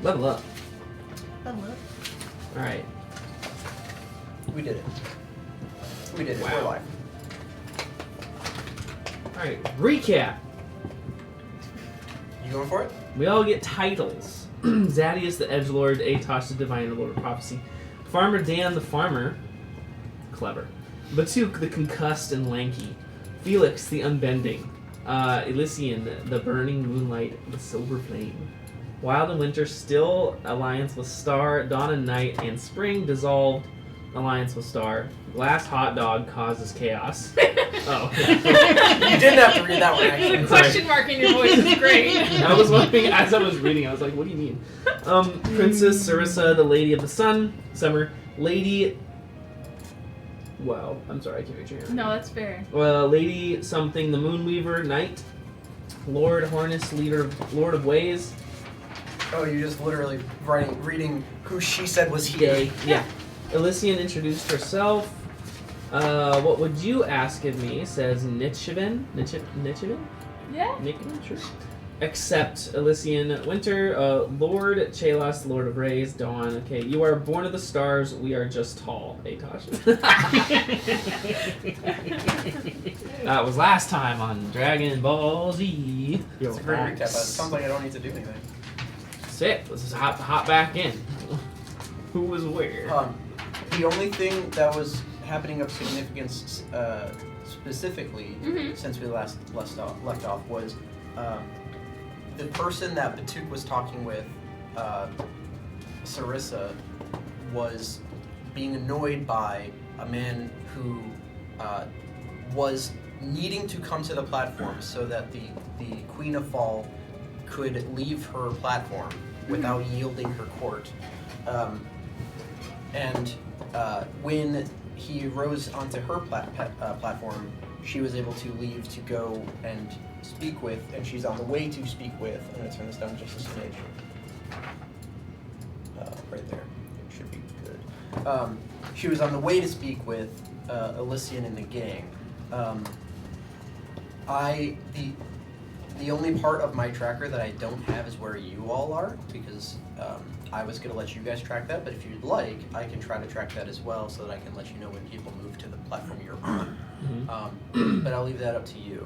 Level up. Level up. All right. We did it. We did it. Wow. We're live. All right. Recap. You going for it? We all get titles. Zadius the Edgelord, Atosh the Divine, the Lord of Prophecy. Farmer Dan the Farmer. Clever. Batuk the Concussed and Lanky. Felix the Unbending. Elysian the Burning Moonlight, the Silver Flame. Wild and Winter still alliance with Star. Dawn and Night and Spring dissolved alliance with Star. Glass Hot Dog causes chaos. Oh. You didn't have to read that one, actually. The question mark in your voice is great. I was wondering as I was reading, I was like, what do you mean? Princess Sarissa, the Lady of the Sun, Summer, Lady... Wow, I'm sorry, I can't read your hand. No, that's fair. Lady something, the Moonweaver, Night, Lord Harness, Lord of Ways. Oh, you just literally reading who she said was here. Day. Yeah. Elysian introduced herself. What would you ask of me? Says Nichivan. Nichivan? Yeah. Nichivan, sure. Except Elysian Winter, Lord Chelas, Lord of Rays, Dawn. Okay, you are born of the stars. We are just tall, Atosh. That was last time on Dragon Ball Z. It's a great recap, but it sounds like I don't need to do anything. Sick. Let's just hop back in. Who was where? The only thing that was happening of significance specifically since we left off was the person that Batuk was talking with, Sarissa, was being annoyed by a man who was needing to come to the platform so that the Queen of Fall could leave her platform without yielding her court. When he rose onto her platform, she was able to leave to go and speak with, and she's on the way to speak with. I'm going to turn this down just a smidge. Right there. It should be good. She was on the way to speak with Elysian and the gang. The only part of my tracker that I don't have is where you all are, because I was going to let you guys track that, but if you'd like, I can try to track that as well so that I can let you know when people move to the platform you're on. But I'll leave that up to you.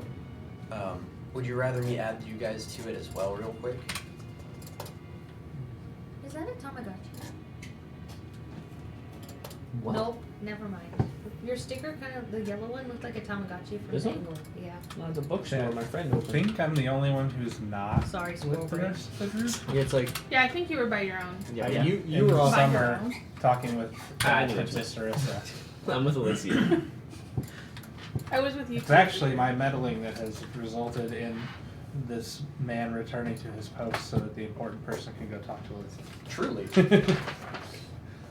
Would you rather me add you guys to it as well real quick? Is that a Tamagotchi? What? Nope, never mind. Your sticker kind of, the yellow one looked like a Tamagotchi from This the one? angle. Yeah. No, it's a bookstore Yeah. my friend I opened. think I'm the only one who's not Sorry, squirrel with the brain. rest of the group. Yeah, it's like... Yeah, I think you were by your own. Yeah. You In were all By your summer own. talking with I knew Princess Sarissa. I'm with Elysian. I was with you It's too. actually my meddling that has resulted in this man returning to his post so that the important person can go talk to Truly. Elysian.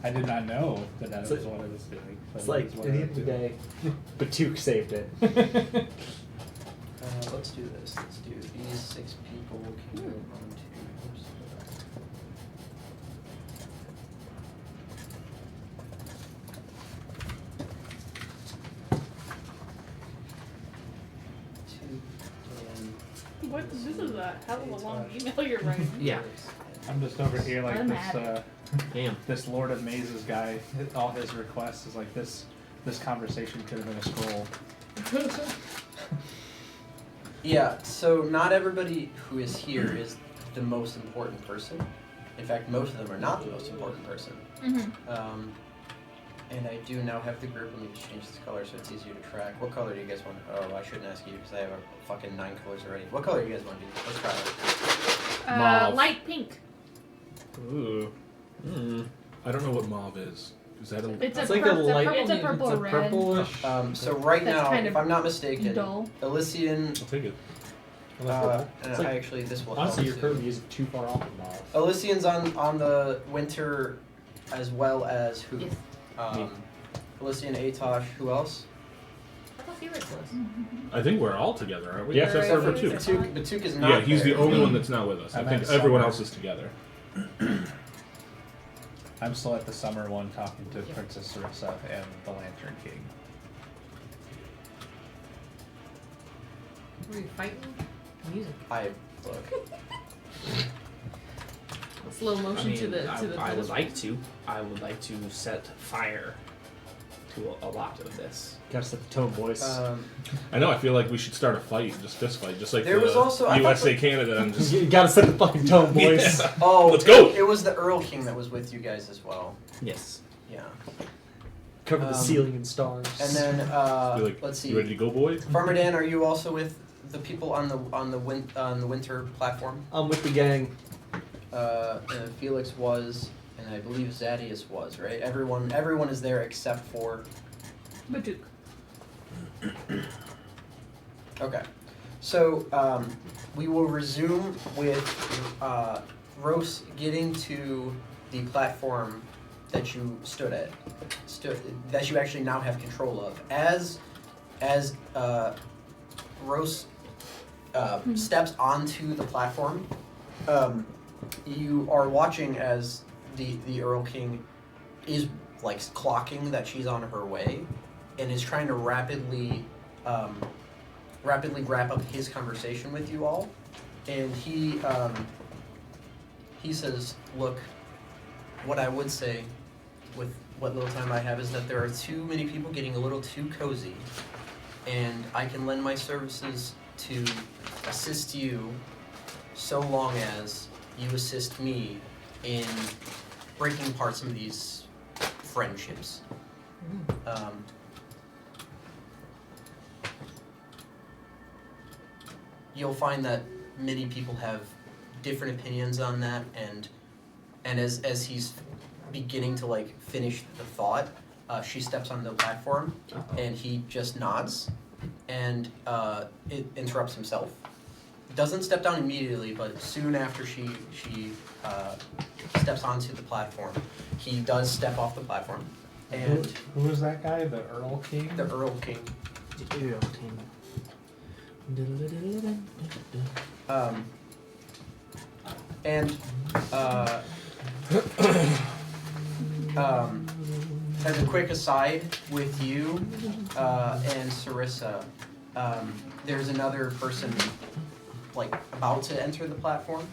I did not know that It's was like- what I was doing. but It's it like, was what at I the end was of the doing. day, Batuk saved it. Let's do this. Let's do these 6 people can go on to... What? This is a hell of a long email you're writing. Yeah. I'm just over here like I'm this. mad. Damn. This Lord of Mazes guy. All his requests is like this. This conversation could have been a scroll. Yeah, so not everybody who is here is the most important person. In fact, most of them are not the most important person. And I do now have the group. Let me just change this color so it's easier to track. What color do you guys want? Oh, I shouldn't ask you because I have a fucking 9 colors already. What color do you guys want to do? Let's try it. Mauve. Light pink. Ooh. I don't know what mauve is. Is that a... It's It's a like a purple. light- It's a purple it's a red. purplish... So right That's now, kind if of I'm not mistaken, dull. Elysian, I'll take it. and It's like- actually this will Honestly, help your too. curve is too far off of mauve. Elysian's on the winter as well as who? Yes. Elysian, Atosh, who else? I thought Felix was. I think we're all together, aren't we? Yeah. Except for Right. Batuk. Batuk is not Yeah, he's there. the only one that's not with us. I I'm think at everyone summer. else is together. I'm still at the summer one talking to Princess Sarissa and the Lantern King. Were you fighting? Music. Look. Slow motion to the I would like to. I would like to set fire to a lot of this. Gotta set the tone, boys. I know. I feel like we should start a fight, just fist fight, just like There the was also- I thought USA Canada. And just You gotta set the fucking tone, boys. Yeah. Oh, Let's go. It was the Earl King that was with you guys as well. Yes. Yeah. Cover the ceiling in stars. And then Be like, let's see. You ready to go, boys? Farmer Dan, are you also with the people on the winter platform? I'm with the gang. And Felix was, and I believe Zadius was, right? Everyone is there except for. Batuk. Okay, so we will resume with Rose getting to the platform that you stood at, that you actually now have control of. As Rose steps onto the platform, you are watching as the Earl King is like clocking that she's on her way, and is trying to rapidly wrap up his conversation with you all, and he says, "Look, what I would say, with what little time I have, is that there are too many people getting a little too cozy, and I can lend my services to assist you, so long as you assist me in breaking apart some of these friendships." You'll find that many people have different opinions on that, and as he's beginning to like finish the thought, she steps onto the platform, and he just nods, and it interrupts himself. Doesn't step down immediately, but soon after she steps onto the platform, he does step off the platform, and Who is that guy? The Earl King? the Earl King. As a quick aside with you and Sarissa, there's another person like about to enter the platform.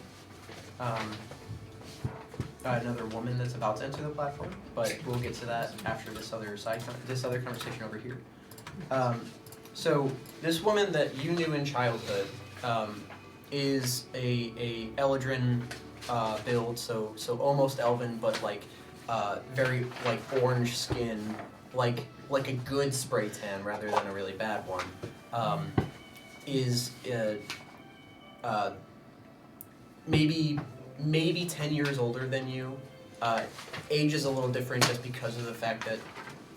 Another woman that's about to enter the platform, but we'll get to that after this other conversation over here. So this woman that you knew in childhood is a Eldrin build, so almost elven, but like very like orange skin, like a good spray tan rather than a really bad one. Is maybe 10 years older than you. Age is a little different just because of the fact that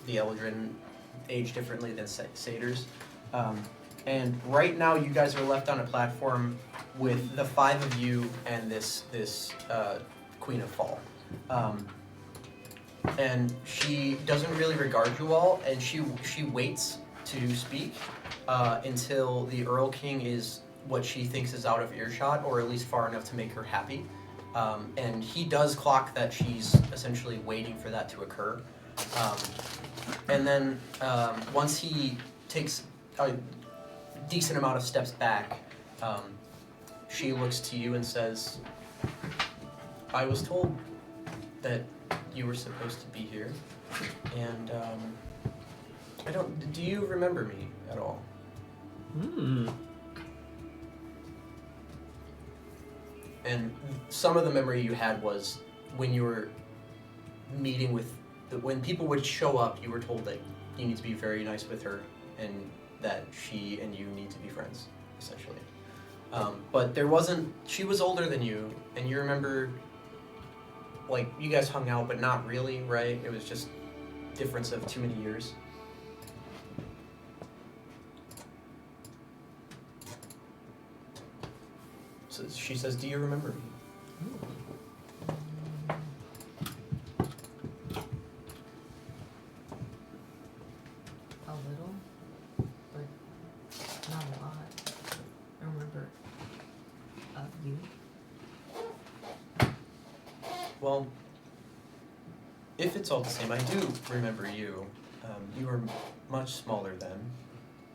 the Eldrin age differently than satyrs. And right now you guys are left on a platform with the 5 of you and this Queen of Fall. And she doesn't really regard you all, and she waits to speak until the Earl King is what she thinks is out of earshot, or at least far enough to make her happy. And he does clock that she's essentially waiting for that to occur. And then once he takes a decent amount of steps back, she looks to you and says, "I was told that you were supposed to be here, and do you remember me at all?" And some of the memory you had was when you were meeting with, when people would show up, you were told that you need to be very nice with her, and that she and you need to be friends, essentially. But there wasn't, she was older than you, and you remember, like, you guys hung out, but not really, right? It was just difference of too many years. So she says, "Do you remember me?" A little, but not a lot. I remember you. Well, if it's all the same, I do remember you. You were much smaller then,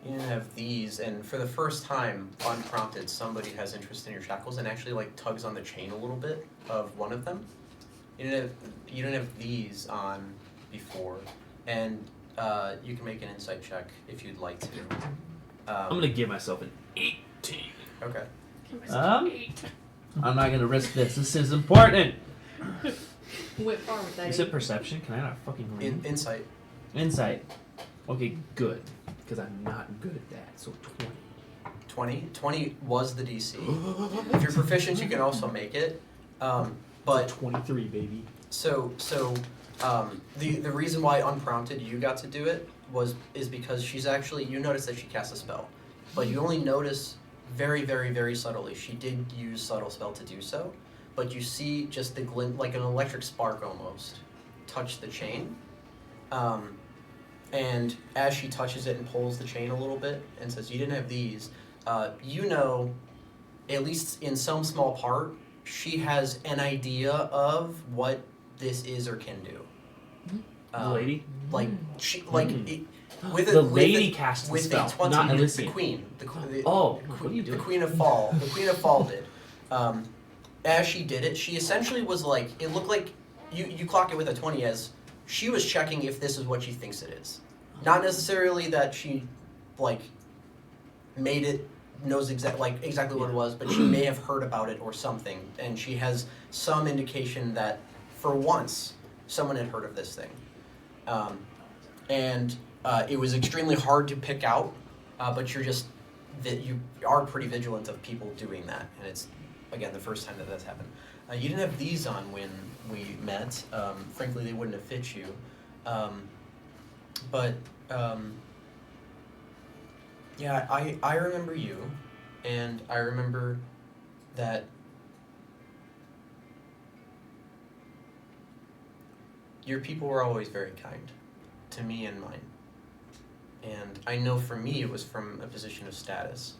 You didn't have these, and for the first time, unprompted, somebody has interest in your shackles and actually like tugs on the chain a little bit of one of them. You didn't have these on before, and you can make an insight check if you'd like to. I'm gonna give myself an 18. Okay. I'm not gonna risk this. This is important. Went far with that. Is it perception? Can I not fucking read? Insight. Insight. Okay, good. Because I'm not good at that. So 20. 20. 20 was the DC. If you're proficient, you can also make it. But 23, baby. So the reason why unprompted you got to do it is because she's actually, you notice that she cast a spell, but you only notice very, very, very subtly. She did use subtle spell to do so, but you see just the glint, like an electric spark almost, touch the chain. And as she touches it and pulls the chain a little bit and says, "You didn't have these," you know, at least in some small part, she has an idea of what this is or can do. The lady? Like she, like it, with The a, lady with cast the with spell, a 20, not the Elysian. queen. Oh, what are you The doing? Queen of Fall. The Queen of Fall did. As she did it, she essentially was like, it looked like you clock it with a 20 as she was checking if this is what she thinks it is. Not necessarily that she like made it knows exactly what it was, but she may have heard about it or something, and she has some indication that for once someone had heard of this thing, and it was extremely hard to pick out, but you are pretty vigilant of people doing that, and it's again the first time that that's happened. You didn't have these on when we met. Frankly, they wouldn't have fit you, but. Yeah, I remember you, and I remember that your people were always very kind to me and mine. And I know for me it was from a position of status.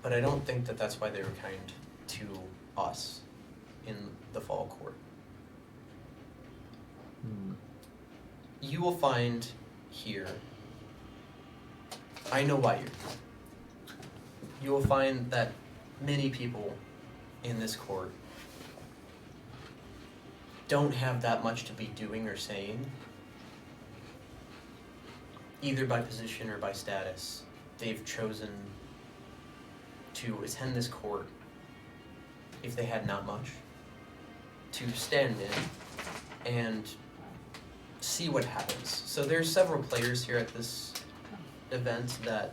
But I don't think that that's why they were kind to us in the Fall Court. You will find here, I know why you're here. You will find that many people in this court don't have that much to be doing or saying, either by position or by status. They've chosen to attend this court, if they had not much, to stand in and see what happens. So there's several players here at this event that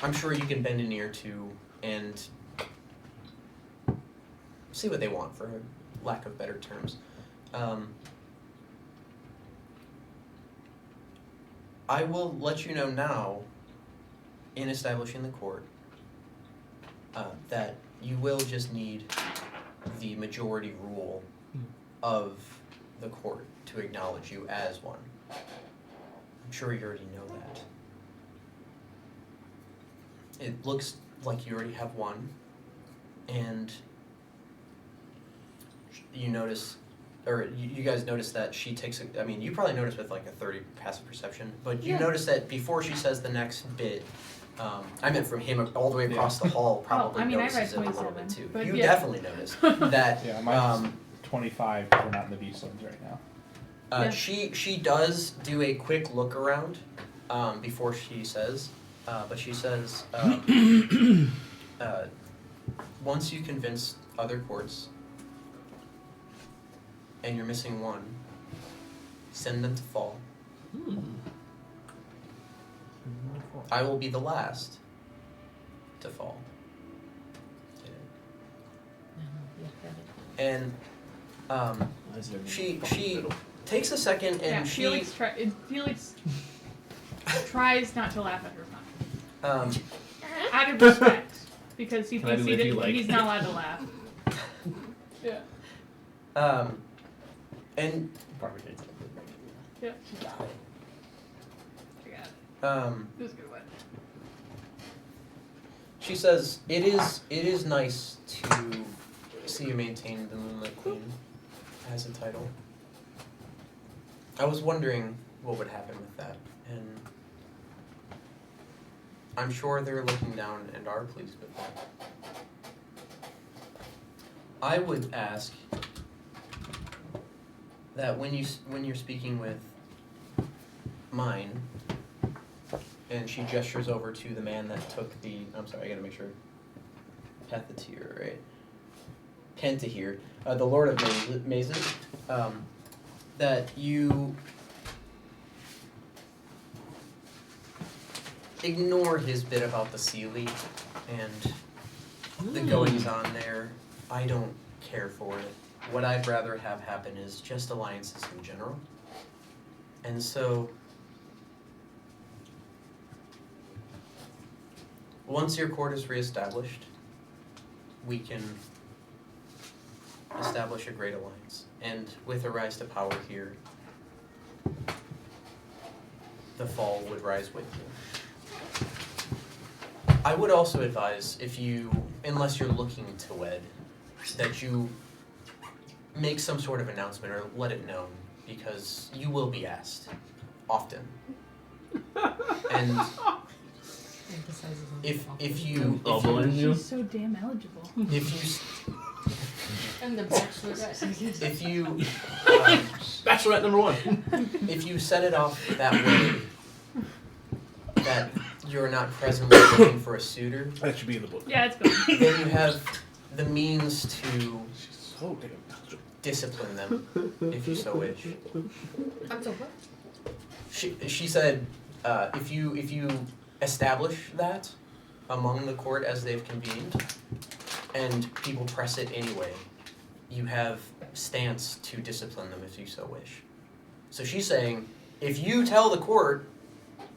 I'm sure you can bend an ear to and see what they want, for lack of better terms. I will let you know now, in establishing the court, that you will just need the majority rule of the court to acknowledge you as one. I'm sure you already know that. It looks like you already have one, and you notice, or you guys notice that she takes I mean, you probably notice with like a 30 passive perception, but you notice that before she says the next bit, I meant from him all the way across the hall, probably I read notices it a little 27, bit too. but You yeah. definitely noticed that. Yeah, mine's 25 because we're not in the Beastlands right now. Yeah. She does do a quick look around before she says, but she says, once you convince other courts and you're missing one, send them to Fall. I will be the last to fall. And she takes a second and Felix tries not to laugh at her fun. Out of respect, because he Can I thinks do what you like? he's not allowed to laugh. Yeah. And Yeah. I got it. This is a good one. she says, it is nice to see you maintain the Moonlight Queen as a title. I was wondering what would happen with that, and I'm sure they're looking down and are pleased with that. I would ask that when you're speaking with mine, and she gestures over to the man that took the. I'm sorry, I gotta make sure. Pethatir, right? Pentahir, the Lord of Mazes, that you ignore his bit about the Sealy and the goings on there. I don't care for it. What I'd rather have happen is just alliances in general. And so, once your court is reestablished, we can establish a great alliance. And with a rise to power here, the fall would rise with you. I would also advise, if you, unless you're looking to wed, that you make some sort of announcement or let it known, because you will be asked often. And if you She's so damn eligible. And the bachelorette. if you Bachelorette number 1. if you set it off that way, that you're not presently looking for a suitor, That should be in the book. Yeah, it's good. then you have the means to She's so damn knowledgeable. discipline them, if you so wish. I'm so what? She said, if you establish that among the court as they've convened, and people press it anyway, you have stance to discipline them if you so wish. So she's saying, if you tell the court,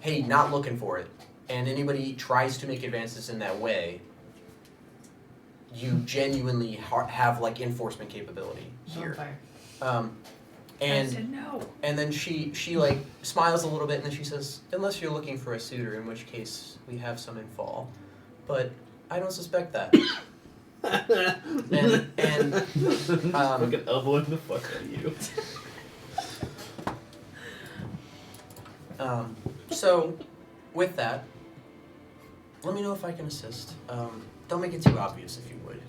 hey, not looking for it, and anybody tries to make advances in that way, you genuinely have like enforcement capability here. I And said no. and then she like smiles a little bit, and then she says, unless you're looking for a suitor, in which case we have some in fall, but I don't suspect that. and Fucking elbowing the fuck out of you. So with that, let me know if I can assist. Don't make it too obvious if you would.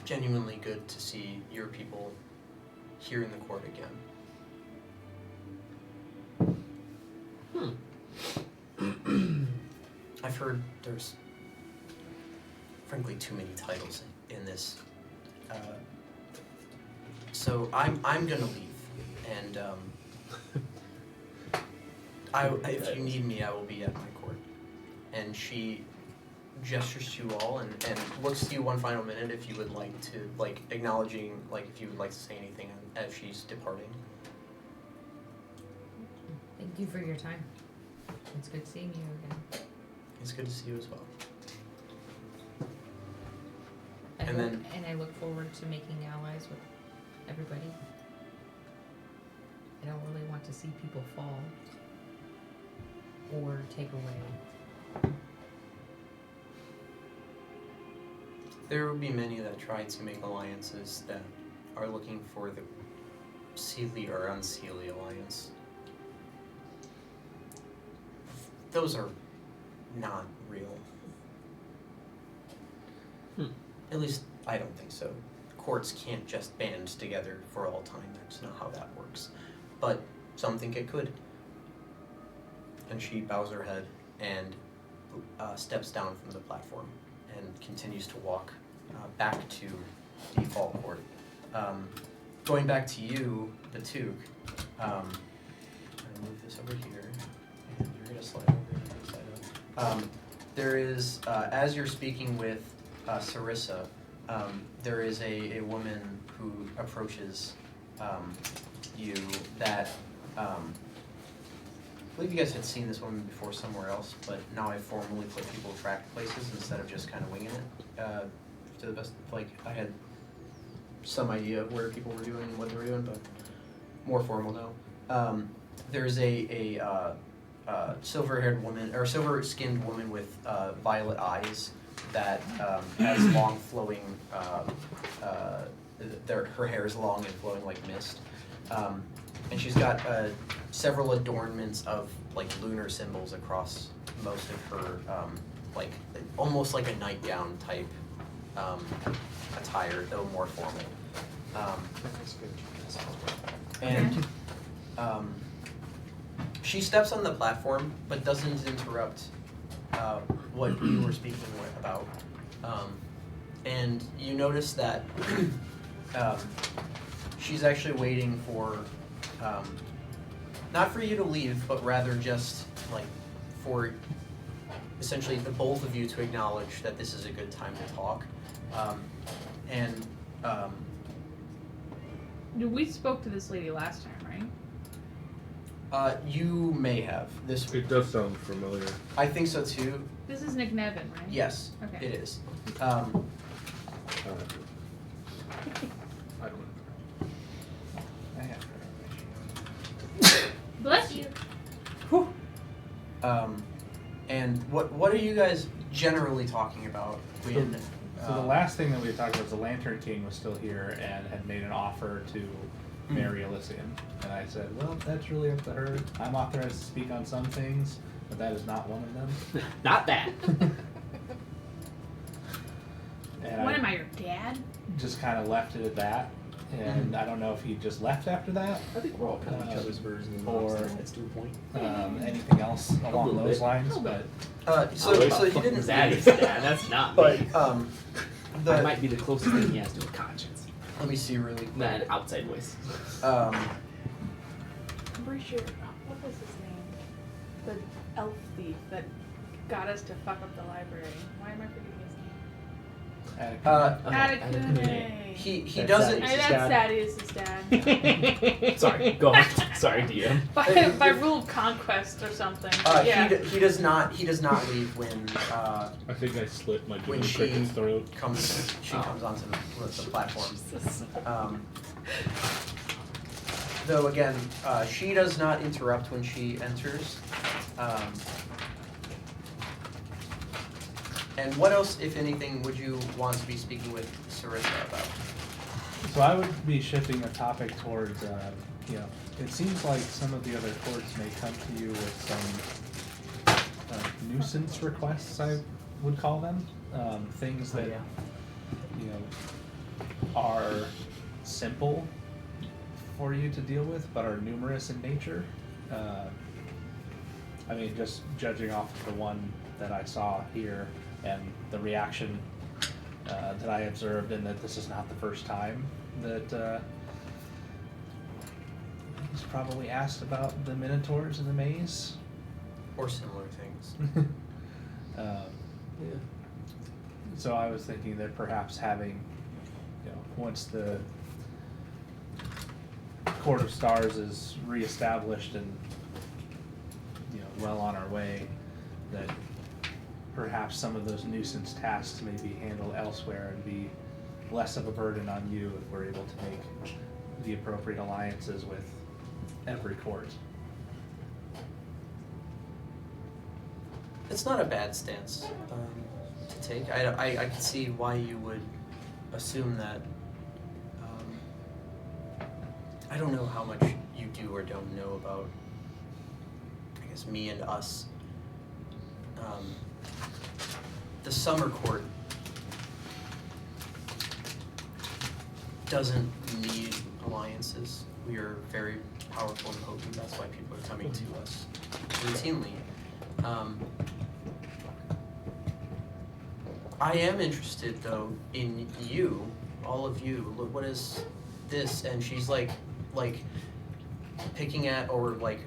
Genuinely good to see your people here in the court again. I've heard there's frankly too many titles in this. So I'm gonna leave, and if you need me, I will be at my court. And she gestures to you all and looks to you one final minute if you would like to, like, acknowledging, like, if you would like to say anything as she's departing. Thank you for your time. It's good seeing you again. It's good to see you as well. And I look forward to making allies with everybody. I don't really want to see people fall or take away. There will be many that try to make alliances that are looking for the Sealy or unsealy alliance. Those are not real. At least, I don't think so. Courts can't just band together for all time. That's not how that works. But some think it could. And she bows her head and steps down from the platform and continues to walk back to the fall court. Going back to you, Batuk, I'm going to move this over here, and you're going to slide over to the side of it. There is, as you're speaking with Sarissa, there is a woman who approaches you that, I believe you guys had seen this woman before somewhere else, but now I formally put people track places instead of just kind of winging it. To the best, like, I had some idea of where people were doing and what they were doing, but more formal now. There's a silver-haired woman, or silver-skinned woman with violet eyes that has long flowing, her hair is long and flowing like mist. And she's got several adornments of like lunar symbols across most of her like almost like a nightgown type attire, though more formal. And she steps on the platform, but doesn't interrupt what you were speaking about. And you notice that she's actually waiting for, not for you to leave, but rather just like for essentially the both of you to acknowledge that this is a good time to talk. We spoke to this lady last time, right? You may have this week. It does sound familiar. I think so too. This is Nick Nevin, right? Yes, Okay. it is. I don't know. I have Bless you. And what are you guys generally talking about when? So the last thing that we had talked about was the Lantern King was still here and had made an offer to marry Elysian. And I said, well, that's really up to her. I'm authorized to speak on some things, but that is not one of them. Not that. And What am I, your dad? just kind of left it at that. And I don't know if he just left after that, I think we're all kind of each other's versions of or- that's to a point. anything else along little those bit. lines. A little But So he didn't. Zaddy's dad. That's not But me. That might be the closest thing he has to a conscience. let me see really quick. Not an outside voice. I'm pretty sure. What was his name? The elf thief that got us to fuck up the library. Why am I forgetting his name? Atakune. He That's doesn't. Zaddy. That's Thaddeus' dad. Sorry, go on. Sorry, DM. By rule of conquest or something. Yeah. He does not leave when I think I slit my when Jiminy she Cricket's throat. comes onto the platform. Though again, she does not interrupt when she enters. And what else, if anything, would you want to be speaking with Sarissa about? So I would be shifting the topic towards, it seems like some of the other courts may come to you with some nuisance requests, I would call them. Things that, are simple for you to deal with, but are numerous in nature. Just judging off of the one that I saw here and the reaction that I observed, and that this is not the first time that he's probably asked about the Minotaurs in the maze. Or similar things. So I was thinking that perhaps having, once the Court of Stars is reestablished and, well on our way, that perhaps some of those nuisance tasks may be handled elsewhere and be less of a burden on you if we're able to make the appropriate alliances with every court. It's not a bad stance to take. I can see why you would assume that. I don't know how much you do or don't know about, I guess, me and us. The Summer Court doesn't need alliances. We are very powerful and potent. That's why people are coming to us routinely. I am interested, though, in you, all of you. Look, what is this? And she's like picking at, or like,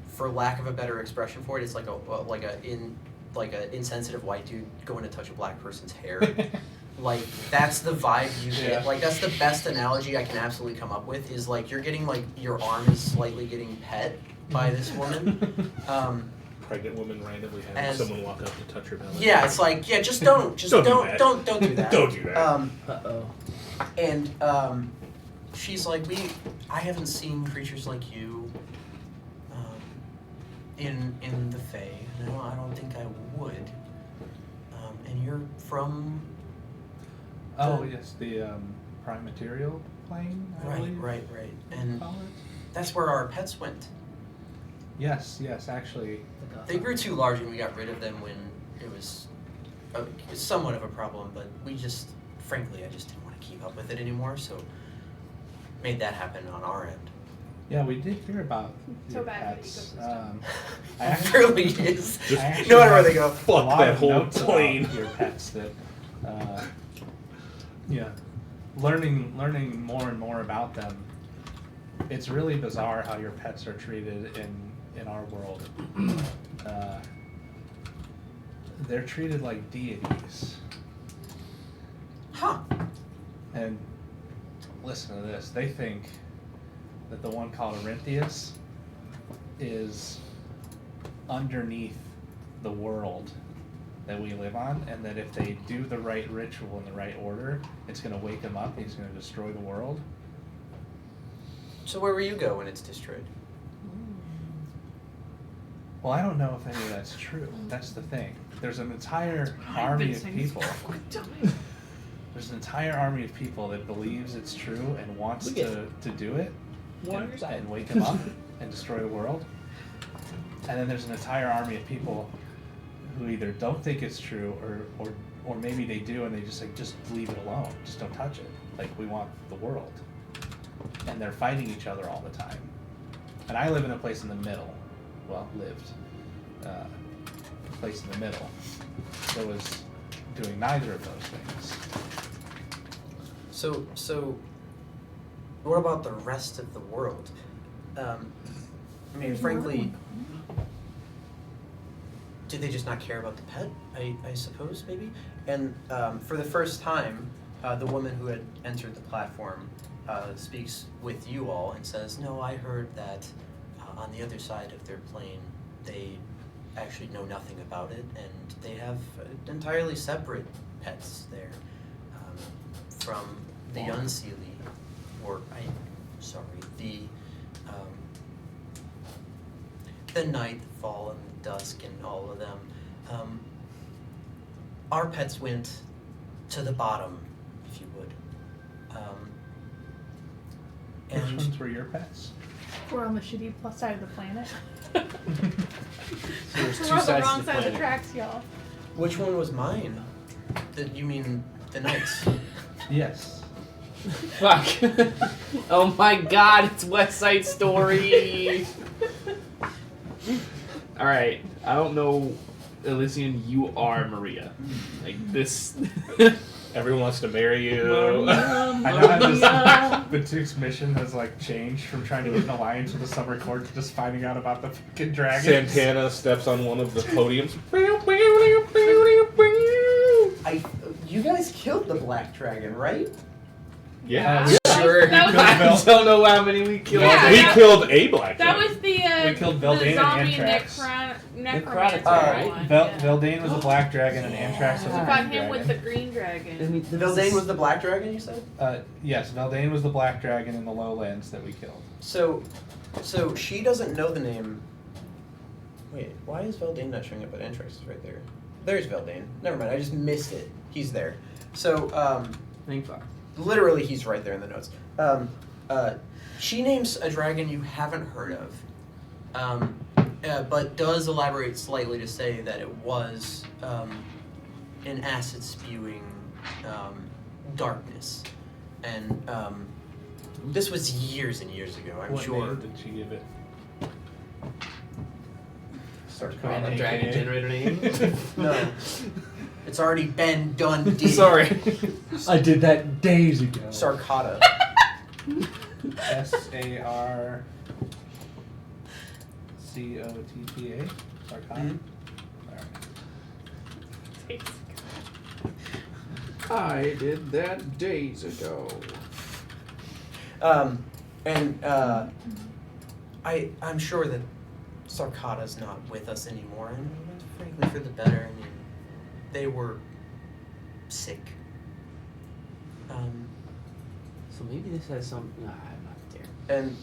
for lack of a better expression for it, it's like a insensitive white dude going to touch a black person's hair. Like, that's the vibe you get. Yeah. Like, that's the best analogy I can absolutely come up with, is like you're getting, like, your arm is slightly getting pet by this woman. Pregnant woman randomly having As- someone walk up to touch her belly. Yeah, it's like, yeah, just don't do that. Don't do that. Uh-oh. And she's like, I haven't seen creatures like you in the Fae. No, I don't think I would. And you're from. Oh yes, the prime material plane. I believe Right. And you call it. That's where our pets went. Yes, actually. They grew too large and we got rid of them when it was somewhat of a problem, but we just, frankly, I just didn't want to keep up with it anymore, so made that happen on our end. Yeah, we did hear about So your bad for the pets. ecosystem. I It actually, really is. I actually No matter where have they go. a Fuck lot that of whole notes plane. about your pets that, learning more and more about them. It's really bizarre how your pets are treated in our world. They're treated like deities. Huh. And listen to this. They think that the one called Orinthius is underneath the world that we live on, and that if they do the right ritual in the right order, it's going to wake him up and he's going to destroy the world. So where will you go when it's destroyed? Well, I don't know if any of that's true. That's the thing. There's an entire army of people. There's an entire army of people that believes it's true and wants to do it and wake him up and destroy the world. And then there's an entire army of people who either don't think it's true or maybe they do and they just leave it alone. Just don't touch it. Like, we want the world. And they're fighting each other all the time. And I live in a place in the middle. Well, lived. A place in the middle. That was doing neither of those things. So, what about the rest of the world? I mean, frankly, do they just not care about the pet? I suppose, maybe? And for the first time, the woman who had entered the platform speaks with you all and says, no, I heard that on the other side of their plane, they actually know nothing about it, and they have entirely separate pets there from the Unseelie, or the night, the fall, and the dusk, and all of them. Our pets went to the bottom, if you would. Which And ones were your pets? We're on the shitty plus side of the planet. So there's We're two on the sides wrong to the side of the planet. tracks, y'all. which one was mine? You mean the Knights? Yes. Fuck. Oh my god, it's West Side Story. Alright, I don't know, Elysian, you are Maria. Like, this... Everyone wants to marry you. I know how the Duke's mission has changed from trying to get an alliance with the Summer Court to just finding out about the fucking dragons. Santana steps on one of the podiums. You guys killed the black dragon, right? Yeah. Sure. That I was, don't know how many we killed. Yeah, we that- killed a black that dragon. was the We killed Veldane the and zombie Anthrax. necromancer right? one. Veldane was a black dragon and Anthrax was a We green fought him dragon. with the green dragon. Veldane was the black dragon, you said? Yes, Veldane was the black dragon in the lowlands that we killed. So she doesn't know the name. Wait, why is Veldane not showing up? But Antrax is right there. There's Veldane. Never mind, I just missed it. He's there. So, Thank fuck. literally he's right there in the notes. She names a dragon you haven't heard of, but does elaborate slightly to say that it was an acid-spewing darkness. And this was years and years ago, I'm What sure. name did she give it? Random dragon generator name. No. It's already been done, did. Sorry. I did that days ago. Sarcata. Sarcota. Sarcota? Mhm. Alright. I did that days ago. I'm sure that Sarcata's not with us anymore, and frankly for the better. I mean, they were sick. So maybe this has some... Nah, I'm not there. And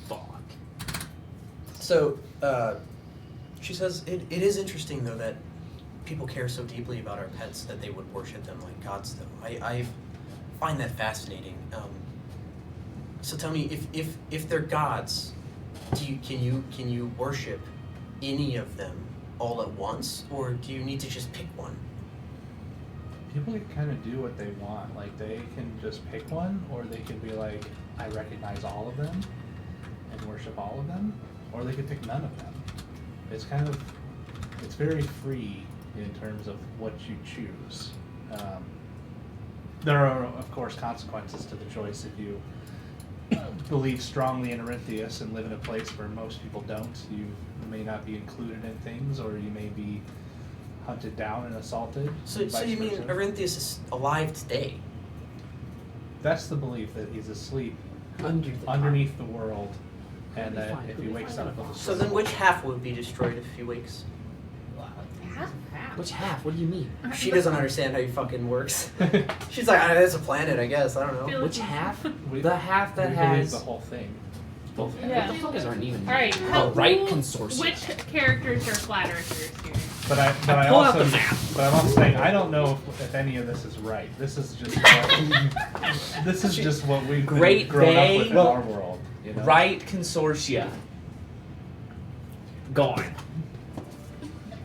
Fuck. so, she says, it is interesting, though, that people care so deeply about our pets that they would worship them like gods, though. I find that fascinating. So tell me, if they're gods, can you worship any of them all at once, or do you need to just pick one? People can kind of do what they want. Like, they can just pick one, or they can be like, I recognize all of them and worship all of them, or they could pick none of them. It's very free in terms of what you choose. There are, of course, consequences to the choice if you believe strongly in Arinthius and live in a place where most people don't. You may not be included in things, or you may be hunted down and assaulted. So and vice you mean versa. Arinthius is alive today? That's the belief, that he's asleep Underneath the world, and that if he wakes up with a So then which half would be destroyed if he wakes? Half. Which half? What do you mean? She doesn't understand how he fucking works. She's like, it's a planet, I guess. I don't know. Which half? We- The half that we believe has. the whole thing. Both Yeah. What the fuck is aren't even? All right. Oh, right consortium. Which characters are flat Earthers here? But I Pull out also, the map. but I'm also saying I don't know if any of this is right. This is just what we've Great grown up Bay- with in our world. You know? Right consortia. Gone.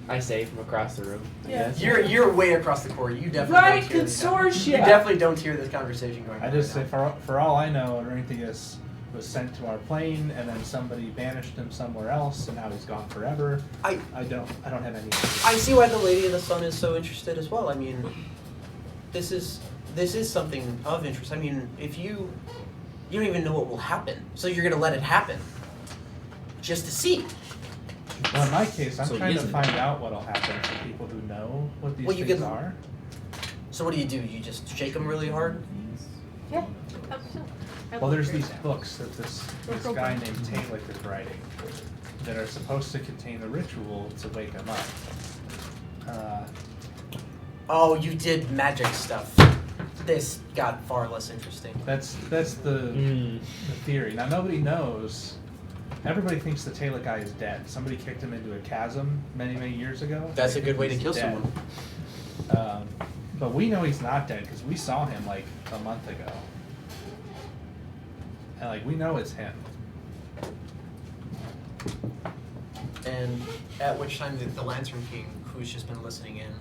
I say from across the room. I Yeah. guess. You're way across the court. You definitely Right don't hear this consortia. You definitely don't hear this conversation going on. I just say right for all I know, Arinthius was sent to our plane, and then somebody banished him somewhere else, and now he's gone forever. I don't have any. I see why the Lady of the Sun is so interested as well. I mean, this is something of interest. I mean, if you don't even know what will happen, so you're gonna let it happen just to see. Well, in my case, I'm So he trying to isn't. find out what'll happen for people who know what these Well, you things can- are. So what do? You just shake them really hard? Yeah. Well, there's these books that this guy named Talic is writing that are supposed to contain a ritual to wake him up. Oh, you did magic stuff. This got far less interesting. That's the theory. Now nobody knows. Everybody thinks the Talic guy is dead. Somebody kicked him into a chasm many years ago. That's They a good way to think kill he's dead. someone. But we know he's not dead because we saw him like a month ago. And like we know it's him. And at which time the Lantern King, who's just been listening in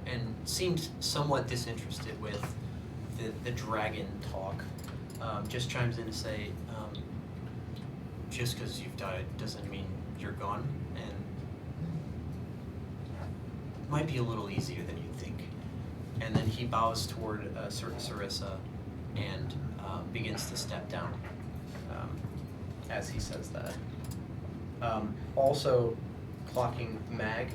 and seemed somewhat disinterested with the dragon talk, just chimes in to say, just because you've died doesn't mean you're gone, and might be a little easier than you'd think. And then he bows toward Sarissa and begins to step down as he says that. Also, clocking Mag,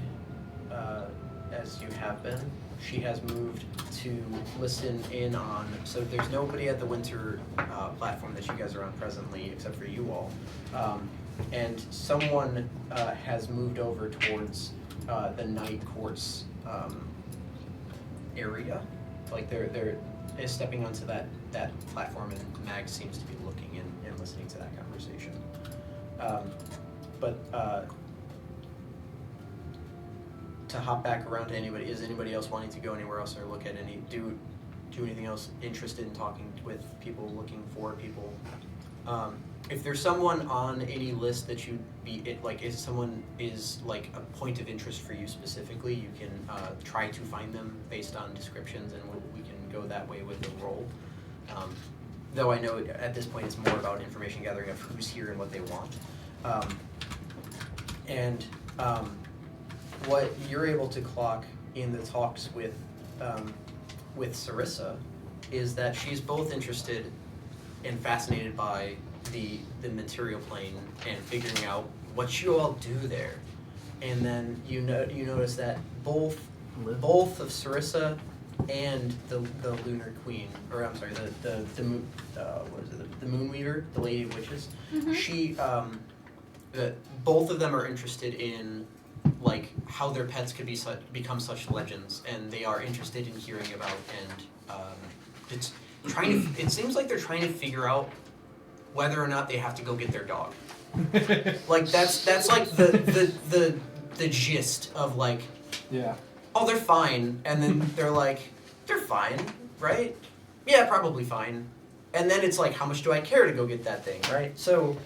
as you have been, she has moved to listen in on, so there's nobody at the winter platform that you guys are on presently except for you all. And someone has moved over towards the night courts area. Like they're stepping onto that platform, and Mag seems to be looking in and listening to that conversation. To hop back around to anybody, is anybody else wanting to go anywhere else or look at do anything else, interested in talking with people, looking for people? If there's someone on any list that you'd be, if someone is like a point of interest for you specifically, you can try to find them based on descriptions, and we can go that way with the role. Though I know at this point it's more about information gathering of who's here and what they want. What you're able to clock in the talks with Sarissa is that she's both interested and fascinated by the material plane and figuring out what you all do there. And then you notice that both of Sarissa and the Lunar Queen, or I'm sorry, the moon, what is it? The Moonweaver, the Lady of Witches. She both of them are interested in like how their pets could become such legends, and they are interested in hearing about and it seems like they're trying to figure out whether or not they have to go get their dog. Like that's like the gist of like, Yeah. oh, they're fine, and then they're like, they're fine, right? Yeah, probably fine. and then it's like, how much do I care to go get that thing, right? So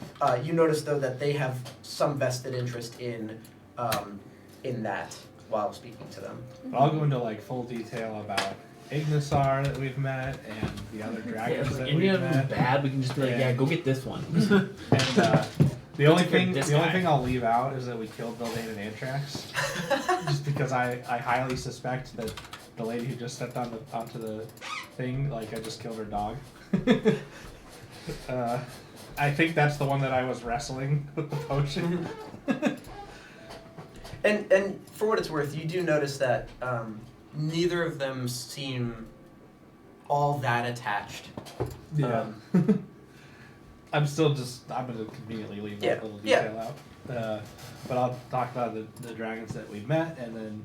you notice though that they have some vested interest in that while speaking to them. But I'll go into like full detail about Ignisar that we've met and the other dragons that any we've of them met. bad, we can just be like, yeah, go get this one. And the only thing this the only guy. thing I'll leave out is that we killed Belvane and Antrax. Just because I highly suspect that the lady who just stepped onto the thing, like I just killed her dog. I think that's the one that I was wrestling with the potion. And for what it's worth, you do notice that neither of them seem all that attached. Yeah. I'm gonna conveniently leave that little detail out. But I'll talk about the dragons that we've met, and then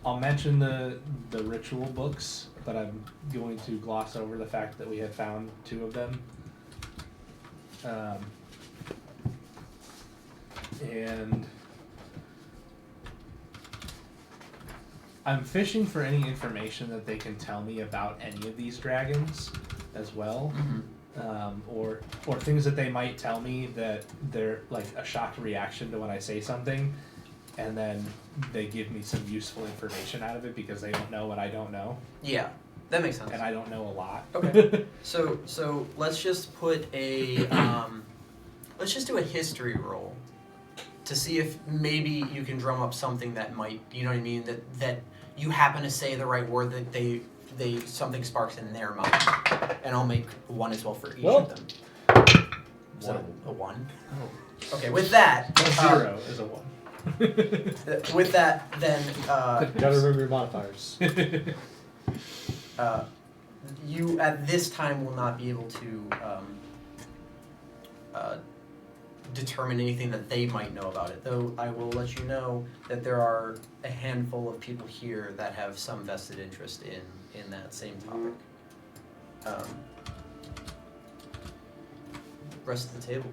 I'll mention the ritual books, but I'm going to gloss over the fact that we had found 2 of them. And I'm fishing for any information that they can tell me about any of these dragons as well. Mm-hmm. Or things that they might tell me that they're like a shocked reaction to when I say something, and then they give me some useful information out of it because they don't know what I don't know, Yeah, that makes sense. and I don't know a lot. Okay. So let's just put a let's just do a history roll to see if maybe you can drum up something that might, you know what I mean, that you happen to say the right word, that they something sparks in their mind. And I'll make one as well for each of them. Is that a 1? Oh. Okay, with that, 0 is a 1. with that, then Gotta remember your modifiers. you at this time will not be able to determine anything that they might know about it, though I will let you know that there are a handful of people here that have some vested interest in that same topic. Rest of the table.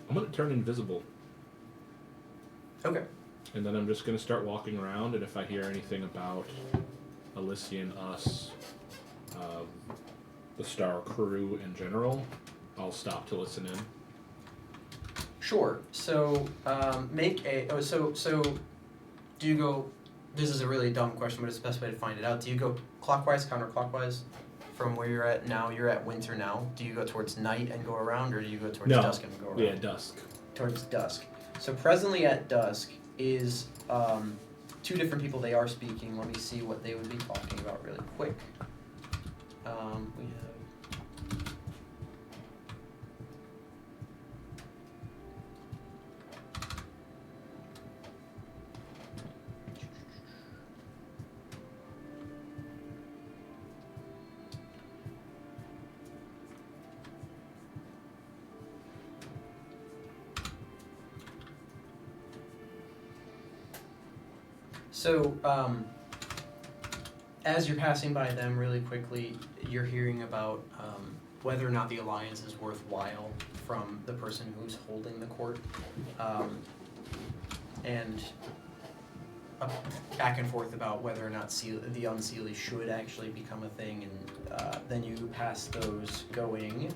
I'm gonna turn invisible, Okay. and then I'm just gonna start walking around. And if I hear anything about Elysian, us, the Star Crew in general, I'll stop to listen in. Sure. So make a. Oh, so do you go? This is a really dumb question, but it's the best way to find it out. Do you go clockwise, counterclockwise, from where you're at now? You're at winter now. Do you go towards night and go around, or do you go towards No. dusk and go around? Yeah, dusk. Towards dusk. So presently at dusk is 2 different people. They are speaking. Let me see what they would be talking about really quick. We have. So, as you're passing by them really quickly, you're hearing about whether or not the alliance is worthwhile from the person who's holding the court, and back and forth about whether or not the Unseelie should actually become a thing, and then you pass those going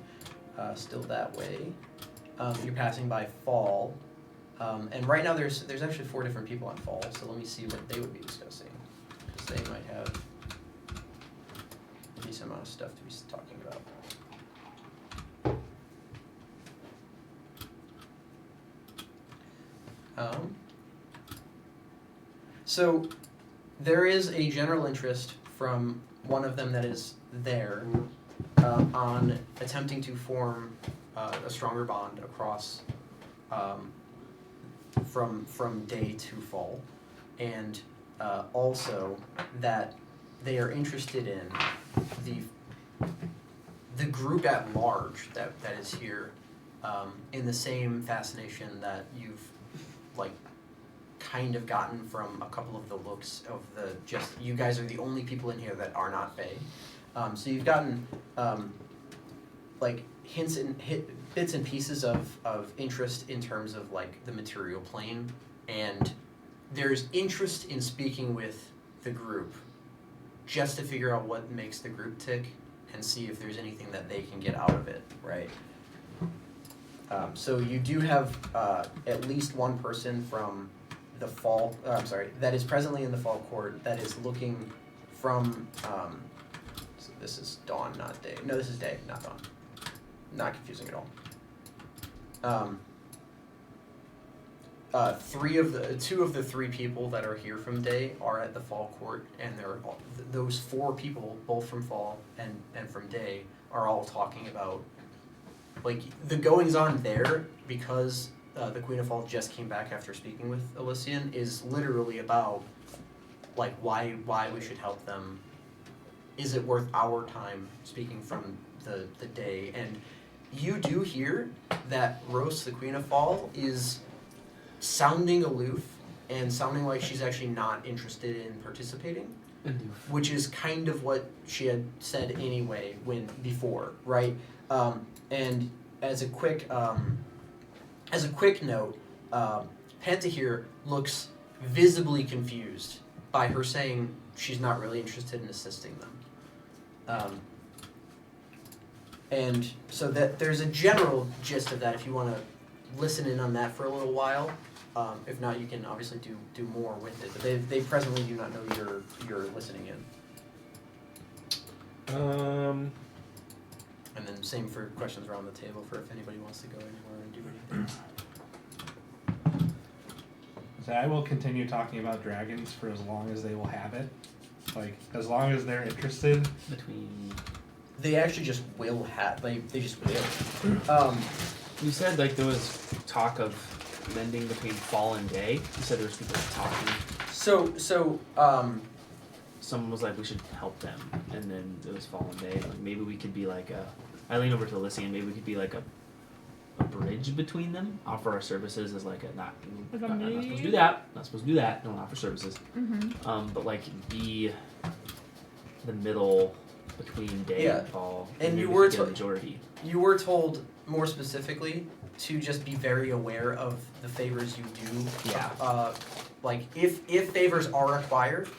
still that way. You're passing by Fall. And right now there's actually 4 different people on Fall, so let me see what they would be discussing, because they might have a decent amount of stuff to be talking about. So there is a general interest from one of them that is there on attempting to form a stronger bond across from day to fall, and also that they are interested in the group at large that is here, in the same fascination that you've kind of gotten from a couple of the looks of you guys are the only people in here that are not Fae. So you've gotten hints and bits and pieces of interest in terms of the material plane, and there's interest in speaking with the group just to figure out what makes the group tick and see if there's anything that they can get out of it, right? So you do have at least one person from the fall, that is presently in the fall court that is looking from, so this is dawn, not day. No, this is day, not dawn. Not confusing at all. Two of the three people that are here from day are at the fall court, and those 4 people, both from fall and from day, are all talking about like the goings on there, because the Queen of Fall just came back after speaking with Elysian, is literally about like why we should help them. Is it worth our time, speaking from the day? And you do hear that Rose, the Queen of Fall, is sounding aloof and sounding like she's actually not interested in participating, which is kind of what she had said anyway before, right? And as a quick note, Pantahir looks visibly confused by her saying she's not really interested in assisting them. And so that there's a general gist of that if you want to listen in on that for a little while. If not, you can obviously do more with it. But they presently do not know you're listening in. And then same for questions around the table for if anybody wants to go anywhere and do anything. So I will continue talking about dragons for as long as they will have it. Like, as long as they're interested. They actually just will have, they just will. You said like there was talk of mending between fall and day. You said there was people talking. So someone was like, we should help them, and then it was fall and day. Like maybe we could be like I lean over to Elysian, maybe we could be like a bridge between them. Offer our services as like not supposed to do that. Not supposed to do that. Don't offer services. Mm-hmm. But like be the middle between day and fall. And you maybe were get a majority. You were told more specifically to just be very aware of the favors you do. Yeah. Like if favors are acquired,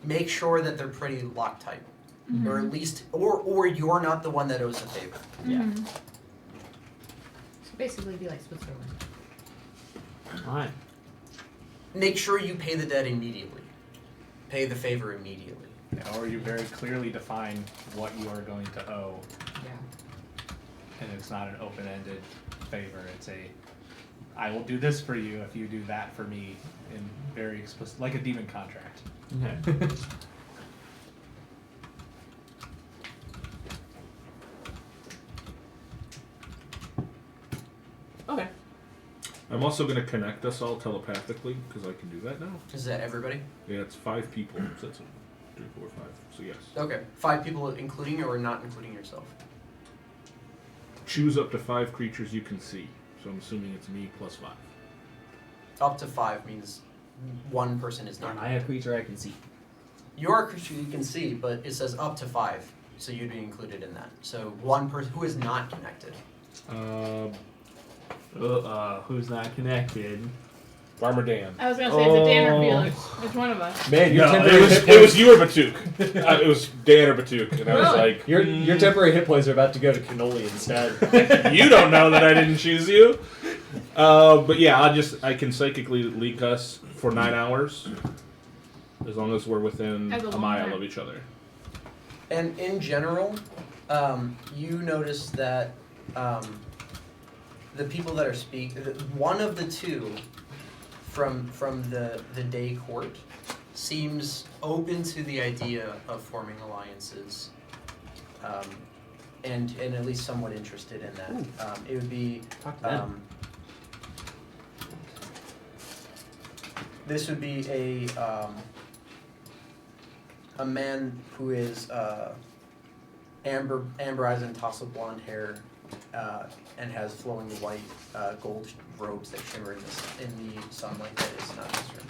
make sure that they're pretty Loctite, Mm-hmm. or at least, or you're not the one that owes a favor. Yeah. Mm-hmm. So basically be like Switzerland. Alright. Make sure you pay the debt immediately. Pay the favor immediately. Yeah, or you very clearly define what you are going to owe, Yeah. and it's not an open-ended favor. It's I will do this for you if you do that for me, in very explicit, like a demon contract. Okay. Okay. I'm also going to connect us all telepathically, because I can do that now. Is that everybody? Yeah, it's 5 people. So that's 3, 4, 5. So yes. Okay. 5 people including you or not including yourself? Choose up to 5 creatures you can see. So I'm assuming it's me plus 5. Up to 5 means one person is not. Am I a creature I can see? You're a creature you can see, but it says up to 5, so you'd be included in that. So one person who is not connected. Who's not connected? Farmer Dan. I was gonna say, is it Dan or Felix? Which one of us? Man, your No, temporary hit it was points, you or Batuk. It was Dan or Batuk, and I was Really? like, your temporary hit points are about to go to cannoli instead. You don't know that I didn't choose you. But yeah, I can psychically link us for 9 hours, as long as we're within That's a a long mile time. of each other. And in general, you notice that the people that are one of the 2 from the day court seems open to the idea of forming alliances, and at least somewhat interested in that. It would be Talk to them. this would be a man who is amber eyes and tousled blonde hair, and has flowing white gold robes that shimmer in the sunlight that is not this room.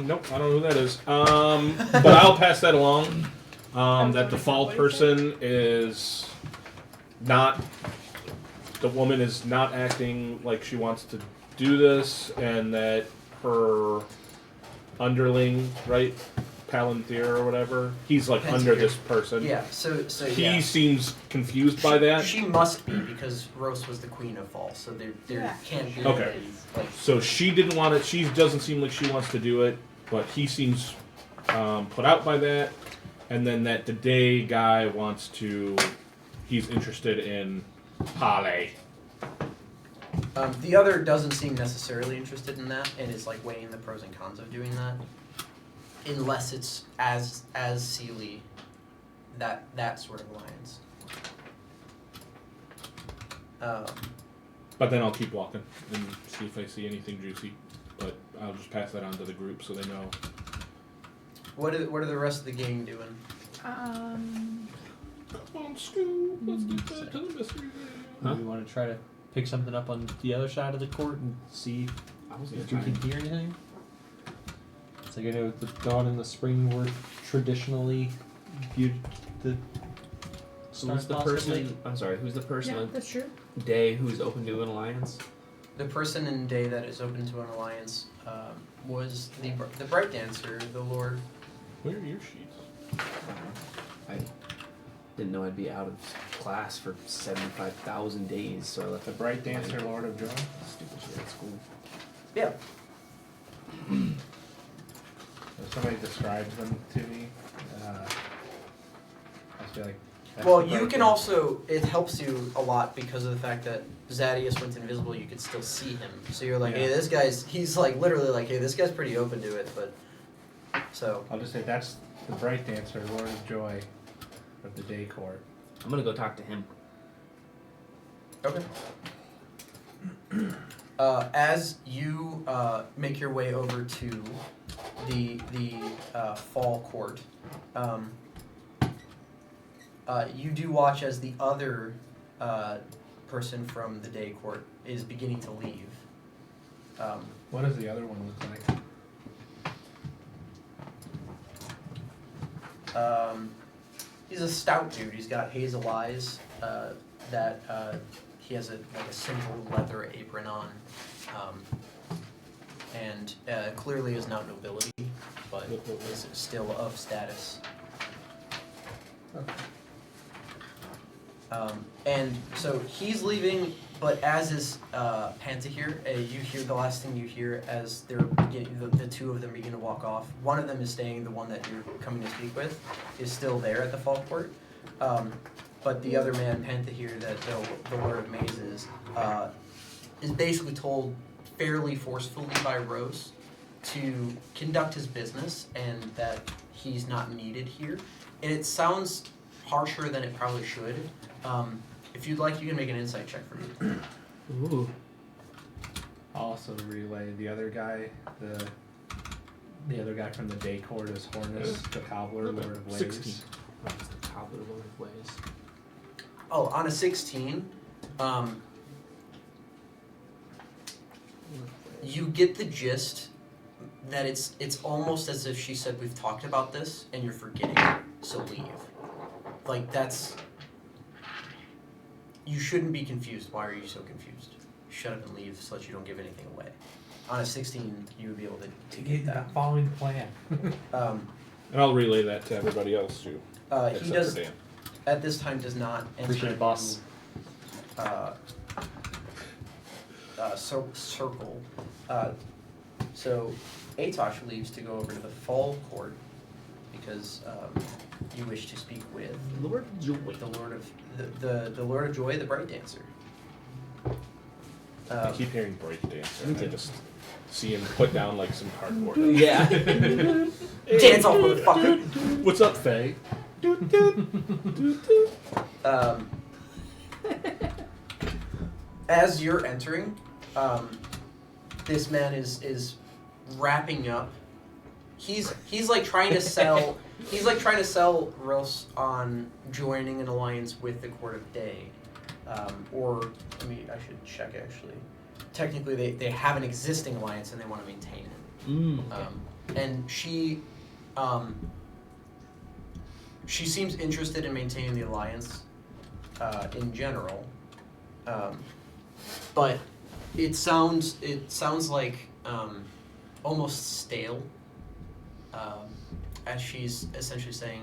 Nope, I don't know who that is. But I'll pass that along. That the fall person is not. The woman is not acting like she wants to do this, and that her underling, right, Palantir or whatever, he's like under Palantir. this person. Yeah. So He yeah. seems confused by that. She must be because Rose was the queen of fall, so there Yeah. can't be Okay. any, like So she didn't want it. She doesn't seem like she wants to do it, but he seems put out by that. And then that the day guy wants to. He's interested in Pale. the other doesn't seem necessarily interested in that and is like weighing the pros and cons of doing that. Unless it's as Sealy that sort of alliance. But then I'll keep walking and see if I see anything juicy. But I'll just pass that on to the group so they know. What are the rest of the gang doing? Come on, Scoop. Let's get back to the mystery. Huh? Do we want to try to pick something up on the other side of the court and see I was if we can hear anything? It's like I know the dawn and the spring were traditionally viewed the start Who's the possibly. person? I'm sorry. Who's the person? Yeah, on that's true. Day who's open to an alliance? The person in Day that is open to an alliance was the Bright Dancer, the Lord. Where are your sheets? I didn't know I'd be out of class for 75,000 days, so I left The Bright Dancer, Lord of Joy. Stupid shit at school. Yeah. If somebody describes them to me, I feel like. that's Well, the you Bright can Dancer. also, it helps you a lot because of the fact that Zadius went invisible, you could still see him. So you're like, hey, Yeah. he's like literally like, hey, this guy's pretty open to it, but, so. I'll just say that's the Bright Dancer, Lord of Joy, of the Day Court. I'm gonna go talk to him. Okay. As you make your way over to the fall court, you do watch as the other person from the day court is beginning to leave. What does the other one look like? He's a stout dude. He's got hazel eyes. That he has a simple leather apron on, and clearly is not nobility, but is still of status. And so he's leaving, but as is Pantahir, you hear the last thing you hear as they're beginning, the two of them begin to walk off. One of them is staying, the one that you're coming to speak with, is still there at the fall court. But the other man, Pantahir, that the Lord of Mazes, is basically told fairly forcefully by Rose to conduct his business and that he's not needed here. And it sounds harsher than it probably should. If you'd like, you can make an insight check for me. Ooh. I'll also relay the other guy, the other guy from the Day Court is Hornus, the Cobbler, Lord of Ways. 16. Oh, it's the Cobbler, Lord of Ways. Oh, on a 16, you get the gist that it's almost as if she said, we've talked about this and you're forgetting it, so leave. Like, that's... You shouldn't be confused. Why are you so confused? Shut up and leave so that you don't give anything away. On a 16, you would be able to get that. Following the plan. And I'll relay that to everybody else too. He except does, for Dan. at this time, does not enter Appreciate it, boss. circle. So Atosh leaves to go over to the fall court because you wish to speak with Lord Joy. the Lord of the Lord of Joy, the Bright Dancer. I keep hearing break dance, and I just see him put down like some cardboard. Yeah. Dance off, motherfucker. What's up, Faye? As you're entering, this man is wrapping up. He's like trying to sell. He's like trying to sell Ros on joining an alliance with the Court of Day, or I should check actually. Technically, they have an existing alliance and they want to maintain it. And she seems interested in maintaining the alliance in general, but It sounds like almost stale, as she's essentially saying,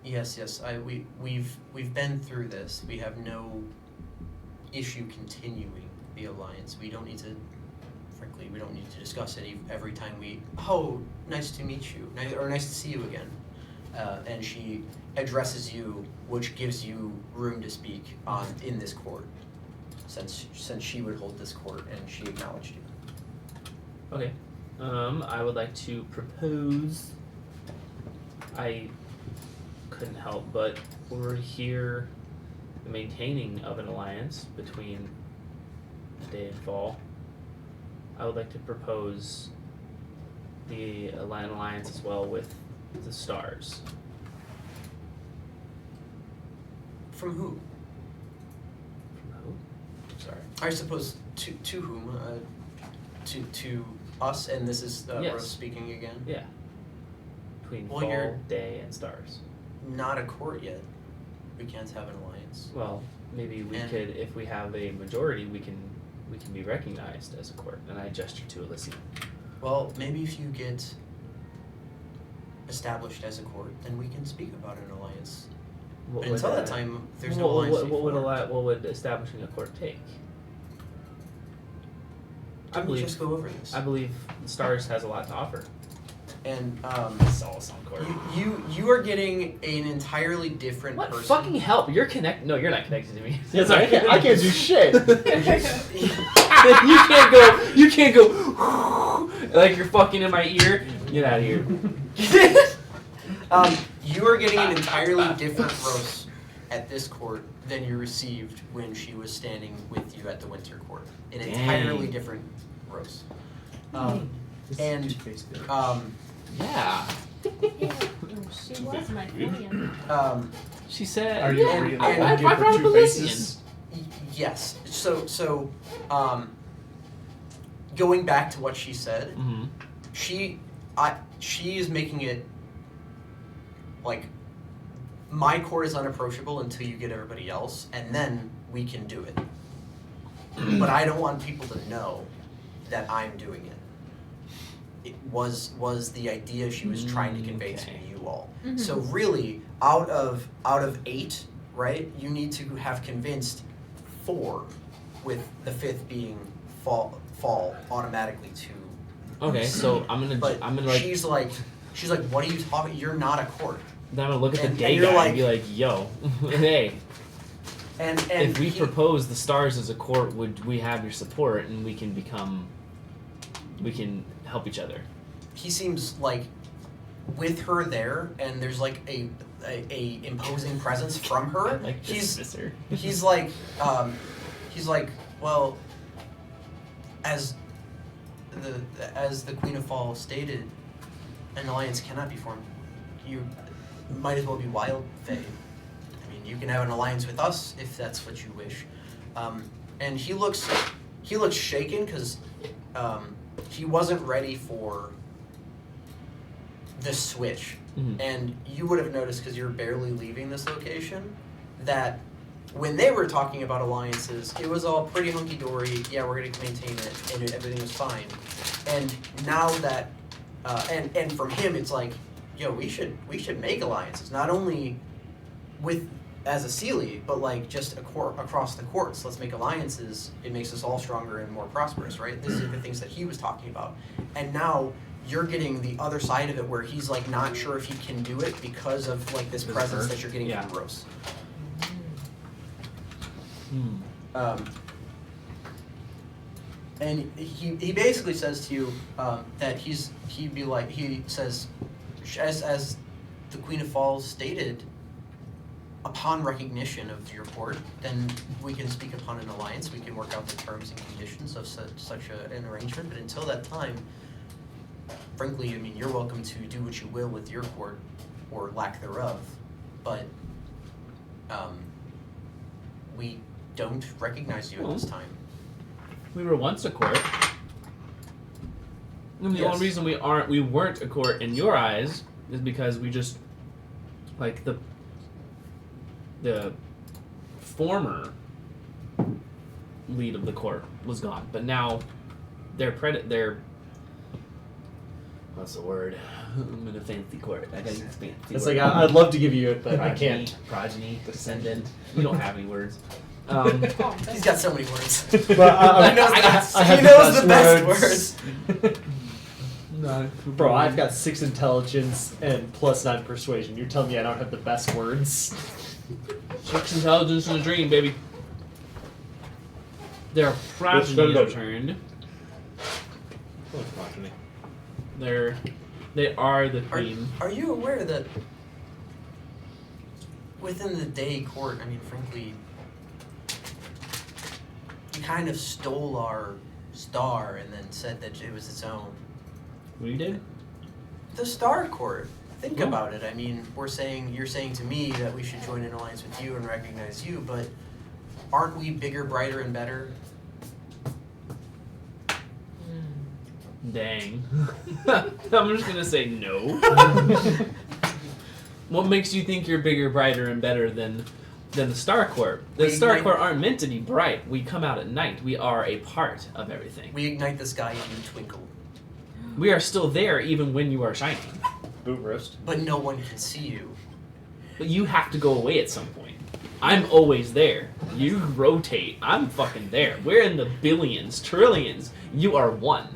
yes, we've been through this. We have no issue continuing the alliance. We don't need to discuss it every time nice to meet you, or nice to see you again. And she addresses you, which gives you room to speak in this court, since she would hold this court and she acknowledged you. Okay. I would like to propose. I couldn't help but overhear the maintaining of an alliance between Day and Fall. I would like to propose the alliance as well with the stars. From who? From who? Sorry. I suppose to whom? To us, and this is Yes. Rose speaking again. Yeah. Between Well, Fall, you're- Day, and stars. Not a court yet. We can't have an alliance. Well, maybe we And- could, if we have a majority, we can be recognized as a court. And I gesture to Alysia. Well, maybe if you get established as a court, then we can speak about an alliance. What But would, until that time, there's no what, alliance. what would establishing a court take? Didn't we just go over this? I believe the stars has a lot to offer. And Solace on court. you are getting an entirely different What person. fucking help? You're connected. No, you're not connected to me. Yes, I can't do shit. You can't go like you're fucking in my ear. Get out of here. You are getting an entirely different Rose at this court than you received when she was standing with you at the Winter Court. An entirely Dang. different Rose. This And, is two-faced bitch. Yeah. She was my friend. She said. Are you yeah, really I gonna give I her brought two up faces? Yes. So, going back to what she said, Mm-hmm. she is making it like my court is unapproachable until you get everybody else, and then we can do it. But I don't want people to know that I'm doing it. It was the idea she was trying to convey to Okay. you all. Mhm. So really, out of 8, right? You need to have convinced 4, with the 5th being fall automatically to. Okay, so I'm gonna But like she's like, what are you talking? You're not a court. then I'm gonna look at the and day you're guy like- and be like, yo, hey, And if we he- propose the stars as a court, would we have your support and we can help each other? he seems like with her there, and there's like a imposing presence from her. I like this, sister. He's like, well, as the Queen of Fall stated, an alliance cannot be formed. You might as well be wild fae. I mean, you can have an alliance with us if that's what you wish. And he looks shaken because he wasn't ready for the switch. Mhm. And you would have noticed, because you're barely leaving this location, that when they were talking about alliances, it was all pretty hunky-dory. Yeah, we're going to maintain it, and everything was fine. And now that, and from him, it's like, yo, we should make alliances, not only with as a Sealy, but like just across the courts. Let's make alliances. It makes us all stronger and more prosperous, right? These are the things that he was talking about. And now you're getting the other side of it, where he's like not sure if he can do it because of like this This presence urge? that you're getting Yeah. from Rose. And he basically says to you that he says, as the Queen of Falls stated, upon recognition of your court, then we can speak upon an alliance. We can work out the terms and conditions of such an arrangement. But until that time, frankly, I mean, you're welcome to do what you will with your court, or lack thereof. But we don't recognize you at this time. We were once a court. And the Yes. only reason we weren't a court in your eyes is because we just, like, the former lead of the court was gone, but now their what's the word? I'm in a fancy court. I gotta use fancy. It's word. like I'd love to give you it, but I Progeny, can't. Progeny, descendant. We don't have any words. He's got so many words. But I have He knows the best words. No, Bro, I've got 6 intelligence and +9 persuasion. You're telling me I don't have the best words? 6 intelligence and a dream, baby. Their progeny go. returned. What's progeny? They are the queen. Are you aware that within the day court, I mean, frankly, you kind of stole our star and then said that it was its own. We did? The Star Court. Think Oh. about it. I mean, you're saying to me that we should join an alliance with you and recognize you, but aren't we bigger, brighter, and better? Dang. I'm just gonna say no. What makes you think you're bigger, brighter, and better than the Star Corps? The We Star ignite- Corps aren't meant to be bright. We come out at night. We are a part of everything. We ignite the sky and you twinkle, We are still there even when you are shining. Boot roast. but no one can see you. But you have to go away at some point. I'm always there. You rotate. I'm fucking there. We're in the billions, trillions. You are one.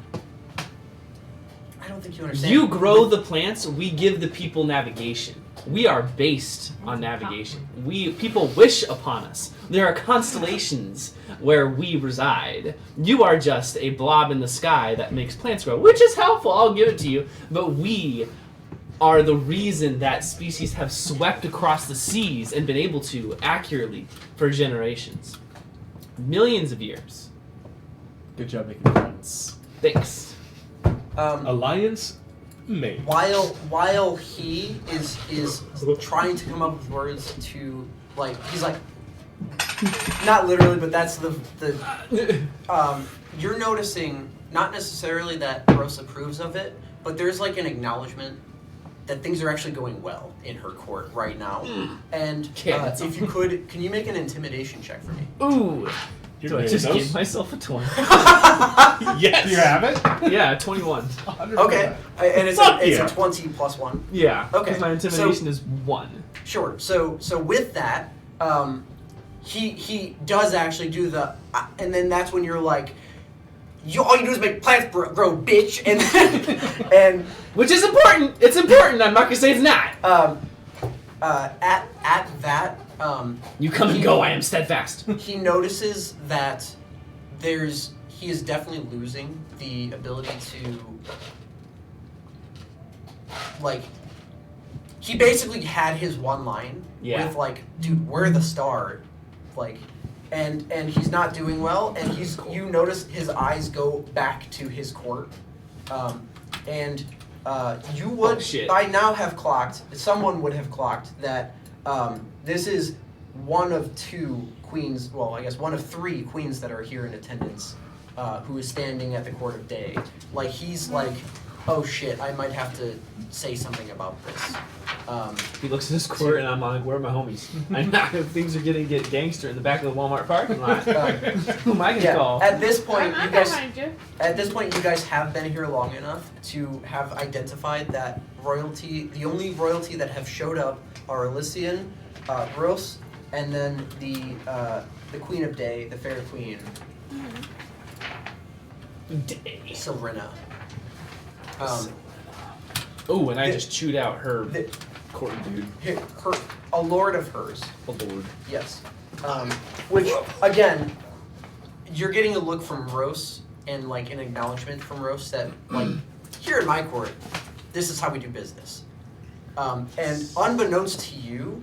I don't think you understand. You grow the plants, we give the people navigation. We are based on navigation. People wish upon us. There are constellations where we reside. You are just a blob in the sky that makes plants grow, which is helpful, I'll give it to you. But we are the reason that species have swept across the seas and been able to accurately for generations. Millions of years. Good job making friends. Thanks. Alliance made. While he is trying to come up with words to, like, he's like, not literally, but that's the you're noticing not necessarily that Rose approves of it, but there's like an acknowledgement that things are actually going well in her court right now. And if you could, can you make an intimidation check for me? Ooh. You're Do I just those? gave myself a 20? Yes. Do you have it? Yeah, 21. 100%. Okay, and it's Fuck a yeah. 20 plus 1. Yeah. Okay, Because my intimidation is 1. Sure. So with that, he does actually do the, and then that's when you're like, all you do is make plants grow, bitch, and Which is important. It's important. I'm not gonna say it's not. at that, You come and go. I am steadfast. he notices that he is definitely losing the ability to, like, he basically had his one line Yeah. with like, dude, we're the star, like, and he's not doing well, and you notice his eyes go back to his court, and you would shit. by now have clocked, someone would have clocked that this is one of 2 queens, well, I guess one of 3 queens that are here in attendance, who is standing at the court of day. Like, he's like, oh shit, I might have to say something about this. He looks at his court, and I'm like, "Where are my homies? I know if things are getting gangster in the back of the Walmart parking lot. Who am I gonna call?" At this point, I'm you guys. behind you. At this point, you guys have been here long enough to have identified that royalty. The only royalty that have showed up are Elysian, Rose, and then the Queen of Day, the Fair Queen, Day. Silverina. Oh, and I the- just chewed out her the- court dude. a lord of hers. Oh lord. Yes. Which, again, you're getting a look from Rose and, like, an acknowledgement from Rose that, like, here in my court, this is how we do business. And unbeknownst to you,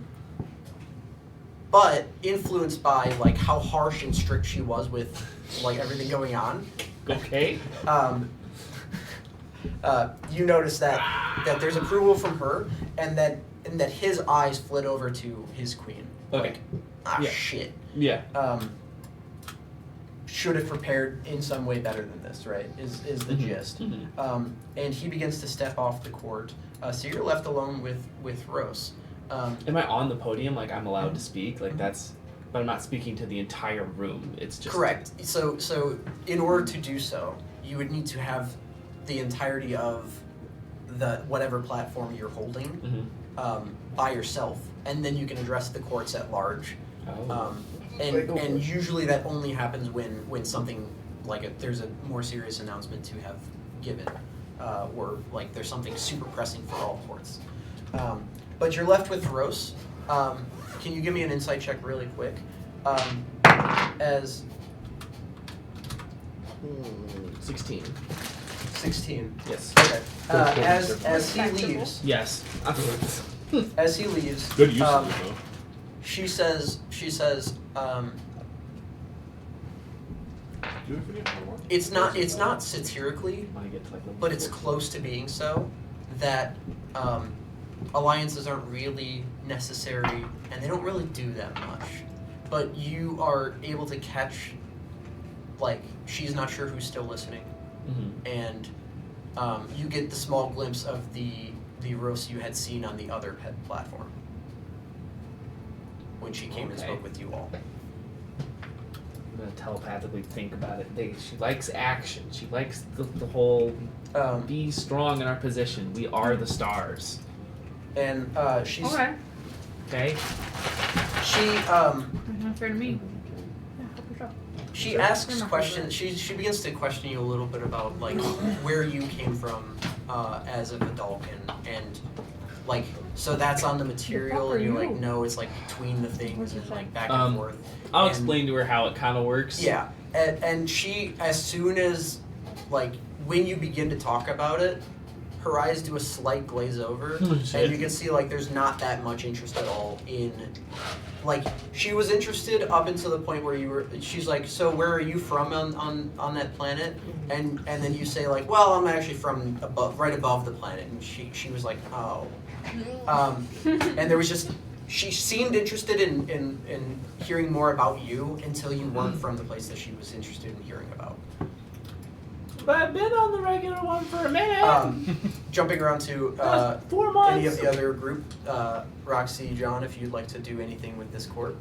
but influenced by, like, how harsh and strict she was with, like, everything going on, Okay. you notice that there's approval from her, and that his eyes flit over to his queen. Okay. Like, Yeah. shit. Yeah. Should have prepared in some way better than this, right? Is the Mhm. gist. Mhm. And he begins to step off the court. So you're left alone with Rose. Am I on the podium? Like I'm allowed to speak? Like that's But I'm not speaking to the entire room. It's just Correct. So in order to do so, you would need to have the entirety of the whatever platform you're holding by yourself, and then you can address the courts at large. Oh. And usually that only happens when something like there's a more serious announcement to have given, or like there's something super pressing for all courts. But you're left with Rose. Can you give me an insight check really quick? As 16. 16. Yes. Okay. As he leaves, Yes. as he leaves, Good use of it though. she says, Do it for you. it's not satirically, When I get to, like, but it's close to being so, that alliances aren't really necessary, and they don't really do that much. But you are able to catch, like, she's not sure who's still listening, and you get the small glimpse of the Rose you had seen on the other pet platform when she came and Okay. spoke with you all. I'm gonna telepathically think about it. She likes action. She likes the whole be strong in our position. We are the stars. And she's Okay. Okay? she Not fair to me. Yeah, help yourself. She asks questions. She begins to question you a little bit about like where you came from as a Vidalcan, and like so that's on the material, and you're like, no, it's like between the things and like back and forth. I'll And- explain to her how it kind of works. Yeah, and she, as soon as like when you begin to talk about it, her eyes do a slight glaze over, and you can see like there's not that much interest at all in. Like she was interested up until the point where you were. She's like, so where are you from on that planet? And then you say like, well, I'm actually from above, right above the planet. And she was like, oh. And there was just she seemed interested in hearing more about you until you weren't from the place that she was interested in hearing about. But I've been on the regular one for a minute. Jumping around to 4 months. any of the other group, Roxy, John, if you'd like to do anything with this court.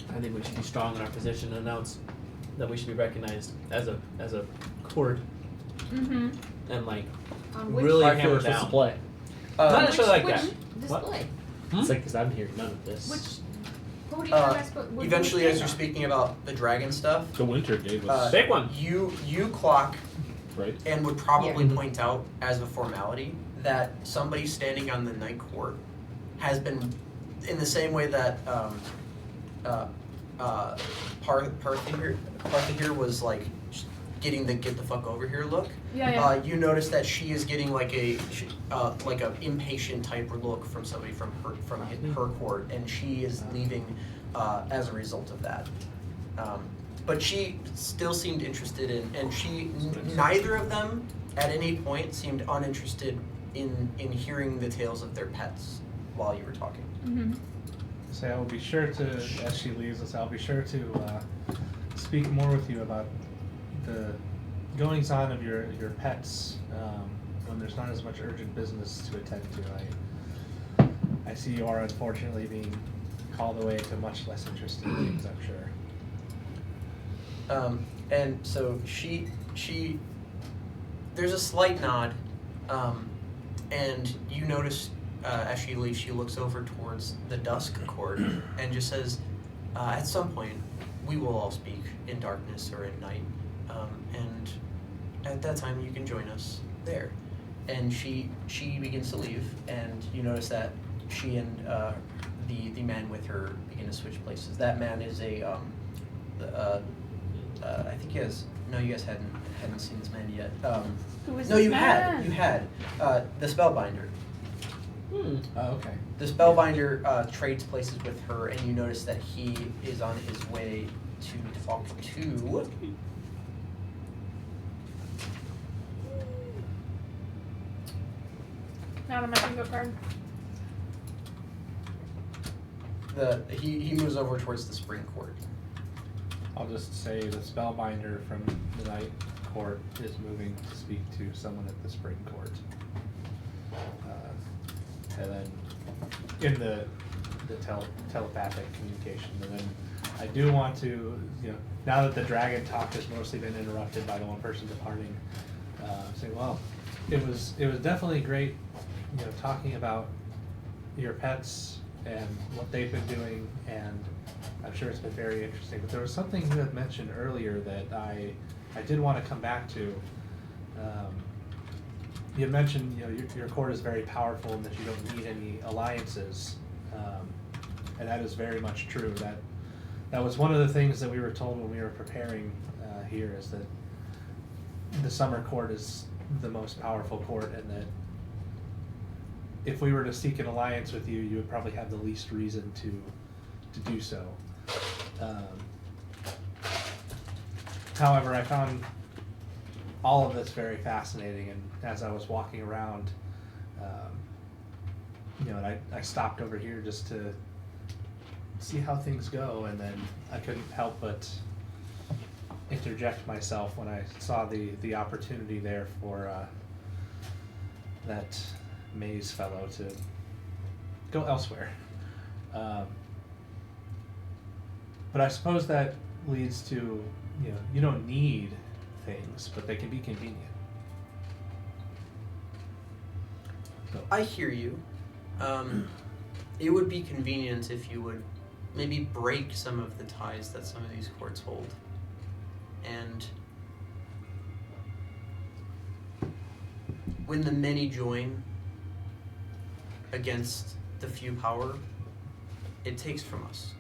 I think we should be strong in our position and announce that we should be recognized as a court Mm-hmm. and like Which, really I feel hammer we're supposed to down. play. Not necessarily like which that. What? Display. It's like, because I'm hearing none of this. Who do you have as what Eventually, do you as you're stand speaking about the dragon stuff, The winter gave us Big one. you clock right. and would probably Yeah. point out as a formality that somebody standing on the night court has been, in the same way that Parthahir was like getting the get the fuck over here look. Yeah. You notice that she is getting like a impatient type look from somebody from her court, and she is leaving as a result of that. But she still seemed interested in, and neither of them at any point seemed uninterested in hearing the tales of their pets while you were talking. Mm-hmm. So I will be sure to, as she leaves us, I'll be sure to speak more with you about the goings on of your pets when there's not as much urgent business to attend to. I see you are unfortunately being called away to much less interesting things, I'm sure. And so she there's a slight nod, and you notice as she leaves, she looks over towards the dusk court and just says, at some point we will all speak in darkness or in night, and at that time you can join us there. And she begins to leave, and you notice that she and the man with her begin to switch places. That man is I think he has. No, you guys hadn't seen this man yet. Who is No, this you man? had. The Spellbinder. Oh, okay. The Spellbinder trades places with her, and you notice that he is on his way to talk to. Not on my bingo card. He moves over towards the Spring Court. I'll just say the Spellbinder from the Night Court is moving to speak to someone at the Spring Court. And then in the telepathic communication. And then I do want to, now that the dragon talk has mostly been interrupted by the one person departing, say, well, it was definitely great, talking about your pets and what they've been doing, and I'm sure it's been very interesting. But there was something you had mentioned earlier that I did want to come back to. You had mentioned, your court is very powerful and that you don't need any alliances, and that is very much true. That was one of the things that we were told when we were preparing here, is that the summer court is the most powerful court, and that if we were to seek an alliance with you, you would probably have the least reason to do so. However, I found all of this very fascinating, and as I was walking around, and I stopped over here just to see how things go, and then I couldn't help but interject myself when I saw the opportunity there for that Maze fellow to go elsewhere. But I suppose that leads to, you don't need things, but they can be convenient. So. I hear you. It would be convenient if you would maybe break some of the ties that some of these courts hold. And when the many join against the few power, it takes from us.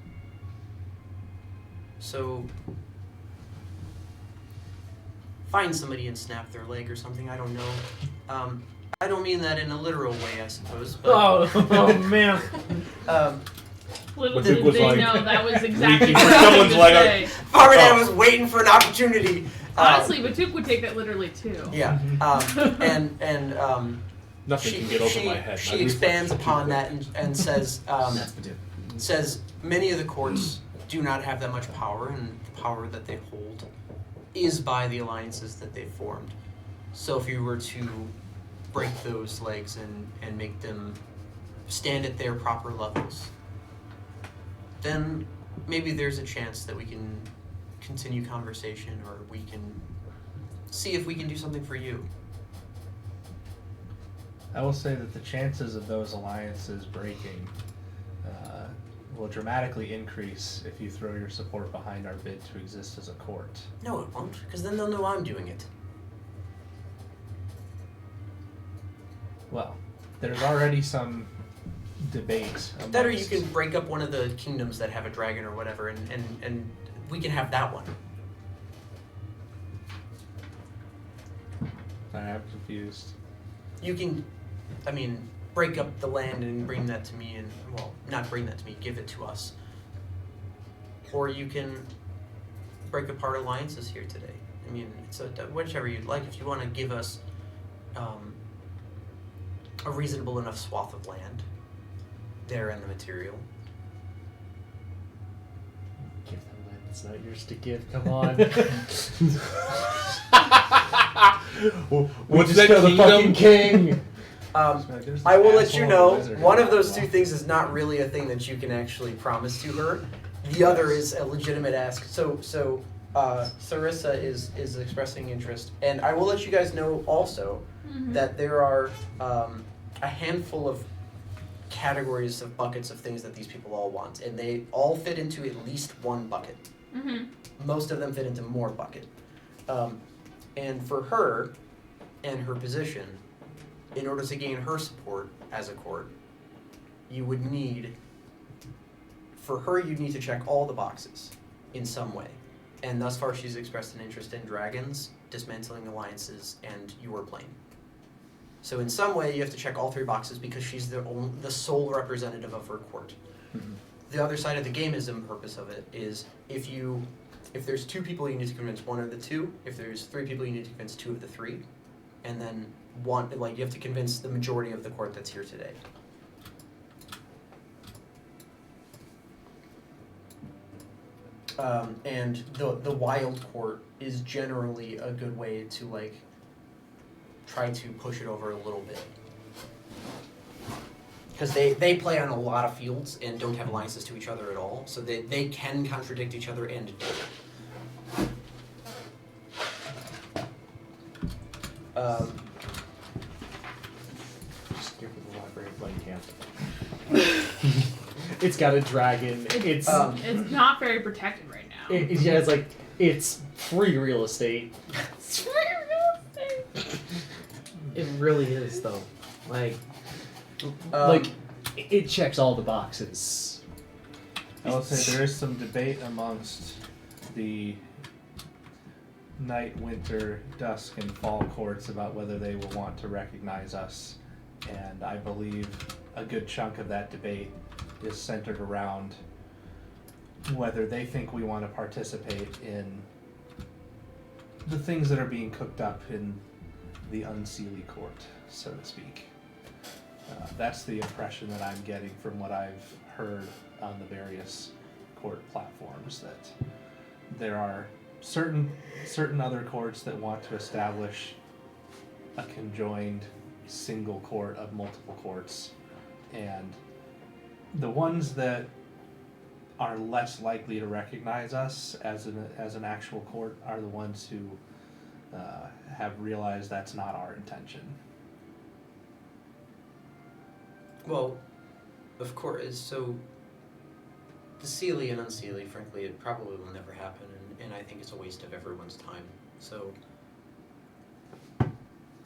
So find somebody and snap their leg or something, I don't know. I don't mean that in a literal way, I suppose. But, oh man. Little Duke did was they like know that was exactly reaching what for I was someone's going leg. to say. Farmer Dad was waiting for an opportunity. Honestly, Batuk would take that literally too. Yeah. Nothing can get over my head. She expands upon that and says, That's Badoo. says many of the courts do not have that much power, and the power that they hold is by the alliances that they've formed. So if you were to break those legs and make them stand at their proper levels, then maybe there's a chance that we can continue conversation, or we can see if we can do something for you. I will say that the chances of those alliances breaking will dramatically increase if you throw your support behind our bid to exist as a court. No, it won't, because then they'll know I'm doing it. Well, there's already some debate. That, or you can break up one of the kingdoms that have a dragon or whatever, and we can have that one. I'm confused. You can, break up the land and bring that to me, and, well, not bring that to me, give it to us. Or you can break apart alliances here today. It's whichever you'd like. If you want to give us a reasonable enough swath of land there and the material. Give them land that's not yours to give. Come on. What's just that kill the kingdom? fucking king. I will let you know, one of those two things is not really a thing that you can actually promise to her. The other is a legitimate ask. So Sarissa is expressing interest, and I will let you guys know also that there are a handful of categories of buckets of things that these people all want, and they all fit into at least one bucket. Mm-hmm. Most of them fit into more bucket. And for her and her position, in order to gain her support as a court, you would need, for her, you'd need to check all the boxes in some way. And thus far, she's expressed an interest in dragons, dismantling alliances, and your plane. So in some way, you have to check all three boxes because she's the sole representative of her court. Mm-hmm. The other side of the gamism purpose of it is if there's two people, you need to convince one of the two. If there's three people, you need to convince two of the three. And then you have to convince the majority of the court that's here today. And the wild court is generally a good way to try to push it over a little bit. because they play on a lot of fields and don't have alliances to each other at all, so they can contradict each other and do. Just give it the library playing camp. It's got a dragon. It's It's not very protected right now. yeah, it's like it's free real estate. It's free real estate. It really is, though. Like, Like it checks all the boxes. I will say there is some debate amongst the night, winter, dusk, and fall courts about whether they will want to recognize us. And I believe a good chunk of that debate is centered around whether they think we want to participate in the things that are being cooked up in the unseelie court, so to speak. That's the impression that I'm getting from what I've heard on the various court platforms, that there are certain other courts that want to establish a conjoined single court of multiple courts, and the ones that are less likely to recognize us as an actual court are the ones who have realized that's not our intention. Well, of course, so the Seelie and Unseelie, frankly, it probably will never happen, and I think it's a waste of everyone's time. So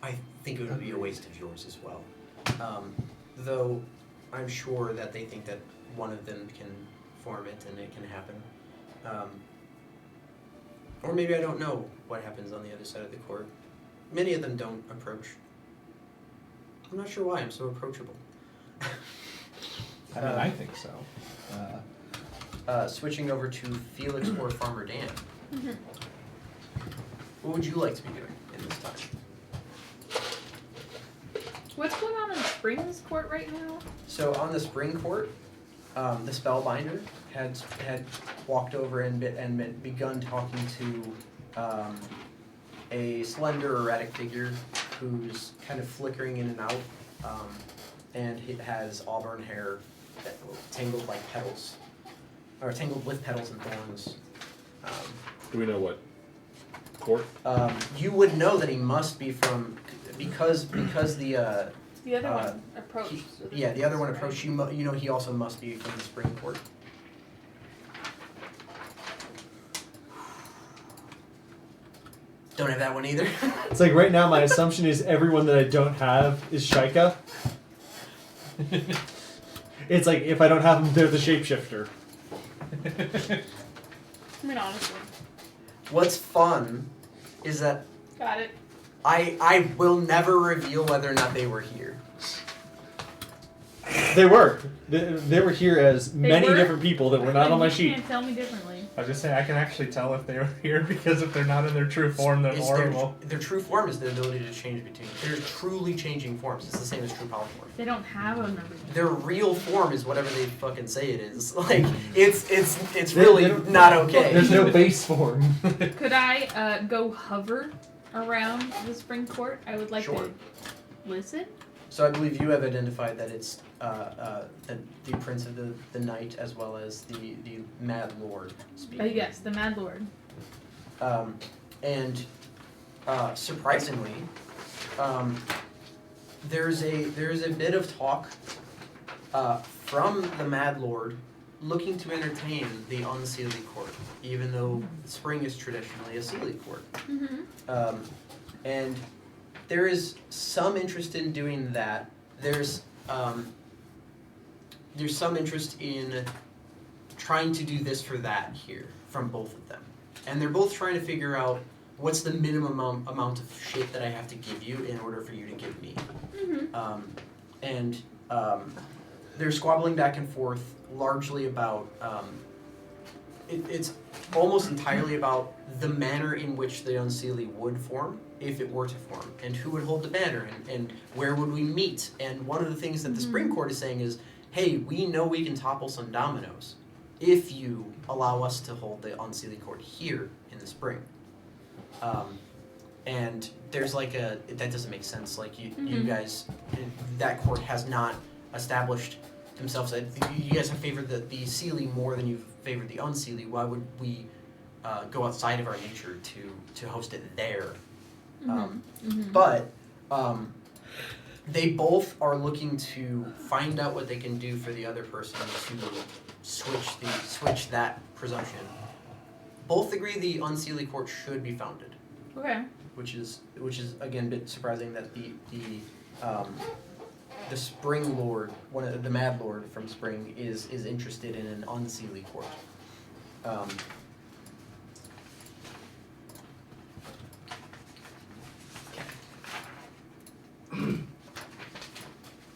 I think it would be a waste of yours as well. Though I'm sure that they think that one of them can form it and it can happen. Or maybe I don't know what happens on the other side of the court. Many of them don't approach. I'm not sure why I'm so approachable. I mean, I think so. Switching over to Felix or Farmer Dan. Mm-hmm. What would you like to be doing in this time? What's going on in Springs Court right now? So on the spring court, the spellbinder had walked over and begun talking to a slender erratic figure who's kind of flickering in and out, and he has auburn hair tangled like petals, or tangled with petals and thorns. Do we know what court? You would know that he must be from because the The other one approached. the other one approached you. You know he also must be from the spring court. Don't have that one either. It's like right now my assumption is everyone that I don't have is Shika. It's like if I don't have them, they're the shapeshifter. I mean, honestly. What's fun is that Got it. I will never reveal whether or not they were here. They were. They were here as They many were? different people that were not Then on my you sheet. can't tell me differently. I was just saying, I can actually tell if they were here, because if they're not in their true form, they're It's horrible. their true form is the ability to change between. They're truly changing forms. It's the same as true polymorph. They don't have a number. Their real form is whatever they fucking say it is. Like it's They really don't- not okay. There's no base form. Could I go hover around the spring court? I would like Sure. to listen. So I believe you have identified that it's the Prince of the Night as well as the Mad Lord speaking. Yes, the Mad Lord. And surprisingly, there's a bit of talk from the Mad Lord looking to entertain the Unseelie court, even though Spring is traditionally a Seelie court. Mm-hmm. And there is some interest in doing that. There's some interest in trying to do this for that here from both of them. And they're both trying to figure out what's the minimum amount of shit that I have to give you in order for you to give me. Mm-hmm. They're squabbling back and forth largely about, it's almost entirely about the manner in which the Unseelie would form, if it were to form, and who would hold the banner, and where would we meet. And one of the things that the Spring Court is saying is, hey, we know we can topple some dominoes if you allow us to hold the Unseelie court here in the spring. And there's like that doesn't make sense. Like you guys, that court has not established himself said, you guys have favored the Seelie more than you've favored the Unseelie. Why would we go outside of our nature to host it there? But they both are looking to find out what they can do for the other person to switch that presumption. Both agree the Unseelie court should be founded. Okay. Which is again a bit surprising that the Spring Lord, the Mad Lord from Spring, is interested in an Unseelie court.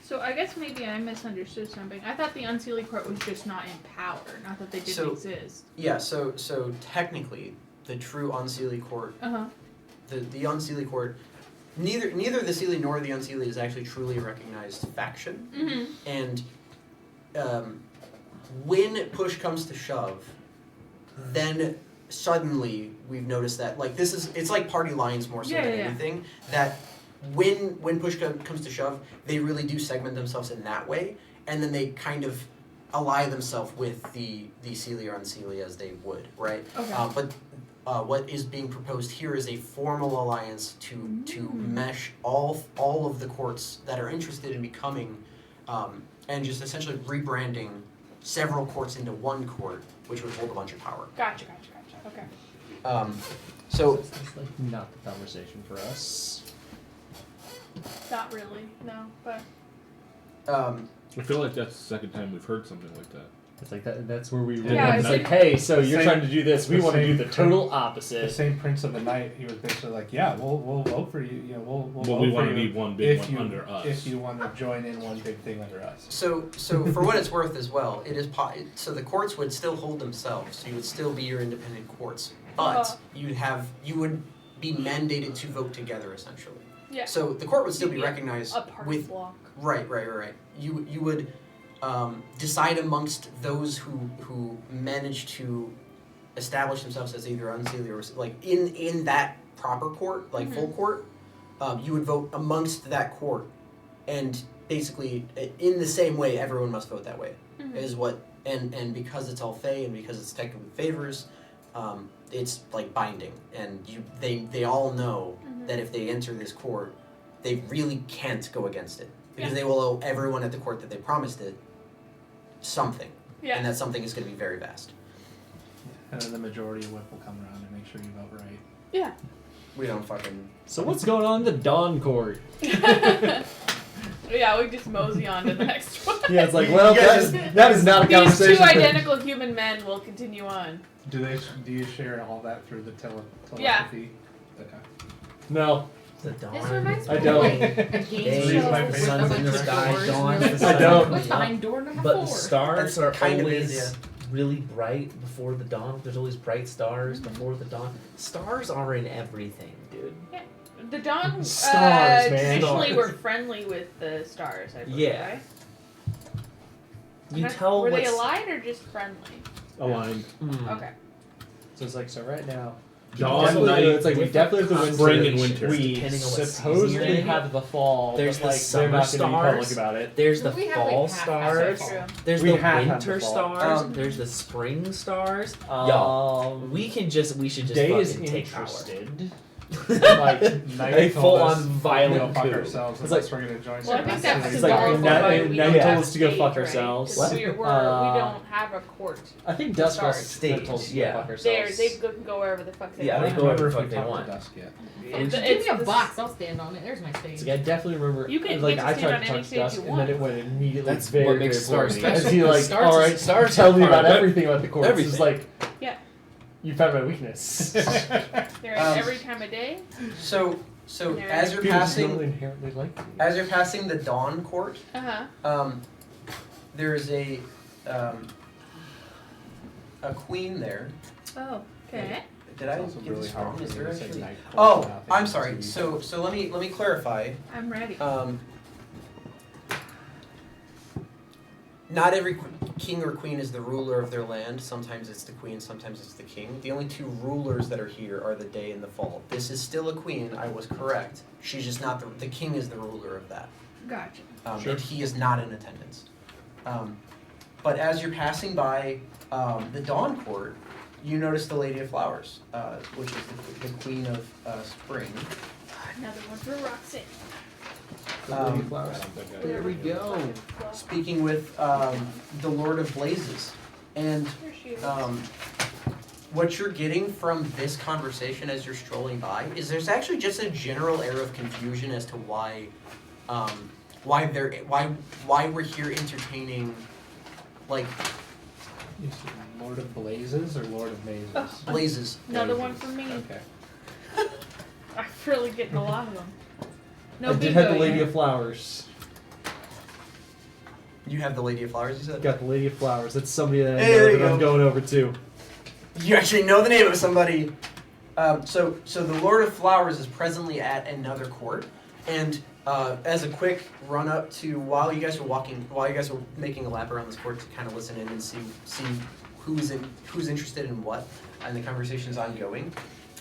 So I guess maybe I misunderstood something. I thought the Unseelie court was just not in power, not that they didn't exist. Yeah. So technically, the true Unseelie court, the Unseelie court. Neither the Seelie nor the Unseelie is actually truly a recognized faction. And when push comes to shove, then suddenly we've noticed that it's like party lines more so than anything. That when push comes to shove, they really do segment themselves in that way, and then they kind of ally themselves with the Seelie or Unseelie as they would, right? Okay. But what is being proposed here is a formal alliance to mesh all of the courts that are interested in becoming, and just essentially rebranding several courts into one court, which would hold a bunch of power. Gotcha. Okay. So It's like not the conversation for us. Not really, no, but I feel like that's the second time we've heard something like that. It's like that's where we Yeah, it's it's like, hey, so you're same- trying to do this, we the want to do same the total The opposite. same Prince of the Night, he was basically like, yeah, we'll vote for you. You know, we'll But vote we for want to you be one big if one you under us. if you want to join in one big thing under us. So for what it's worth as well, it is so the courts would still hold themselves. So you would still be your independent courts, but you would be mandated to vote together essentially. yeah. So the court would still be You'd be recognized a party with block. right. You would decide amongst those who manage to establish themselves as either Unseelie or like in that proper court, like full court. You would vote amongst that court, and basically in the same way, everyone must vote that way. Is what and because it's all Fey and because it's technically favors, it's like binding, and they all know that if they enter this court, they really can't go against it because they will owe everyone at the court that they promised it something, Yeah. and that something is going to be very vast. And then the majority whip will come around and make sure you vote right. Yeah. We don't fucking. So what's going on in the Dawn Court? Yeah, we just mosey on to the next one. Yeah, it's like, well, that is not a These conversation. two identical human men will continue on. Do you share all that through the telepathy? Yeah. Okay. No, The dawn. This reminds me I of don't. like a Day, game show my with favorite. a Sun's in bunch the of sky, doors. dawn. and I don't. What's behind door number But 4? the stars That's are kind of always is, really bright before the dawn. There's always bright stars before the dawn. Stars are in everything, dude. The Dawn Stars, man. traditionally Stars. were friendly with the stars, I believe, Yeah. right? You Not- tell Were they what's allied or just friendly? Aligned. Okay. so it's like right now. Dawn, definitely, night, it's like we definitely have the winter. spring and winter. We Depending on what season supposedly you're in. have the fall. There's but the like summer they're not going to be public stars. about it. There's the We have, fall like, half-assed stars. That's true. There's We the have winter the fall. stars. There's the spring stars. Y'all, we should just Day is fucking take power. interested. Like, A Night full told on us violent we'll fuck coup. ourselves It's unless like- we're gonna join. Well, I think some that's It's city. like symbolical night- of why we night don't told have us to go stage, fuck right? ourselves. 'Cause What? we Uh, don't have a court. I think Dusk Stars. Stage told us to Yeah. go fuck They ourselves. go wherever the fuck they Yeah, I they want. don't go remember wherever if the we fuck they talked want. to Dusk yet. It's Give me a the- box, I'll stand on it. There's my stage. It's like, I definitely remember. You can like get to I stand tried on to any touch stage Dusk, you and then it want. went immediately. That's very, what makes very Stars boring. special. As he like, Stars all is- right, Stars tell is me part about of it. everything about the course. It's Everything. like, Yeah. you found my weakness. They're at every time of day. So Yeah. as you're People passing don't inherently like me. as you're passing the Dawn Court, Uh-huh. there's a queen there. Oh, okay. Did I It's also get really this hard wrong? for Is me there to say actually? night Oh, without I'm thinking sorry. it's So let me clarify. I'm ready. Not every king or queen is the ruler of their land. Sometimes it's the queen, sometimes it's the king. The only two rulers that are here are the day and the fall. This is still a queen, I was correct. She's just not the king is the ruler of that. Gotcha. Sure. And he is not in attendance. But as you're passing by the Dawn Court, you notice the Lady of Flowers, which is the Queen of Spring. Another one for Roxanne. Lady Flowers. I don't think I There we go. Speaking with the Lord of Blazes. And Here she is. what you're getting from this conversation as you're strolling by is there's actually just a general air of confusion as to why we're here entertaining, like, You said Lord of Blazes or Lord of Mazes? Oh. Blazes. Another one for me. Okay. I'm really getting a lot of them. No I did bingo have the Lady yet. of Flowers. You have the Lady of Flowers, you said? Got the Lady of Flowers. That's somebody that I Hey, know there you that I'm go. going over to. You actually know the name of somebody. So the Lord of Flowers is presently at another court, and as a quick run up to while you guys were making a lap around this court to kind of listen in and see who's interested in what, and the conversation is ongoing.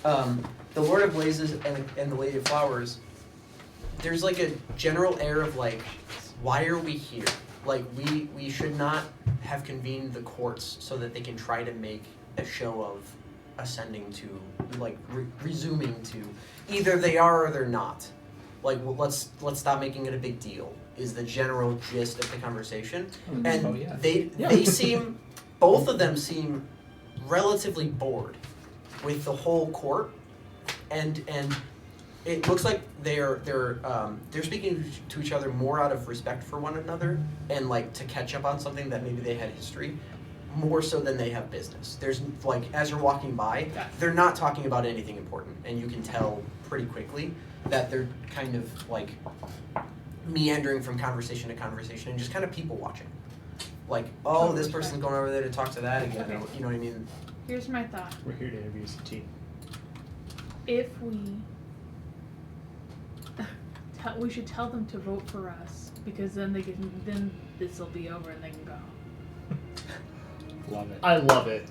The Lord of Blazes and the Lady of Flowers, there's like a general air of like, why are we here? Like we should not have convened the courts so that they can try to make a show of ascending to, like, resuming to, either they are or they're not. Like, well, let's stop making it a big deal, is the general gist of the conversation. And Oh, yeah. they seem, both of them seem relatively bored with the whole court, and it looks like they're speaking to each other more out of respect for one another and like to catch up on something that maybe they had history, more so than they have business. There's like, as you're walking by, they're not talking about anything important, and you can tell pretty quickly that they're kind of like meandering from conversation to conversation and just kind of people watching. Like, oh, this person's going over there to talk to that again. Okay. You know what I mean? Here's my thought. We're here to interview some team. If we should tell them to vote for us, because then then this will be over and they can go. Love it. I love it.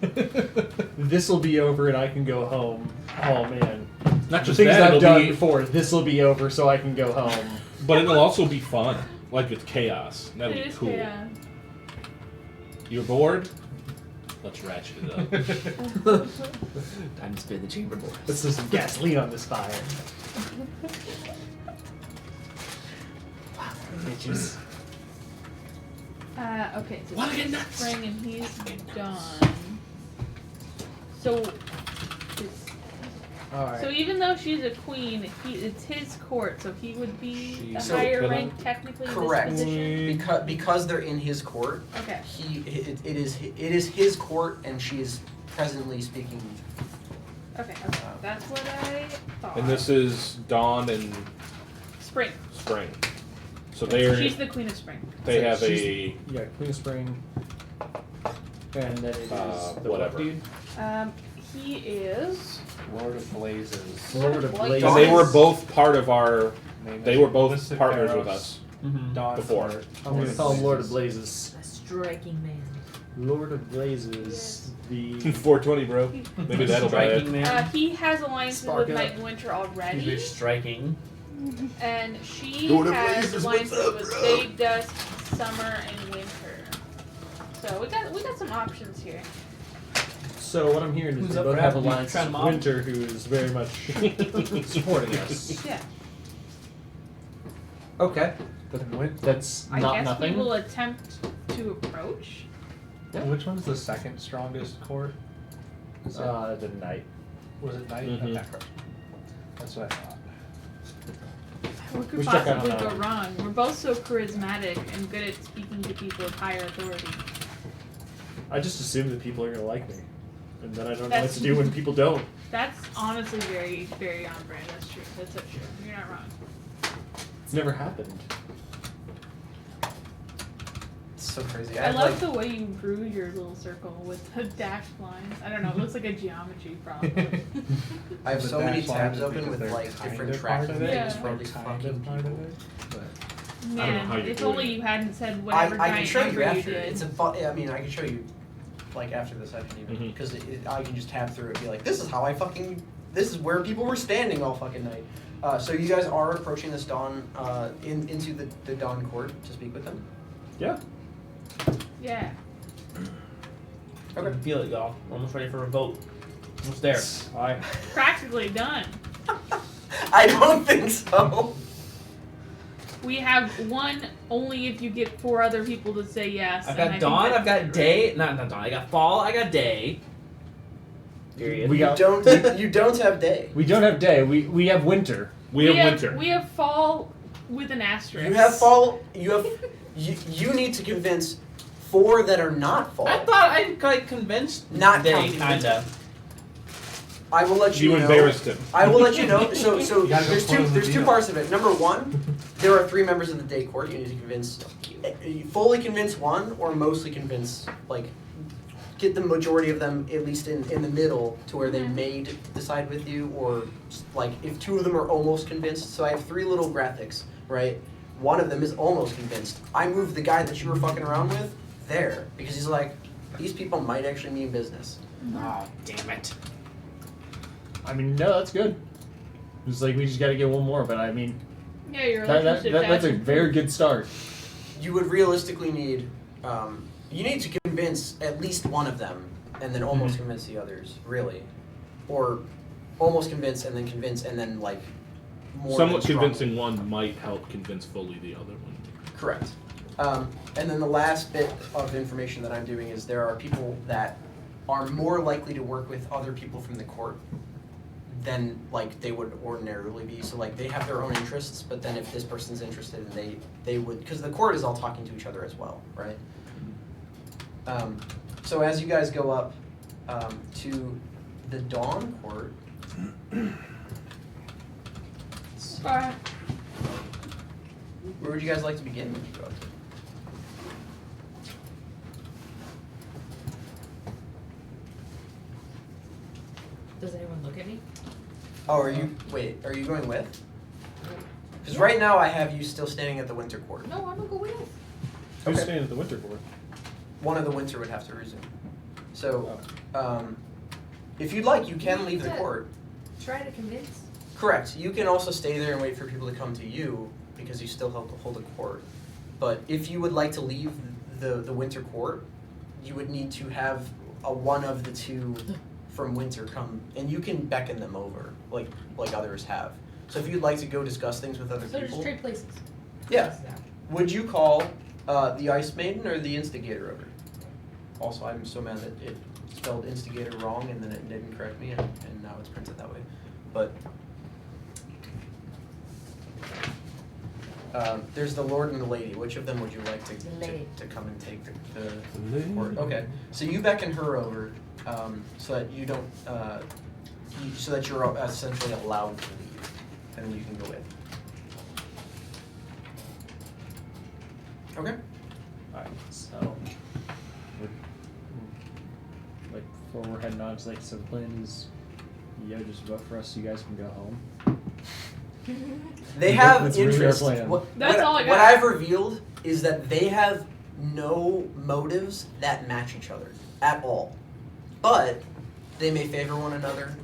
This will be over and I can go home. Oh man. Not The just things that, I've it'll done be, before. This will be over so I can go home. but it'll also be fun. Like it's chaos. That'll It be is cool. chaos. You're bored? Let's ratchet it up. Time to spin the chamber board. Let's throw some gasoline on this fire. Bitches. Okay, so Wanna get he's nuts? spring and he's done. So, Alright. so even though she's a queen, it's his court, so he would be a She's a higher villain? rank technically Correct. in this position. Because they're in his court, Okay. it is his court, and she is presently speaking. Okay. That's what I thought. And this is Dawn and spring. Spring. So they're She's the queen of spring. they So have she's- Yeah, Queen of Spring. And then it is the whatever. what dude? He is. Lord of Blazes. Lord of Blazes. and they were both part of our. Name They is were both Listed partners Pharaohs, with us. Mm-hmm. Dawn Before. Court, I'm gonna call him Lord of Blazes. A striking man. Lord of Blazes. The 420, bro. Maybe that'll buy it. Striking man. He has alliances Spark with up. Night and Winter He's already, very striking. and she Lord of has Blazes, alliances what's up, with bro? Day, Dusk, Summer, and Winter. So we got some options here. So what I'm hearing is Who's they up both for have having you alliances try with them all? Winter, who is very much supporting us. Yeah. Okay. And which, That's I not guess nothing. we will attempt to approach. which one's the second strongest court? Is it, The Knight. was it Knight? Mhm. Okay. That's what I thought. What could We struck out possibly on go that. wrong? We're both so charismatic and good at speaking to people of higher authority. I just assume that people are gonna like me, and then I don't know what That's- to do when people don't. That's honestly very, very on brand. That's true. That's so true. You're not wrong. It's never happened. It's so crazy. I love the way you drew your little circle with the dashed lines. I don't know. It looks like a geometry problem. I have The so many dash line tabs is open because with they're like kind different of part tracking of it, Yeah. things for all these kind fucking of part of people. it, but I don't know Man, how you if do only it. you hadn't said whatever I can giant show you number after. did. It's a fun. I mean, I can show you like after the session even Mhm. because I can just tab through it and be like, this is how I fucking. This is where people were standing all fucking night. So you guys are approaching this Dawn into the Dawn court to speak with them. Yeah. Yeah. I can feel it, y'all. We're almost ready for a vote. Almost there. Alright. Practically done. I don't think so. We have one only if you get 4 other people to say yes. I've and I got think dawn, that's I've got it, day. Not Dawn. I got fall, I got day. Period. We got. You don't have day. We don't have day. We have winter. We have winter. We have fall with an asterisk. You have fall. You need to convince 4 that are not fall. I thought I got convinced Not day, counting kinda. I will let you You know. embarrassed him. I will let you know. So You gotta go there's close the two deal. parts of it. Number 1, there are 3 members of the day court. You need to convince, you fully convince 1 or mostly convince, like, get the majority of them at least in the middle to where they may decide with you, or like if 2 of them are almost convinced. So I have 3 little graphics, right? One of them is almost convinced. I moved the guy that you were fucking around with there because he's like, these people might actually mean business. Oh, damn it. I mean, no, that's good. It's like we just got to get one more, but I mean, Yeah, your that's relationship a very good start. You would realistically need, you need to convince at least one of them, and then almost convince the others, really, or almost convince, and then like more. Somewhat than convincing one might help convince fully the other one. Correct. And then the last bit of information that I'm doing is there are people that are more likely to work with other people from the court than like they would ordinarily be. So like they have their own interests, but then if this person's interested, and they would, because the court is all talking to each other as well, right? So as you guys go up to the Dawn court, Alright. where would you guys like to begin? When you go up to? Does anyone look at me? Oh, are you going with? Because right now I have you still standing at the winter court. No, I'm gonna go with. Who's Okay. staying at the winter board? One of the winter would have to resume. So, if you'd like, you can leave the court. Try to convince. Correct. You can also stay there and wait for people to come to you because you still hold a court. But if you would like to leave the winter court, you would need to have one of the 2 from winter come, and you can beckon them over like others have. So if you'd like to go discuss things with other So people, just trade places. yeah. Would you call the Ice Maiden or the Instigator over? Also, I'm so mad that it spelled Instigator wrong and then it didn't correct me, and now it's printed that way. But there's the Lord and the Lady. Which of them would you like to come and take the court? Okay, so you beckon her over so that you don't, so that you're essentially allowed to leave, and then you can go with. Okay. Alright, so like before we're heading on, it's like, so the plan is, just vote for us so you guys can go home. They have That's really our interest. plan. That's all I got. What I've revealed is that they have no motives that match each other at all. But they may favor one another.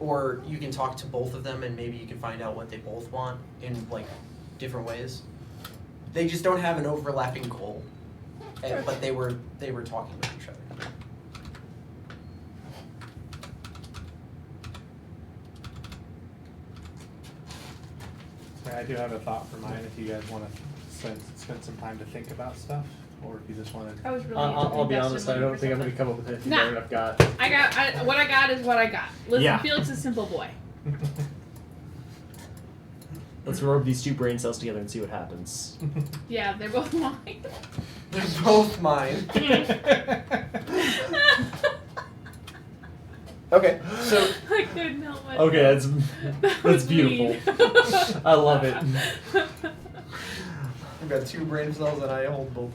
Or you can talk to both of them and maybe you can find out what they both want in like different ways. They just don't have an overlapping goal. But they were talking with each other. I do have a thought for mine if you guys want to spend some time to think about stuff, or if you just want to. I was really I'll be invested honest, in I don't looking think I'm for going to come up with anything Nah. better than I've got. something. What I got is what I got. Listen, Yeah. Felix is a simple boy. Let's rub these 2 brain cells together and see what happens. Yeah, they're both mine. They're both mine. Okay, so I couldn't help myself. Okay, that's That was beautiful. mean. I love it. I've got 2 brain cells and I hold both.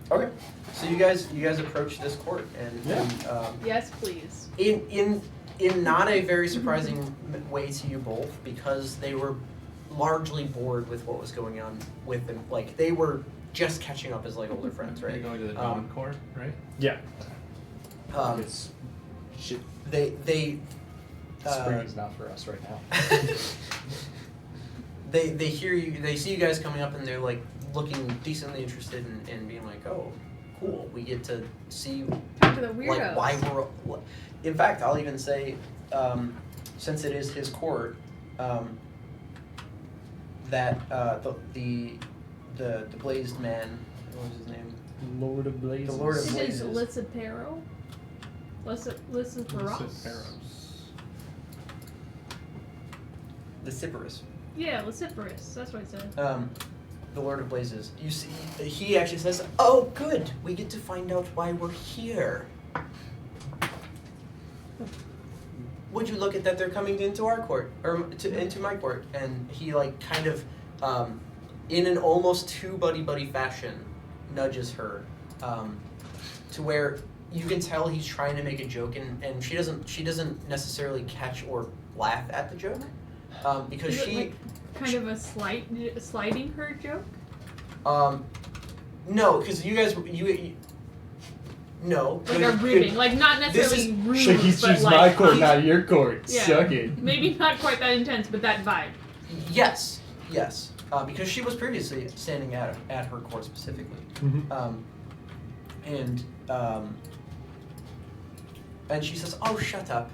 Okay, so you guys approach this court and Yes, please. in not a very surprising way to you both, because they were largely bored with what was going on with them. Like they were just catching up as like older friends, You're right? going to the Dawn Court, right? Yeah. Um, It's shit. they Spring's not for us right now. they hear you, they see you guys coming up, and they're like looking decently interested in being like, oh, cool, we get to see Talk to the weirdos. like why we're. In fact, I'll even say, since it is his court, that the blazed man, what was his name? Lord of Blazes. The Lord of It is Blazes. Lycipero? Lyciperos? Lyciferous. Yeah, Lyciferous. That's what I said. The Lord of Blazes. You see, he actually says, "Oh, good. We get to find out why we're here." Would you look at that? They're coming into our court, or into my court, and he like kind of, in an almost too buddy fashion, nudges her, to where you can tell he's trying to make a joke, and she doesn't necessarily catch or laugh at the joke, because Is it she. like kind of a sliding her joke? No, because you guys, no. Like a rooting, like not necessarily rude, So he's but just like my court, not your court. Yeah. Suck it. maybe not quite that intense, but that vibe. Yes, because she was previously standing at her court specifically, and she says, "Oh, shut up.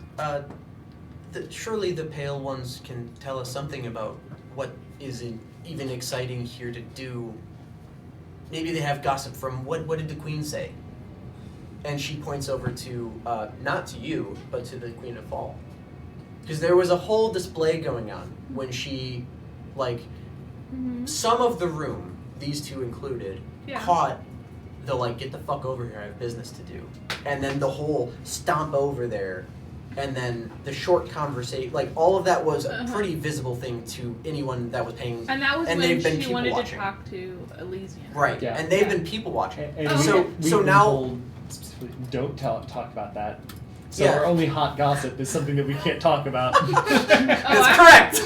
Surely the pale ones can tell us something about what is even exciting here to do. Maybe they have gossip from what did the queen say?" And she points over to not to you, but to the Queen of Fall, because there was a whole display going on when she, like, some of the room, these two included, Yeah. caught the like, "Get the fuck over here, I have business to do," and then the whole stomp over there, and then the short conversation, like all of that was a pretty visible thing to anyone that was paying. And that was And when they've been she people wanted watching. to talk to Elysian. Right, Yeah. and they've Yeah. been people watching. And Oh, so okay. we've so been now. told, don't talk about that. So Yeah. our only hot gossip is something that we can't talk about. That's correct.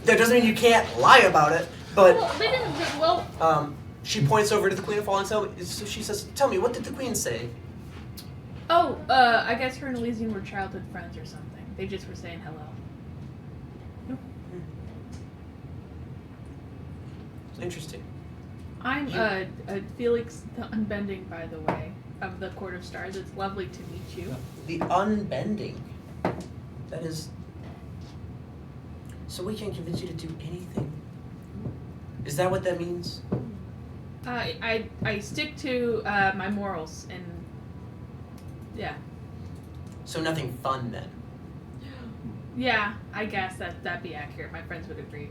That doesn't mean you can't lie about it, but Well, they didn't. Well, she points over to the Queen of Fall and so she says, "Tell me, what did the Queen say?" I guess her and Elysian were childhood friends or something. They just were saying hello. Interesting. I'm Felix the Unbending, by the way, of the Court of Stars. It's lovely to meet you. The unbending. That is. So we can't convince you to do anything. Is that what that means? I stick to my morals and yeah. So nothing fun then. Yeah, I guess that'd be accurate. My friends would agree.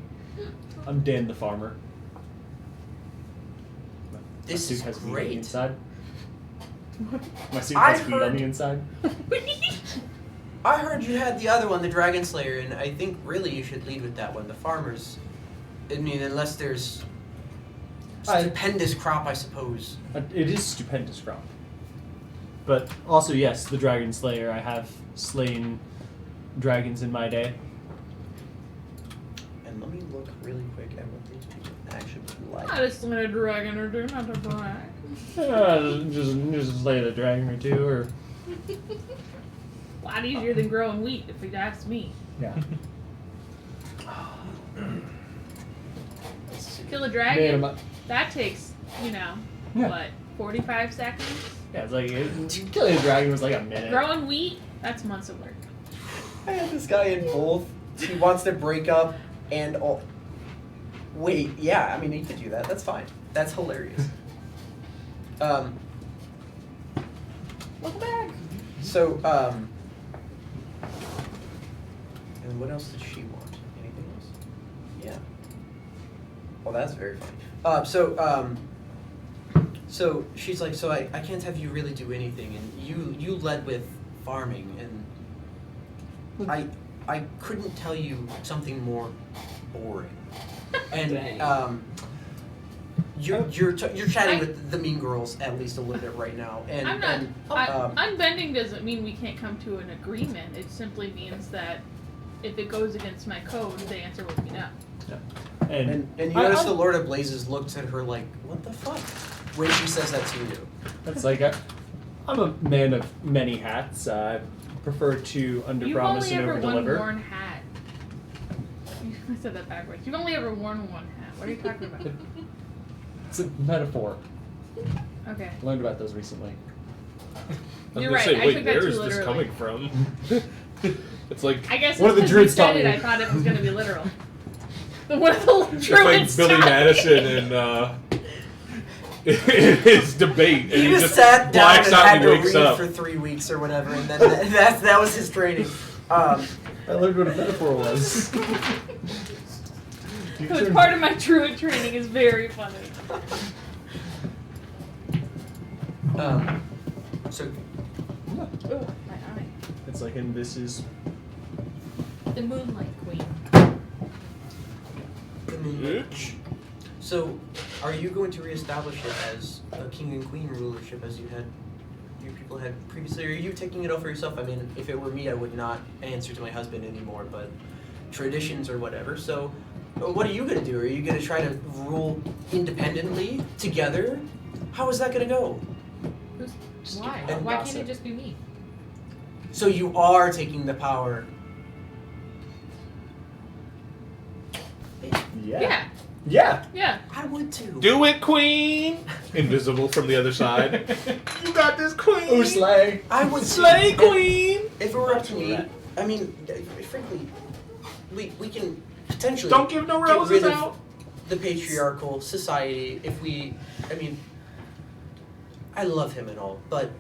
I'm Dan the farmer. This My is suit has meat on the great. inside. My suit I has meat on heard- the inside. I heard you had the other one, the Dragon Slayer, and I think really you should lead with that one. The farmers. I mean, unless there's stupendous crop, I suppose. It is stupendous crop. But also, yes, the Dragon Slayer. I have slain dragons in my day. And let me look really quick at what these people actually like. I just let a dragon or do not to brag. Just slay a dragon or two, or A lot easier than growing wheat, if you ask me. Yeah. Kill a Man, dragon. am I- That takes, Yeah. what, 45 seconds? yeah, it's like killing a dragon was like a minute. Growing wheat, that's months of work. I had this guy in both. He wants to break up and all. Wait, yeah, I mean, he could do that. That's fine. That's hilarious. Welcome back. So, and what else did she want? Anything else? Yeah. Well, that's very funny. So she's like, so I can't have you really do anything, and you led with farming, and I couldn't tell you something more boring. And you're chatting with the mean girls at least a little bit right now, and I'm not. and, Unbending doesn't mean we can't come to an agreement. It simply means that if it goes against my code, the answer would be no. and you notice the Lord of Blazes looks at her like, what the fuck, when she says that to you. That's like I'm a man of many hats. prefer to under You've promise only and ever over deliver. worn hat. I said that backwards. You've only ever worn one hat. What are you talking about? It's a metaphor. Okay. I learned about those recently. I was You're gonna right, say, I wait, took that where too is this literally. coming from? It's like I guess One it's of the because you druids said taught it, me. I thought it was going to be literal. One of the it's like druids Billy taught me. Madison in his debate, and He just just sat down blacks and out had and to wakes read up. for 3 weeks or whatever, and then that was his training. I learned what a metaphor was. It was part of my druid training. Is very funny. So Oh, my eye. It's like, and this is The Moonlight Queen. So, are you going to reestablish it as a king and queen rulership as your people had previously? Or are you taking it over yourself? I mean, if it were me, I would not answer to my husband anymore, but traditions or whatever. So, what are you going to do? Are you going to try to rule independently, together? How is that going to go? Why? And Why can't gossip. it just be me? So you are taking the power. Yeah. yeah. Yeah. I would too. Do it, queen! Invisible from the other side. You got this, queen! Oh, slay. I would Slay, too. queen! If it were up to me, I mean, frankly, we can potentially Don't give no get roses rid of out! the patriarchal society if we. I mean, I love him and all, but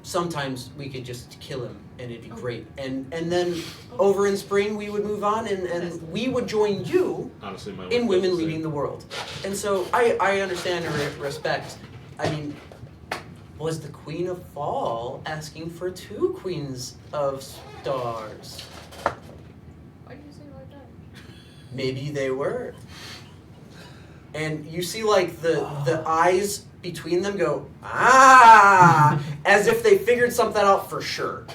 sometimes we could just kill him and it'd be great. And then over in spring we would move on and we would join you Honestly, my in wife women does the leading the world. And so I understand and respect. I mean, was the Queen of Fall asking for 2 Queens of Stars? Why do you say it like that? Maybe they were. And you see like the eyes between them go, ah, as if they figured something out for sure.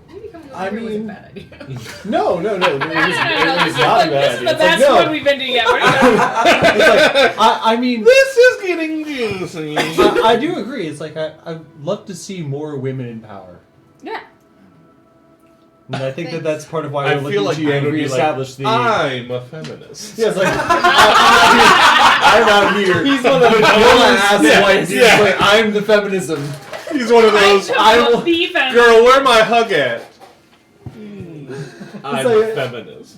Maybe coming over I here was a mean- bad idea. No. It was, No. it was This not a is bad the idea. best It's like, one no. we've been doing yet. What are you It's like, I mean, This is getting juicy! I do agree. It's like I'd love to see more women in power. Yeah. And I think that's part of why I we're feel looking like to Dan would be reestablish like, the. I'm a feminist. Yeah, it's like I'm out here. He's one of the ass Yeah, white dudes. yeah. Like, I'm the feminism. He's one of those, I'm the defense. girl, where my hug at? I'm like- a feminist.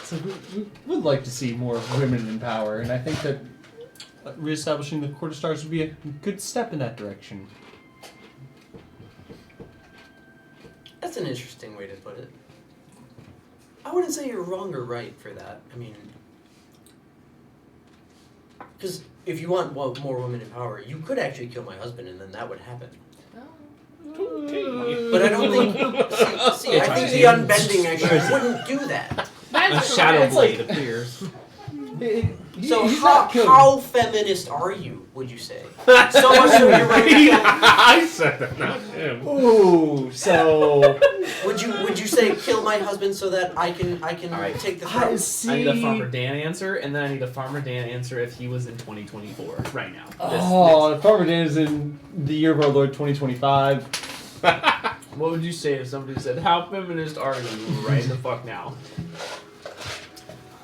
So we would like to see more women in power, and I think that reestablishing the Court of Stars would be a good step in that direction. That's an interesting way to put it. I wouldn't say you're wrong or right for that. I mean, because if you want more women in power, you could actually kill my husband, and then that would happen. But I don't think. See, I think the unbending actually wouldn't do that. That's A shadow correct. blade appears. So He's not killing. how feminist are you? Would you say? So much so you're ready to I said that, not him. Ooh, so Would you say kill my husband so that I can Alright. take the I throne? see. I need a Farmer Dan answer, and then I need a Farmer Dan answer if he was in 2024 right now. Oh, Farmer Dan is in the year of our Lord 2025. What would you say if somebody said, "How feminist are you right the fuck now?"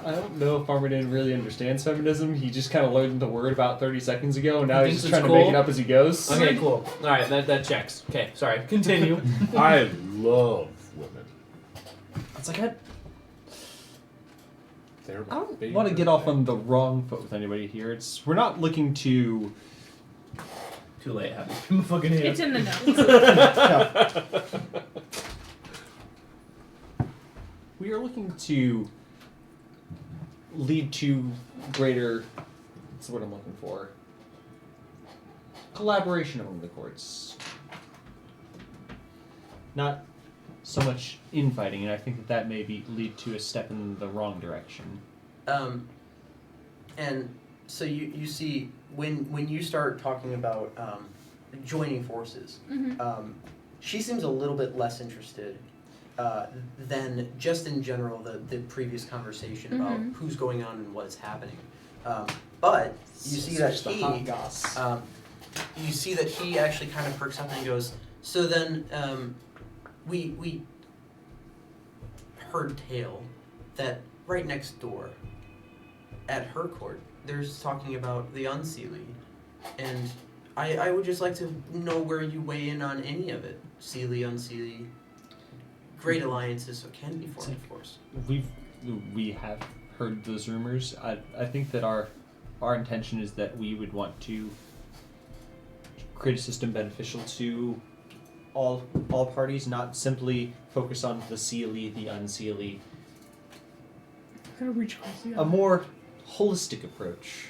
I don't know if Farmer Dan really understands feminism. He just kind of learned the word about 30 seconds ago, and now He he's thinks just trying it's to make cool? it up as he goes. Okay, cool. All right, that checks. Okay, sorry. Continue. I love women. It's like I They're my don't favorite want to get off thing. on the wrong foot with anybody here. We're not looking to. Too late. Happy. I'm fucking here. It's in the notes. We are looking to lead to greater. What's what I'm looking for? Collaboration among the courts. Not so much infighting, and I think that may lead to a step in the wrong direction. And so you see when you start talking about joining forces, she seems a little bit less interested than just in general the previous conversation about who's going on and what's happening. But you see that Just the he hot goss. you see that he actually kind of perks up and goes, so then we heard tale that right next door at her court, there's talking about the Unseelie. And I would just like to know where you weigh in on any of it. Seelie, Unseelie, great alliances, so can be formed, of course. We have heard those rumors. I think that our intention is that we would want to create a system beneficial to all parties, not simply focus on the Seelie, the Unseelie. Gotta reach across the A more holistic approach.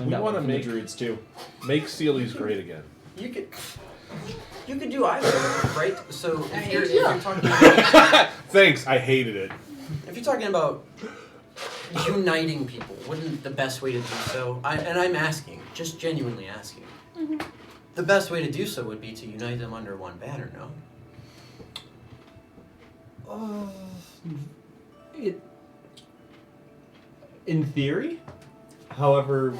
We wanna make- druids too. Make Sealies great again. You could do either, right? So if you're talking Thanks, I hated it. if you're talking about uniting people, wouldn't the best way to do so? I'm asking, just genuinely asking. Mm-hmm. The best way to do so would be to unite them under one banner, no? In theory, however,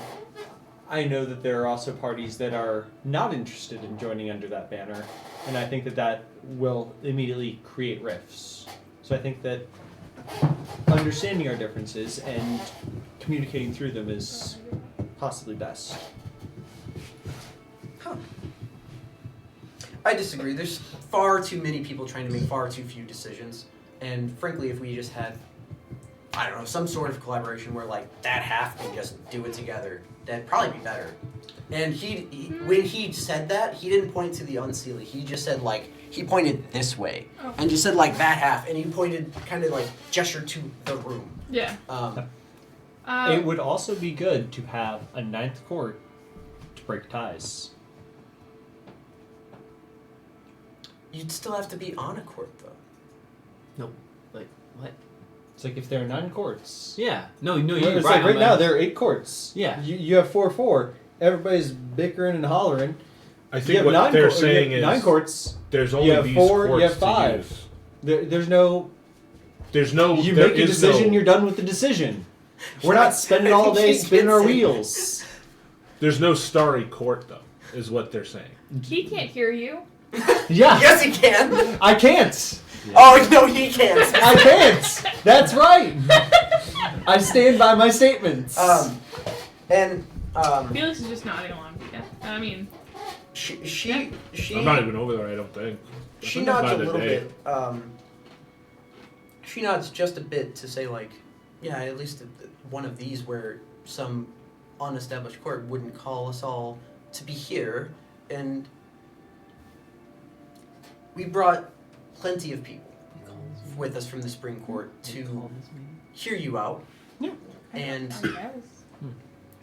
I know that there are also parties that are not interested in joining under that banner, and I think that will immediately create rifts. So I think that understanding our differences and communicating through them is possibly best. Huh. I disagree. There's far too many people trying to make far too few decisions. And frankly, if we just had, I don't know, some sort of collaboration where like that half can just do it together, that'd probably be better. And he when he said that, he didn't point to the Unseelie. He just said like, he pointed this way. Oh. And just said like that half. And he pointed kind of like gestured to the room. Yeah. It would also be good to have a ninth court to break ties. You'd still have to be on a court though. No, like what? It's like if there are 9 courts. Yeah. No. You're It's right. like right on now that. there are 8 courts. Yeah. You have 4-4. Everybody's bickering and hollering. I You think have what they're saying you is have 9 courts. there's you only have these 4, courts you have 5. to use. There's no. There's no. You there make a is decision. no- You're done with the decision. We're not spending all day spinning our wheels. There's no starry court though, is what they're saying. He can't hear you. Yeah. Yes, he can. I can't. Oh no, he can't. I can't. That's right. I stand by my statements. Felix is just nodding along. Yeah. I mean, She I'm not even over there. I don't think. I she think nods by a the little day. bit. She nods just a bit to say like, yeah, at least one of these where some unestablished court wouldn't call us all to be here, and we brought plenty of people with us from the Spring Court to hear you out. Yeah. And I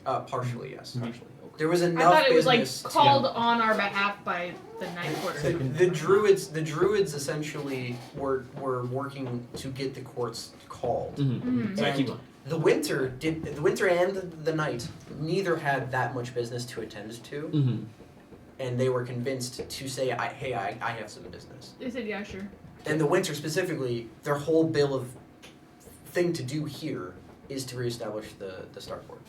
guess. partially, yes. Mhm. Partially. There was I enough thought it was like business to- called on our behalf by the Night Quarter. The druids essentially were working to get the courts called. Mm-hmm. Sorry, And keep going. the winter and the night neither had that much business to attend to, Mm-hmm. and they were convinced to say, I have some business. They said, yeah, sure. And the winter specifically, their whole bill of thing to do here is to reestablish the Star Court.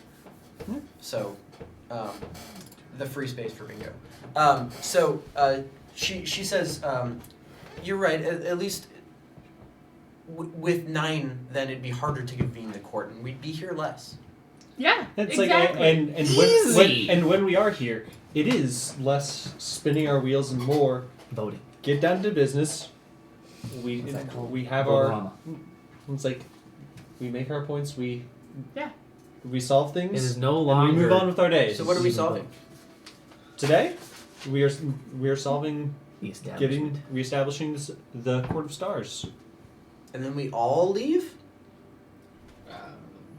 So, the free space for bingo. She says, you're right. At least with 9, then it'd be harder to convene the court, and we'd be here less. Yeah, It's exactly. like and when we are here, it is less spinning our wheels and more Voting. get down to business. We have our. Votorama. It's like we make our points. We Yeah. solve It things. is no and longer. we move on with our days. So what are we solving? Today? We are solving The establishment. reestablishing the Court of Stars. And then we all leave?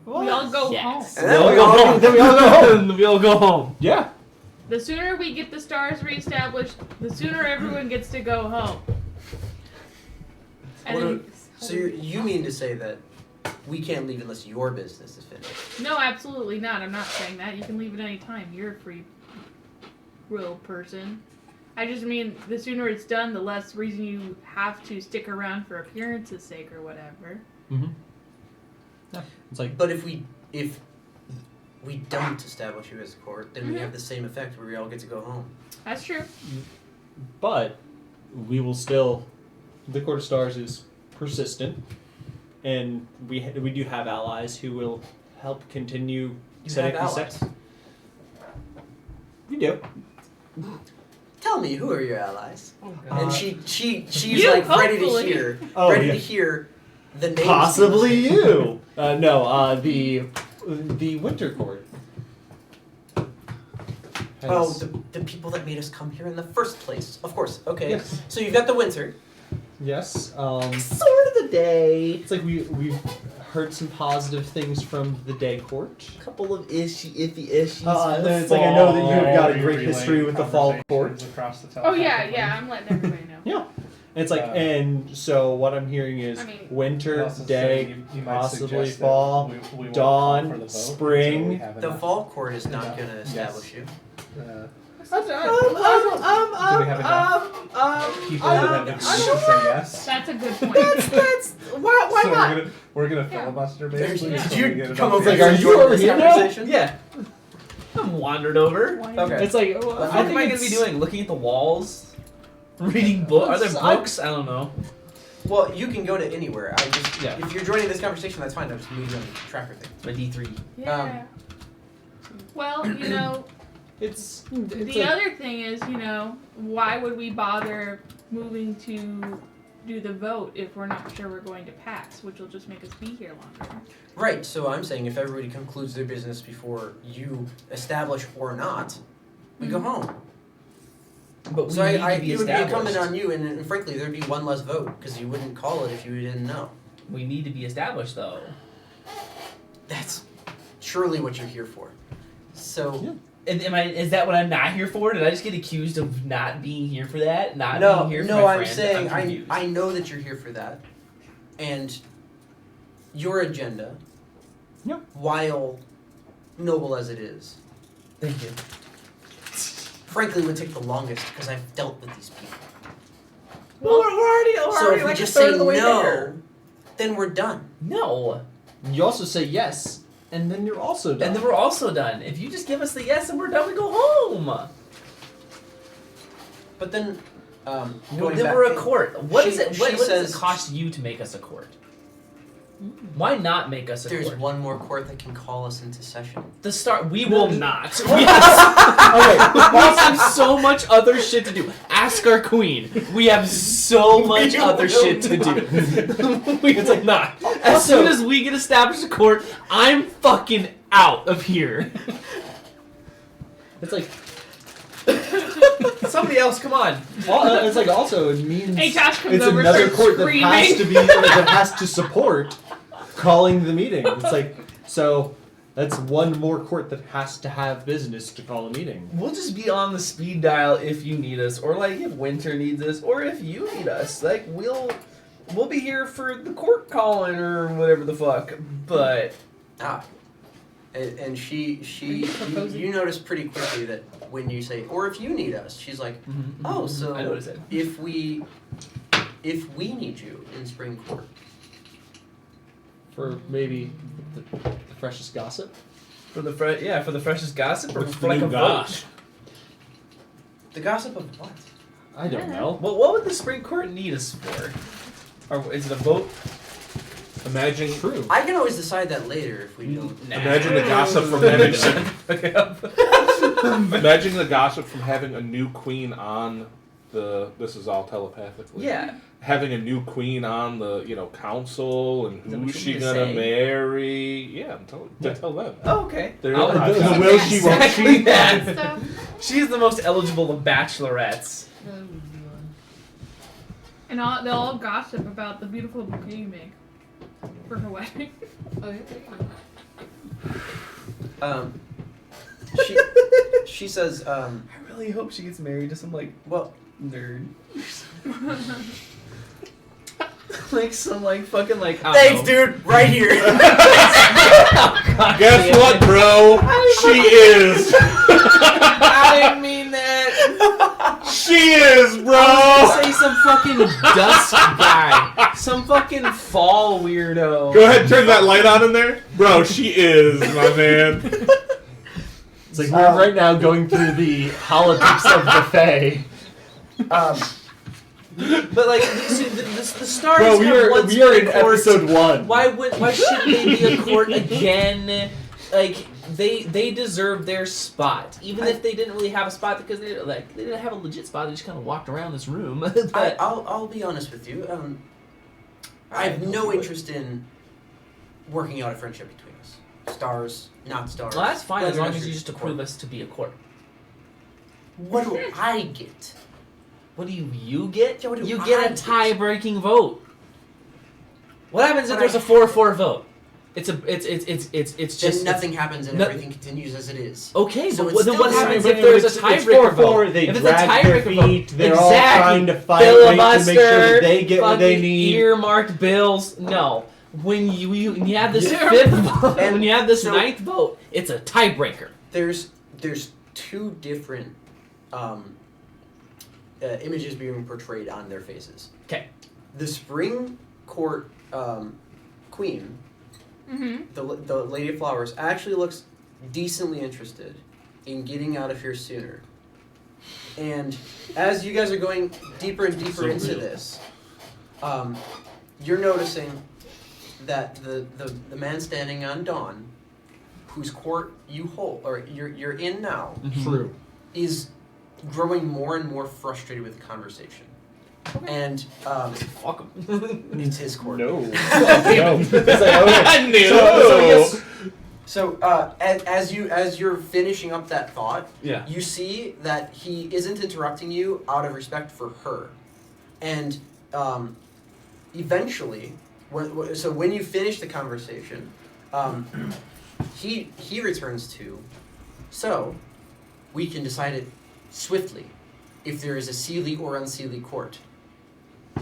We all go Yes. home. And Then we all go home. Then we all go home. Yeah. The sooner we get the stars reestablished, the sooner everyone gets to go home. And then, So you mean to say that we can't leave unless your business is finished? no, absolutely not. I'm not saying that. You can leave at any time. You're a free will person. I just mean the sooner it's done, the less reason you have to stick around for appearance's sake or whatever. Mm-hmm. Yeah. It's like But if we don't establish you as a court, then we have the same effect where we all get to go home. That's true. But we will still. The Court of Stars is persistent, and we do have allies who will help continue You setting have up these allies. sets. We do. Tell me, who are your allies? God. And she's You, like ready to hopefully. hear, Oh, ready yeah. to hear the names. Possibly you. No, the Winter Court. Oh, Has- the people that made us come here in the first place. Of course. Okay. Yes. So you've got the Winter. Yes. Sword of the day. It's like we've heard some positive things from the Day Court. Couple of iffy issues. Then it's like I know that you've got a great history with the Fall Court. Across the Oh yeah, telepathic yeah. link. I'm letting everybody know. Yeah. And it's like, and so what I'm hearing is I mean- It winter, also said day, you might possibly suggest that fall, we won't dawn, call for the vote spring. until we have The enough, Fall Court is not enough. going to establish you. Do we have enough people that have agreed to say yes? That's a good point. That's why So not? we're gonna Yeah. filibuster basically. Did so you we get come enough over Like, here are and you join over this here now? conversation? Yeah. I'm wandered over. Okay. It's like What I am think I gonna be it's- doing? Looking at the walls? Reading books? Are there books? I don't know. Well, you can go to anywhere. I just Yeah. if you're joining this conversation, that's fine. I'll just move you on the tracker thing. My D3. Yeah. Well, you know, It's the like- other thing is, you know, why would we bother moving to do the vote if we're not sure we're going to pass, which will just make us be here longer. Right. So I'm saying if everybody concludes their business before you establish or not, we go home. But we So need I to be it would be incumbent established. on you, and frankly, there'd be one less vote because you wouldn't call it if you didn't know. We need to be established, though. That's surely what you're here for. So Yeah. Is that what I'm not here for? Did I just get accused of not being here for that? Not no, being here for no, my I'm friend? saying I'm confused. I know that you're here for that, and your agenda, Yep. while noble as it is, Thank you. frankly would take the longest because I've dealt with these people. Well, we're already So if we like just a third say of the way no, there. then we're done. No. You also say yes, and then you're also done. And then we're also done. If you just give us the yes and we're done, we go home. But then, Then going back, we're a court. What she- is it? she What does says- it cost you to make us a court? Why not make us a There's court? one more court that can call us into session. The start. We No, will just- not. Okay, we have so much other shit to do. Ask our queen. We have so much We other will shit to not. do. We will not. As Also- soon as we get established a court, I'm fucking out of here. It's like Somebody else, come on. it's like also it means Hey, Josh comes it's over, another starts court that has screaming. to be that has to support calling the meeting. It's like so that's one more court that has to have business to call a meeting. We'll just be on the speed dial if you need us, or like if Winter needs us, or if you need us. Like we'll be here for the court calling or whatever the fuck. But And she you proposing? you notice pretty quickly that when you say, or if you need us, she's like, oh, so I noticed it. if we need you in spring court, For maybe the freshest gossip. For the for the freshest gossip, or What's for the like new a gosh? vote. the gossip of what? I don't know. Well, what would the spring court need us for? Or is it a vote? Imagine, True. I can always decide that later if we don't. imagine the gossip from having. Fuck up. Imagine the gossip from having a new queen on the. This is all telepathically. Yeah. Having a new queen on the council and Is that what who's you she want me to gonna say? marry? Yeah, tell them. Oh, okay. They're I'll- the The will she won't Exactly she. that. Stuff. She's the most eligible of bachelorettes. And they'll all gossip about the beautiful bouquet you make for her wedding. She says, I really hope she gets married to some like well, nerd. Like some like fucking like. I don't thanks, know. dude, right here. God Guess damn what, it. bro? She is. I didn't mean that. She is, I bro. was gonna say some fucking dusk guy, some fucking fall weirdo. Go ahead, turn that light on in there, bro. She is, my man. It's like we're right now going through the politics of the Fae. But like the stars Bro, have once we are been in a court. episode 1. Why shouldn't they be a court again? Like they deserve their spot, even if they didn't really have a spot because they didn't have a legit spot. They just kind of walked around this room. But I'll be honest with you. I have no interest in working out a friendship between us. Stars, not stars. well, that's fine as whether long or not as you you're just a approve court. us to be a court. What do I get? What do you get? Yeah, what do You I get a get? tie-breaking vote. What happens if But there's a 4-4 vote? It's Then just nothing happens and no- everything continues as it is. okay. So But it's then still what the happens same. if there's a It's tiebreaker 4-4, vote? They If it's a drag their tiebreaker vote, feet, they're all exactly. trying to fight right, to make sure that they get what they fucking need. Earmarked bills. No. When you have this Yeah. fifth vote, And when you have this so- ninth vote, it's a tiebreaker. There's two different images being portrayed on their faces. 'Kay. The Spring Court queen, Mm-hmm. the Lady of Flowers, actually looks decently interested in getting out of here sooner. And as you guys are going deeper and deeper So into real. this, you're noticing that the man standing on Dawn, whose court you hold or you're in now, True. is growing more and more frustrated with the conversation. And Fuck 'em. it's his court. No. No. It's like, okay. No. So as you're finishing up that thought, Yeah. you see that he isn't interrupting you out of respect for her, and eventually, when you finish the conversation, he returns to, so we can decide it swiftly if there is a Seelie or unseelie court.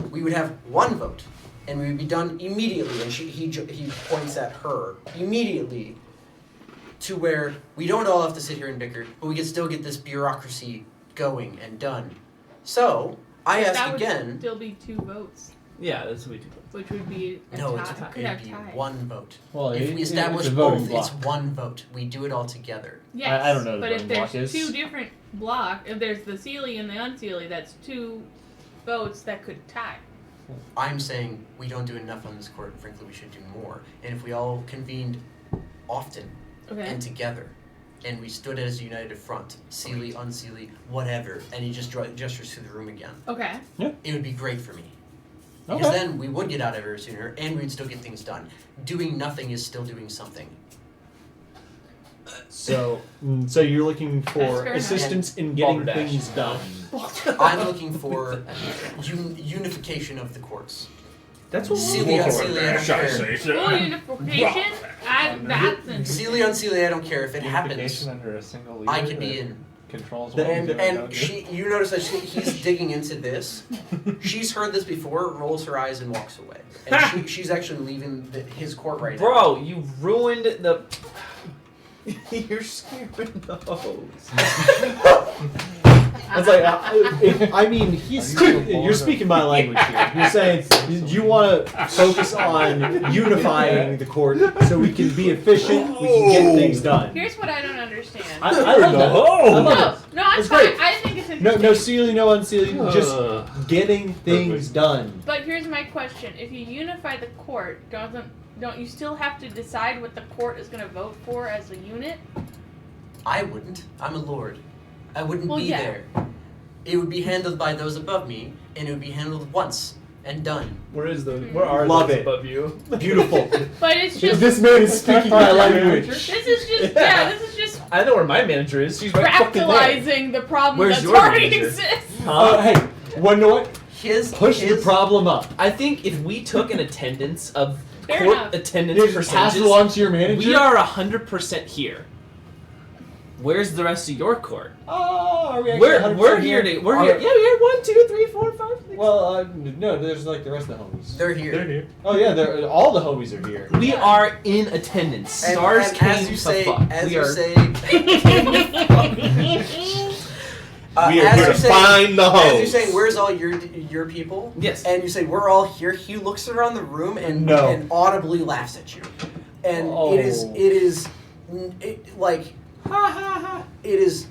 We would have one vote, and we would be done immediately. And he points at her immediately, to where we don't all have to sit here and bicker, but we can still get this bureaucracy going and done. So I ask That would again. still be 2 votes, Yeah, that's what we do. which would be a No, tie. it's Could have it'd be tie. one vote. Well, If we establish it's a voting both, it's block. one vote. We do it all together. Yes, I don't know what but a if voting block there's is. 2 different block, if there's the Seelie and the unseelie, that's 2 votes that could tie. I'm saying we don't do enough on this court, and frankly, we should do more. And if we all convened often Okay. and together, and we stood as a united front, Seelie, unseelie, whatever, and he just gestures through the room again, Okay. it would be great for me. Because then we would get out of here sooner, and we'd still get things done. Doing nothing is still doing something. So you're looking That's for fair assistance in getting Balderdash. things done. I'm looking for unification of the courts. That's what Seelie, unseelie, I don't care. Full unification? That's interesting. Seelie, unseelie, I don't care. If it happens, Unification under a single leader I can be that in. controls what you do And don't do. you notice that he's digging into this. She's heard this before, rolls her eyes and walks away. And she's actually leaving his court right now. Bro, you ruined the. You're scaring the hose. It's like, I mean, you're speaking my language here. You're saying you want to focus on unifying the court so we can be efficient, we can get things done. Here's what I don't understand. I love that. I love it. No, it's It's fine. great. I think it's No, interesting. no Sealy, no unsealing, just getting things done. But here's my question: if you unify the court, don't you still have to decide what the court is going to vote for as a unit? I wouldn't. I'm a lord. I wouldn't Well, be yeah. there. It would be handled by those above me, and it would be handled once and done. Where are Love those it. above you? Beautiful. But it's just This man is speaking my language. this is just I know where my manager is. She's right fucking there. fractalizing the problem Where's that's your already manager? exists. Huh? Hey, you know what? Push the his problem up. I think if we took an attendance of Fair court enough. attendance You just pass it percentages, along to your manager. we are 100% here. Where's the rest of your court? Oh, are we actually We're 100% here to we're Are- here. Yeah, we're 1, 2, 3, 4, 5, 6. Well, no, there's like the rest of the homies. They're here. They're here. Oh yeah, all the homies are here. We are in attendance. And- Stars and came as you to say, fuck. as we you are. say, We are as here you to say, find the as you're hoes. saying, where's all your people? Yes. And you say we're all here. He looks around the room and No. and audibly laughs at you, and Oh. it is like It is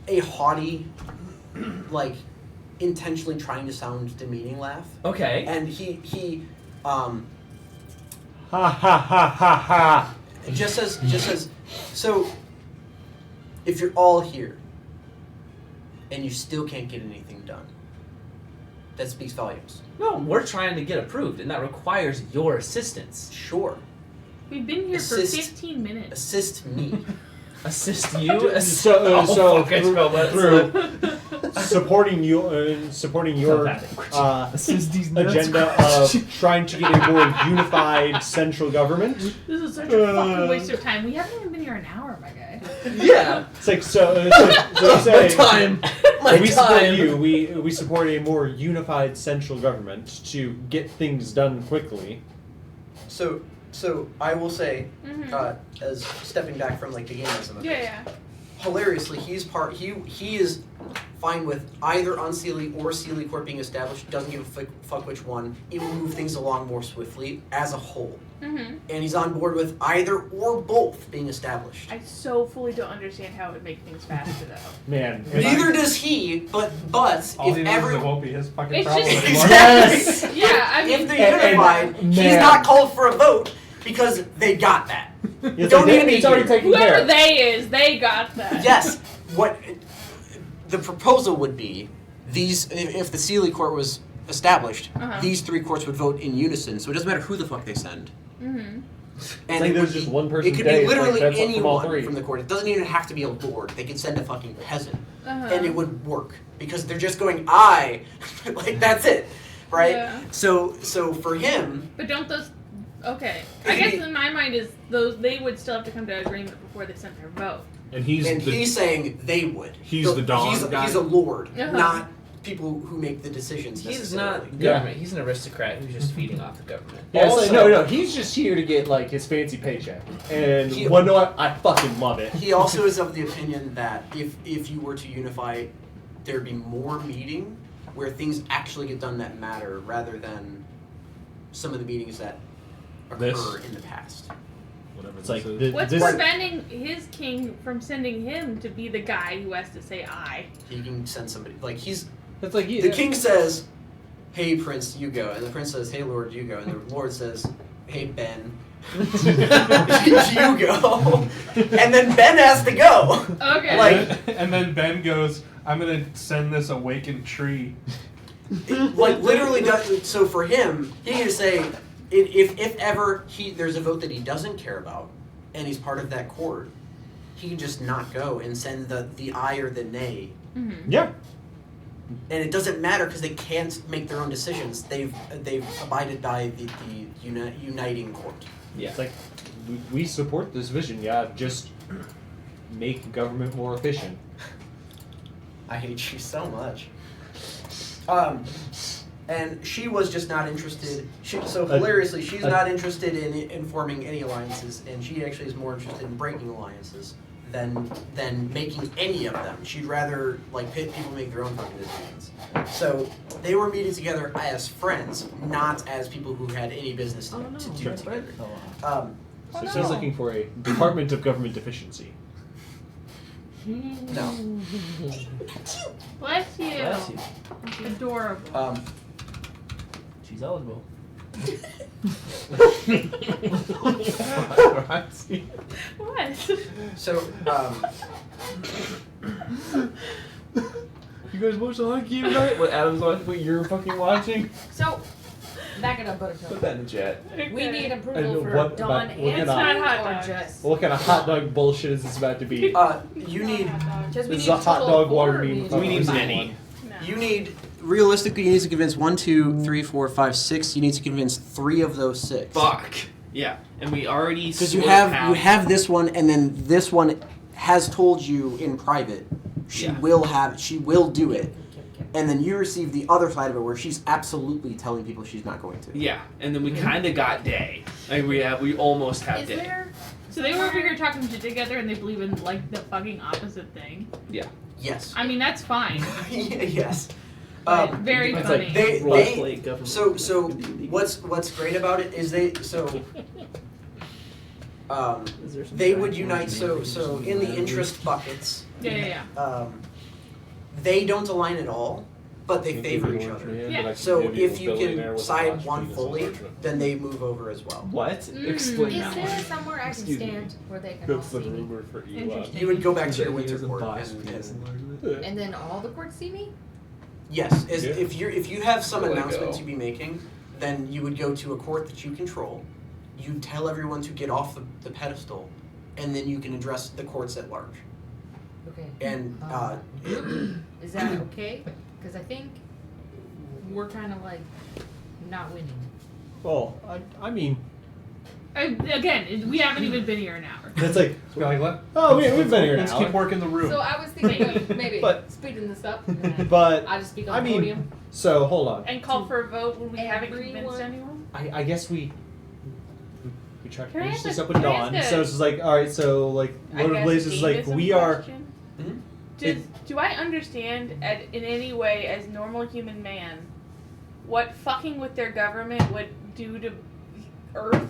a haughty, like, intentionally trying to sound demeaning laugh. Okay. And he Ha ha ha ha ha. just says, so if you're all here and you still can't get anything done, that speaks volumes. No, we're trying to get approved, and that requires your assistance. Sure. We've been here Assist- for 15 minutes. Assist me. Assist you? So fuck, I spelled that. through supporting your Assist these agenda of trying to get a more unified central government. This is such a fucking waste of time. We haven't even been here an hour, my guy. Yeah. It's like so you say, time. we support you. We support a more unified central government to get things done quickly. So I will say, Mhm. as stepping back from like the gamism of it, Yeah. hilariously, he is fine with either Unseelie or Sealy Corp being established. Doesn't give a fuck which one. It will move things along more swiftly as a whole. Mm-hmm. And he's on board with either or both being established. I so fully don't understand how it would make things faster, though. Man, Neither does he, but All if he knows is every it won't be his fucking It's problem just- anymore. Yes. Yeah, I mean, if they're unified, he's man. not called for a vote because they got that. It's Don't like, need to be it's already here. taken care whoever of. they is, they got that. Yes, what the proposal would be, if the Sealy Court was established, Uh-huh. these three courts would vote in unison, so it doesn't matter who the fuck they send. Mm-hmm. And like it there's would just be- one person It could today, be it's like literally that's up from all anyone three. from the court. It doesn't even have to be a lord. They could send a fucking peasant, Uh-huh. and it would work because they're just going I, like that's it, right? Yeah. So for him, But don't those? Okay, It I could guess be- in my mind is those they would still have to come to an agreement before they sent their vote. And he's saying they would. He's the Dawn guy? He's a lord, Uh-huh. not people who make the decisions. He's necessarily. not government. He's an aristocrat who's just feeding off the government. Yeah, it's like, Also- no, he's just here to get like his fancy paycheck. And He- you know what? I fucking love it. He also is of the opinion that if you were to unify, there'd be more meeting where things actually get done that matter rather than some of the meetings that occur This? in the past. whatever It's this like is. What's this. preventing his king from sending him to be the guy who has to say I? He can send somebody like he's It's like the king says, "Hey Prince, you go," and the prince says, "Hey Lord, you go," and the Lord says, "Hey Ben, you go," and then Ben has to go. Okay. Like- and then Ben goes, I'm gonna send this awakened tree. Like literally does. So for him, he can say, if ever there's a vote that he doesn't care about, and he's part of that court, he can just not go and send the aye or the nay, Mm-hmm. Yeah. and it doesn't matter because they can't make their own decisions. They've abided by the uniting court. Yeah. It's like we support this vision. Yeah, just make government more efficient. I hate you so much. And she was just not interested. So hilariously, she's not interested in forming any alliances, and she actually is more interested in breaking alliances than making any of them. She'd rather like people make their own fucking decisions. So they were meeting together as friends, not as people who had any business to do together. So she's looking for a Department of Government Efficiency. No. Bless you. Bless you. Adorable. She's eligible. What? So You guys watch the hockey tonight? What Adam's watching? What you're fucking watching? So, back it up, Put Buttercup. that in the chat. We need And approval for what Dawn about- what and kind of- It's not hot or dogs. just. What kind of hot dog bullshit is this about to be? you need Just we This is need a hot total dog four, water or meeting. We need five? many. No. You need realistically, you need to convince 1, 2, 3, 4, 5, 6. You need to convince 3 of those 6. Fuck. Yeah. And we already Because you sort of have this one, and then this one has told you in private she Yeah. will do it, and then you receive the other side of it where she's absolutely telling people she's not going to. Yeah, and then we kind of got day. Like we almost have Is day. there? So they were over here talking shit together, and they believe in like the fucking opposite thing. Yes. I mean, that's fine. Yes. But very It's funny. like They- roleplay government. So what's great about it is Is there some they giant would unite. ones So in the interest buckets, Yeah. they don't align at all, but they favor each other. Yeah. So if you can side one fully, then they move over as well. What? Explain Is that there one. somewhere I can Excuse me. stand where they can all That's the see me? rumor for Elon. Interesting. You would go back to your He winter has a court boss and penis enlargement. And then all the courts see me? yes, Yeah. if you have some Where do I announcement go? to be making, then you would go to a court that you control. You tell everyone to get off the pedestal, and then you can address the courts at large. Okay. And Is that okay? Because I think we're kind of like not winning. Well, I mean, Again, we haven't even been here an hour. it's like, So like, what? oh, we've been here Let's now. keep working the room. So I was thinking of maybe But- speeding this up. And then But I just speak on I the mean, podium. so hold on. And call for a vote when we haven't Everyone- convinced anyone. I guess we try to Can I finish ask this a- up with can I Dawn. ask a- So it's just like, all right, so like I Lord of guess Blazes is like Davism we are. question? Mhm. Do I understand in any way as normal human man what fucking with their government would do to Earth?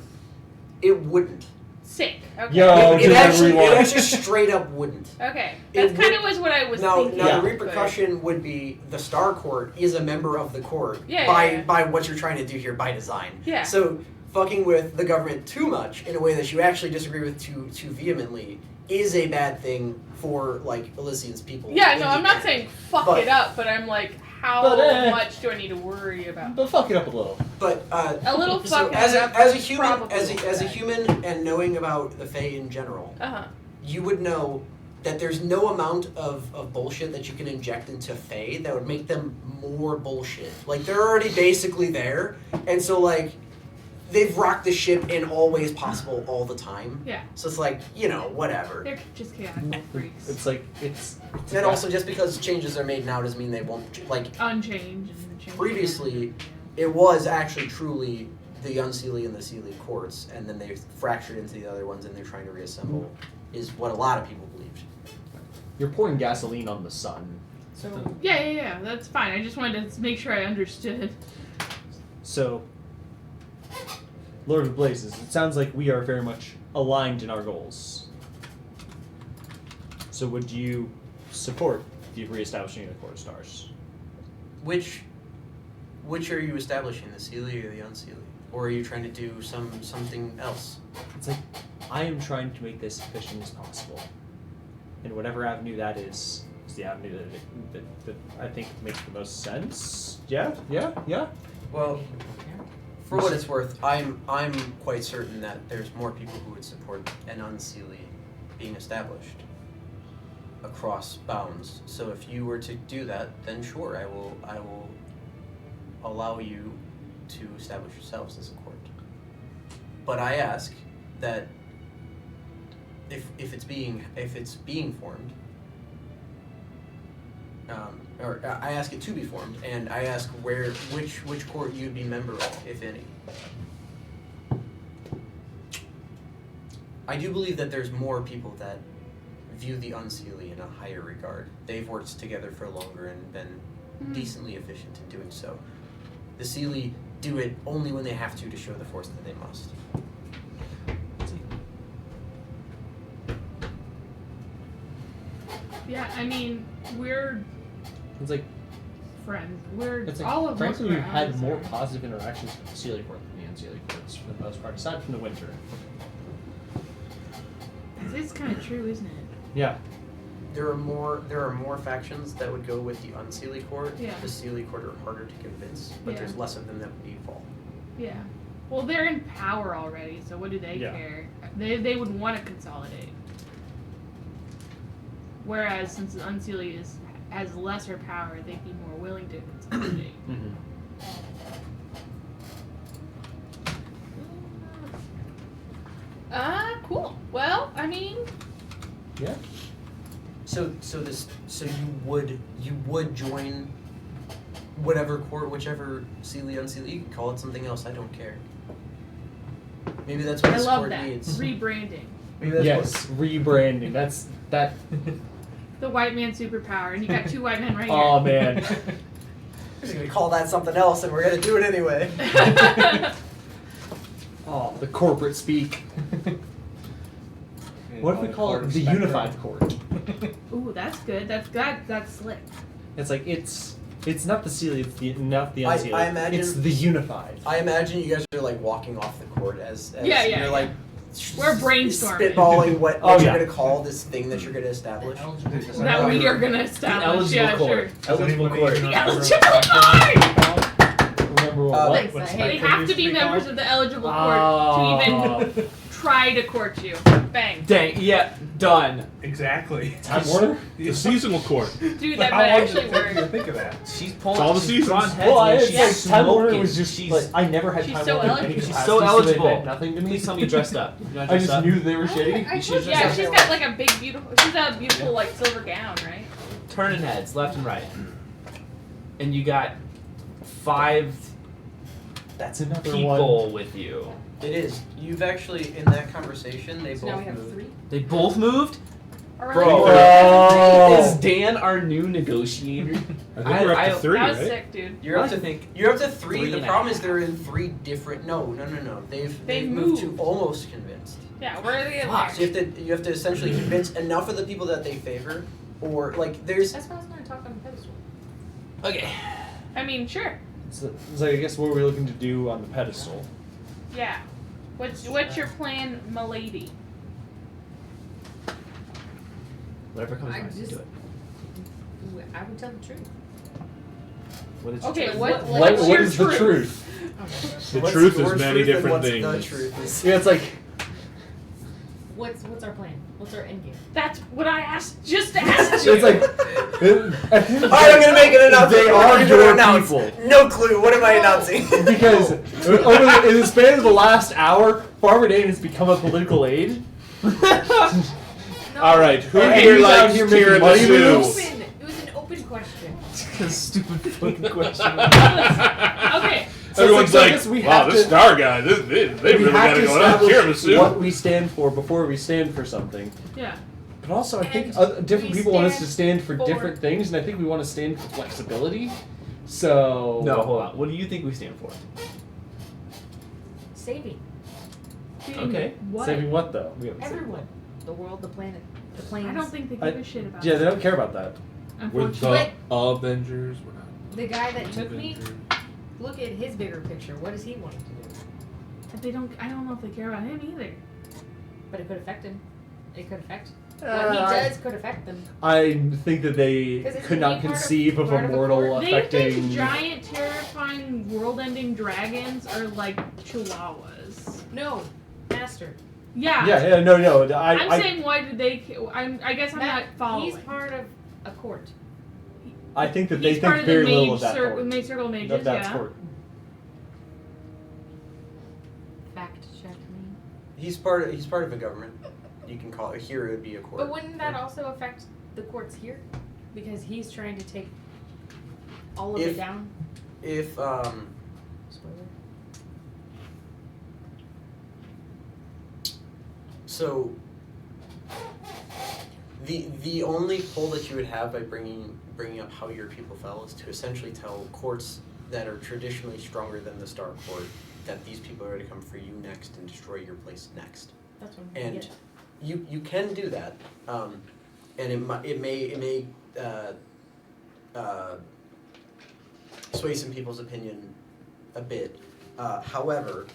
it wouldn't. Sick. Okay. Yo, It do actually, whatever you it want. actually straight up wouldn't. Okay. It That's kind would- of was what I was Now, thinking. now the but- repercussion would be the Star Court is a member of the court Yeah, by yeah, yeah. by what you're trying to do here by design. Yeah. So fucking with the government too much in a way that you actually disagree with too vehemently is a bad thing for like Elysian's people. Yeah, in no, the I'm not end. saying fuck But- it up, but I'm like, how But, much do I need to worry about? But fuck it up a little. But A little so fucking as up a is human probably as a okay. human and knowing about the Fae in general, Uh-huh. you would know that there's no amount of bullshit that you can inject into Fae that would make them more bullshit. Like, they're already basically there, and so, like, they've rocked the ship in all ways possible all the time. Yeah. So it's like, you know, whatever. They're just chaotic freaks. It's like it's And also, just because changes are made now doesn't mean they won't, like, Unchanged and change. previously, it was actually truly the Unseelie and the Seelie courts, and then they fractured into the other ones, and they're trying to reassemble, is what a lot of people believed. you're pouring gasoline on the sun. So Yeah, that's fine. I just wanted to make sure I understood. So, Lord of Blazes, it sounds like we are very much aligned in our goals. So would you support the reestablishing of the Court of Stars? Which are you establishing, the Seelie or the Unseelie? Or are you trying to do something else? It's like, I am trying to make this efficient as possible. And whatever avenue that is the avenue that I think makes the most sense. Yeah. Well, for what it's worth, I'm quite certain that there's more people who would support an Unseelie being established across bounds. So if you were to do that, then sure, I will allow you to establish yourselves as a court. But I ask that if it's being formed, or I ask it to be formed, and I ask which court you'd be member of, if any. I do believe that there's more people that view the Unseelie in a higher regard. They've worked together for longer and been decently efficient in doing so. The Seelie do it only when they have to show the force that they must. Yeah, I mean, we're It's like, friends. We're it's like all of frankly, us. we've had more positive interactions with the Sealy Court than the Unsealy Courts for the most part, aside from the winter. It's kind of true, isn't it? Yeah. There are more factions that would go with the Unseelie court. Yeah. The Seelie court are harder to convince, but Yeah. there's less of them that would evolve. Yeah. Well, they're in power already, so what do they Yeah. care? They would want to consolidate. Whereas since the Unseelie has lesser power, they'd be more willing to consolidate. Mm-hmm. Cool. Well, I mean, Yeah. So you would join whatever court, whichever Seelie, Unseelie. You can call it something else. I don't care. Maybe that's what I this love court that. needs. Rebranding. Maybe that's Yes, rebranding. That's that. The white man superpower, and you got two white men right Oh here. man. We're just gonna call that something else, and we're gonna do it anyway. Oh, the corporate speak. What if we call it the unified court? Ooh, that's good. That's slick. It's like it's not the sealed, not the unsealed. I imagine it's the unified. I imagine you guys are like walking off the court as Yeah, you're like We're brainstorming. spitballing what Oh, you're yeah. gonna call this thing that you're gonna establish. That we are gonna establish. Yeah, sure. Eligible court. The eligible court! Remember what? Thanks, what's I They hate it. have to be members of the eligible court Oh. to even try to court you. Bang. Dang, yeah, done. Exactly. Time Warner? The seasonal court. Dude, that How might long did actually it take you to work. think of that? She's pulling. It's all the she's seasons. drawing heads, Well, I man. it's She's like Time Warner smoking. was just She's like I never had She's Time so Warner in any eligible. She's capacity, so they eligible. meant nothing to me. Please tell me you dressed up. You not I dressed just up? knew they were shady. I You should told just Yeah, have she's got like a big, beautiful. She's a beautiful, like silver gown, right? Turning heads left and right, and you got 5 That's another people one. with you. It is. You've actually in that conversation they So now both we have moved. 3. They both moved. Or Bro. Bro. Is Dan our new negotiator? I think we're up to 3, That was right? sick, dude. You're up I to think You're up to 3. three The and a problem is half. they're in 3 different. No. They've They moved to moved. almost convinced. Yeah, where are they in Fuck. So you have to essentially convince enough of the people that they favor, or like there's That's why I was going to talk on the pedestal. Okay. I mean, sure. So I guess what we're looking to do on the pedestal. Yeah. What's your plan, milady? Whatever comes I out, just- do it. I would tell the truth. What is Okay, your what What your is the truth? The what's truth your is many truth and different what's things. The truth is. Yeah, it's like What's our plan? What's our end game? That's what I asked. Just asked you. it's like. Alright, I'm gonna make an announcement. They What are am I gonna your announce? people. No clue. What am I announcing? Because in the span of the last hour, Farmer Dane has become a political aid. All right, who Okay, here he's out likes here making money tiramisu? moves. Open. It was an open question. stupid fucking question? Okay. So Everyone's so I like, guess we wow, have this to- star guy, they really we got have to to go out establish tiramisu. what we stand for before we stand for something. Yeah. But also, I think And different we people want us to stand stand for for- different things, and I think we want to stand for flexibility. So No, hold on. What do you think we stand for? Saving Okay. What? saving what though? We haven't said everyone, the world, the planet, the planes. I don't think they give a shit about what. Yeah, they that. don't care about that. We're Unfortunately. the Avengers. We're not The guy that took me. Avengers. Look at his bigger picture. What does he want to do? But they don't. I don't know if they care about him either. But it could affect him. It could affect. What Uh, he does could affect them. I think that they 'Cause it's could gonna not be part of- conceive of part a of a mortal court. They affecting. think giant, terrifying, world-ending dragons are like chihuahuas. No, master. Yeah. Yeah, no. I'm I saying why did they? I guess I'm not following. He's part of a court. think that they He's part think of the very little mage of that circle, court. mage circle of mages. That- that's Yeah. court. Fact check me. He's part of a government. You can call it here. It would be a court. But wouldn't that also affect the courts here? Because he's trying to take all of If- it down. If Spoiler. so, the only pull that you would have by bringing up how your people fell is to essentially tell courts that are traditionally stronger than the Star Court that these people are going to come for you next and destroy your place next. That's what I'm And getting. you can do that, and it may sway some people's opinion a bit. However,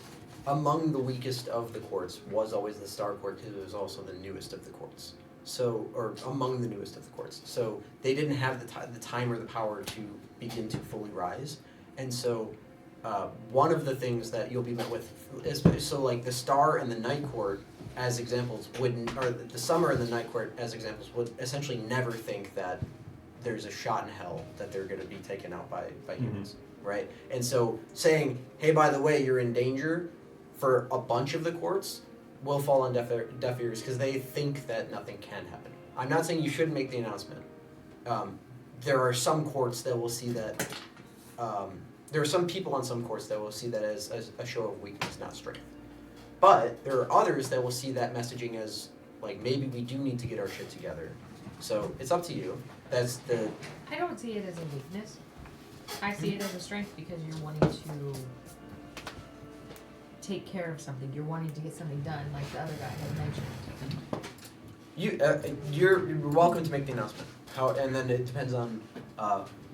among the weakest of the courts was always the Star Court because it was also the newest of the courts. So, or among the newest of the courts. So they didn't have the time or the power to begin to fully rise, and so. One of the things that you'll be met with is so like the Star and the Night Court as examples wouldn't, or the Summer and the Night Court as examples would essentially never think that there's a shot in hell that they're going to be taken out by humans, right? And so saying, hey, by the way, you're in danger for a bunch of the courts will fall on deaf ears because they think that nothing can happen. I'm not saying you shouldn't make the announcement. There are some courts that will see that. There are some people on some courts that will see that as a show of weakness, not strength. But there are others that will see that messaging as, like, maybe we do need to get our shit together. So it's up to you. That's the... I don't see it as a weakness. I see it as a strength because you're wanting to take care of something. You're wanting to get something done, like the other guy had mentioned. You're welcome to make the announcement. And then it depends on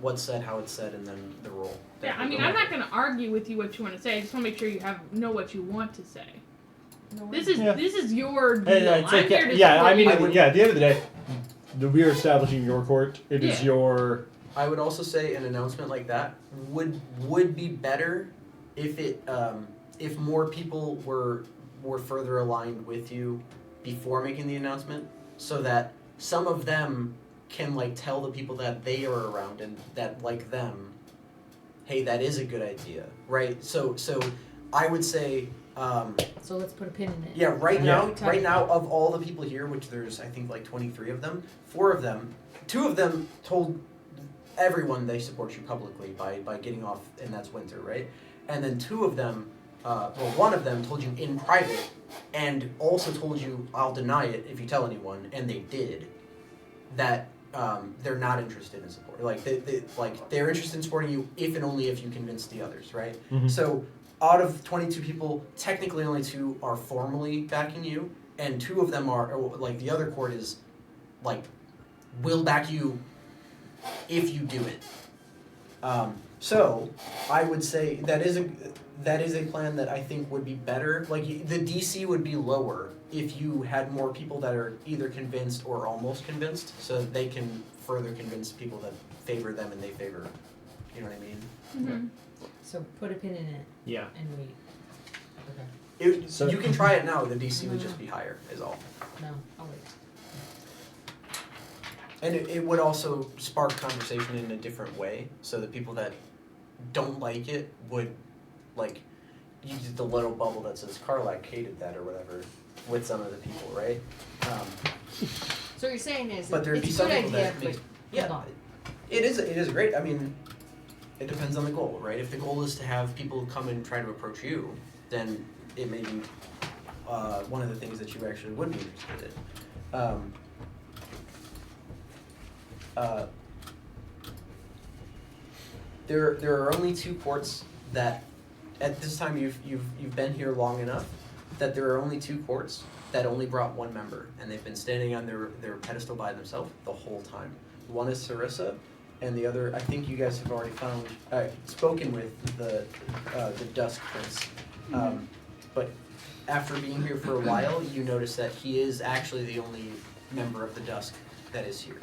what's said, how it's said, and then the role. Yeah, I mean, I'm not going to argue with you what you want to say. I just want to make sure you know what you want to say. This is your deal. It's like, I'm here to yeah, support I mean, you. at the end of the day, we are establishing your court. It is Yeah. your. I would also say an announcement like that would be better if if more people were further aligned with you before making the announcement, so that some of them can like tell the people that they are around and that like them, hey, that is a good idea, right? So I would say. So let's put a pin in it. Yeah, right now, Yeah. of all the people here, which there's I think like 23 of them, 2 of them told everyone they support you publicly by getting off, and that's Winter, right? And then 2 of them, one of them told you in private, and also told you I'll deny it if you tell anyone, and they did. That they're not interested in support. Like they're interested in supporting you if and only if you convince the others, right? Mhm. So. Out of 22 people, technically only 2 are formally backing you, and 2 of them are, like, the other court is, like, will back you if you do it. So, I would say that is a plan that I think would be better. Like, the DC would be lower if you had more people that are either convinced or almost convinced, so that they can further convince people that favor them and they favor, you know what I mean? Mm-hmm. So put a pin in it Yeah. and wait. Okay. So- You can try it now, the DC would just be higher, is all. No, I'll wait. And it would also spark conversation in a different way, so that people that don't like it would, like, use the little bubble that says Carlac hated that or whatever with some of the people, right? So what you're saying is But there'd be it's a some good people idea, that but make, yeah, hold on. it is great. I mean, it depends on the goal, right? If the goal is to have people come and try to approach you, then it may be one of the things that you actually would be interested in. There are only 2 courts that, at this time you've been here long enough, that there are only 2 courts that only brought 1 member, and they've been standing on their pedestal by themselves the whole time. One is Sarissa, and the other, I think you guys have already spoken with the Dusk Prince. But after being here for a while, you notice that he is actually the only member of the Dusk that is here.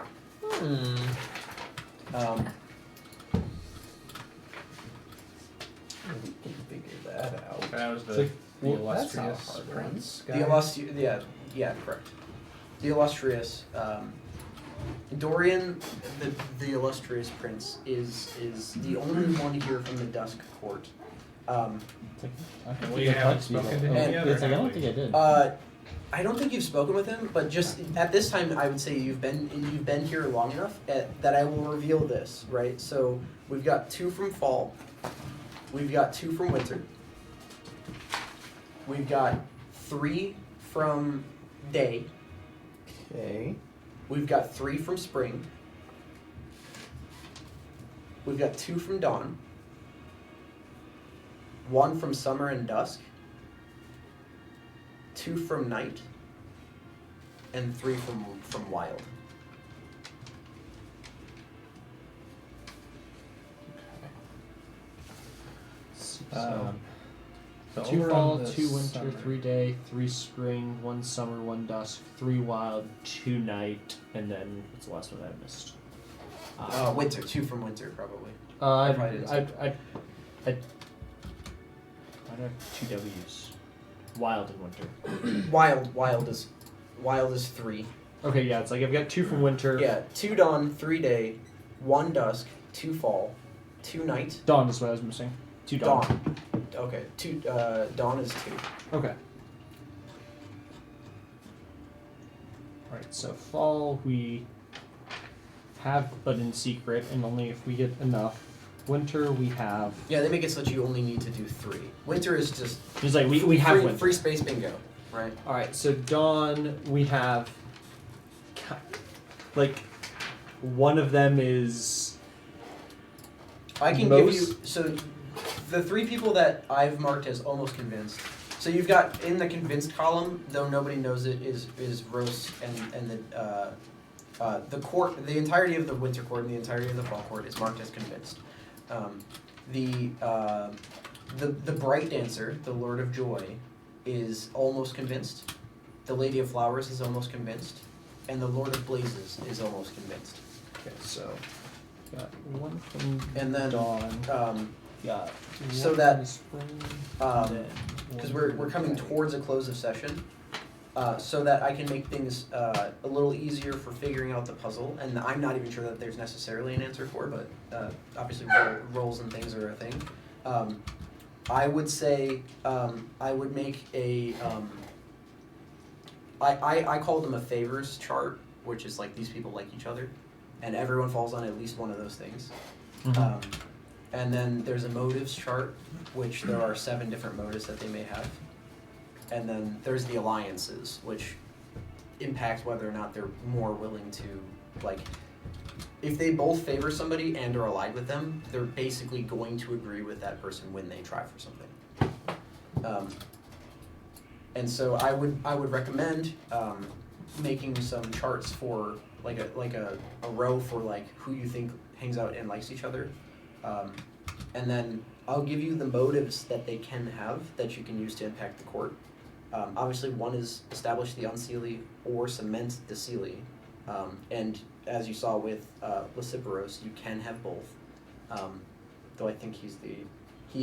We can figure that out. That was It's the like, well, that's not a illustrious hard one. prince guy. The illustrious, yeah, correct. The illustrious, Dorian, the illustrious prince, is the only one here from the Dusk Court. It's like, I And don't we think I haven't touched you spoken to though. him Oh, yet, it's or like, I have don't we? think I did. I don't think you've spoken with him, but just at this time, I would say you've been here long enough that I will reveal this, right? So we've got 2 from fall, we've got 2 from winter, we've got 3 from day, Okay. we've got 3 from spring, we've got 2 from dawn, 1 from summer and dusk, 2 from night, and 3 from wild. So, So 2 over fall, on the 2 winter, summer. 3 day, 3 spring, 1 summer, 1 dusk, 3 wild, 2 night, and then what's the last one I missed? Winter, 2 from winter, probably. I probably didn't say have 2 W's. Wild and winter. Wild is 3. Okay, yeah, it's like I've got 2 from winter. Yeah, 2 dawn, 3 day, 1 dusk, 2 fall, 2 night. Dawn is what I was missing. 2 dawn. Dawn. Okay, 2 dawn is 2. Okay. Alright, so fall we have but in secret and only if we get enough. Winter we have. Yeah, they make it so that you only need to do 3. Winter is just Just like we have free, winter. free space bingo, right? Alright, so dawn we have like one of them is I can Most- give you so the 3 people that I've marked as almost convinced So you've got in the convinced column, though nobody knows it, is Rose and the court, the entirety of the winter court and the entirety of the fall court is marked as convinced. The bright dancer, the Lord of Joy, is almost convinced. The Lady of Flowers is almost convinced, and the Lord of Blazes is almost convinced. Okay, so got one from And then Dawn. Got so one that, from Spring. because we're coming towards a close of session, so that I can make things a little easier for figuring out the puzzle. And I'm not even sure that there's necessarily an answer for, but obviously roles and things are a thing. I would say I would make a I call them a favors chart, which is like these people like each other, and everyone falls on at least one of those things. And then there's a motives chart, which there are 7 different motives that they may have. And then there's the alliances, which impact whether or not they're more willing to, like, if they both favor somebody and are allied with them, they're basically going to agree with that person when they try for something. And so I would recommend making some charts for like a row for like who you think hangs out and likes each other. And then I'll give you the motives that they can have that you can use to impact the court. Obviously, one is establish the unseelie or cement the seelie. And as you saw with Lysiperos, you can have both. Though I think he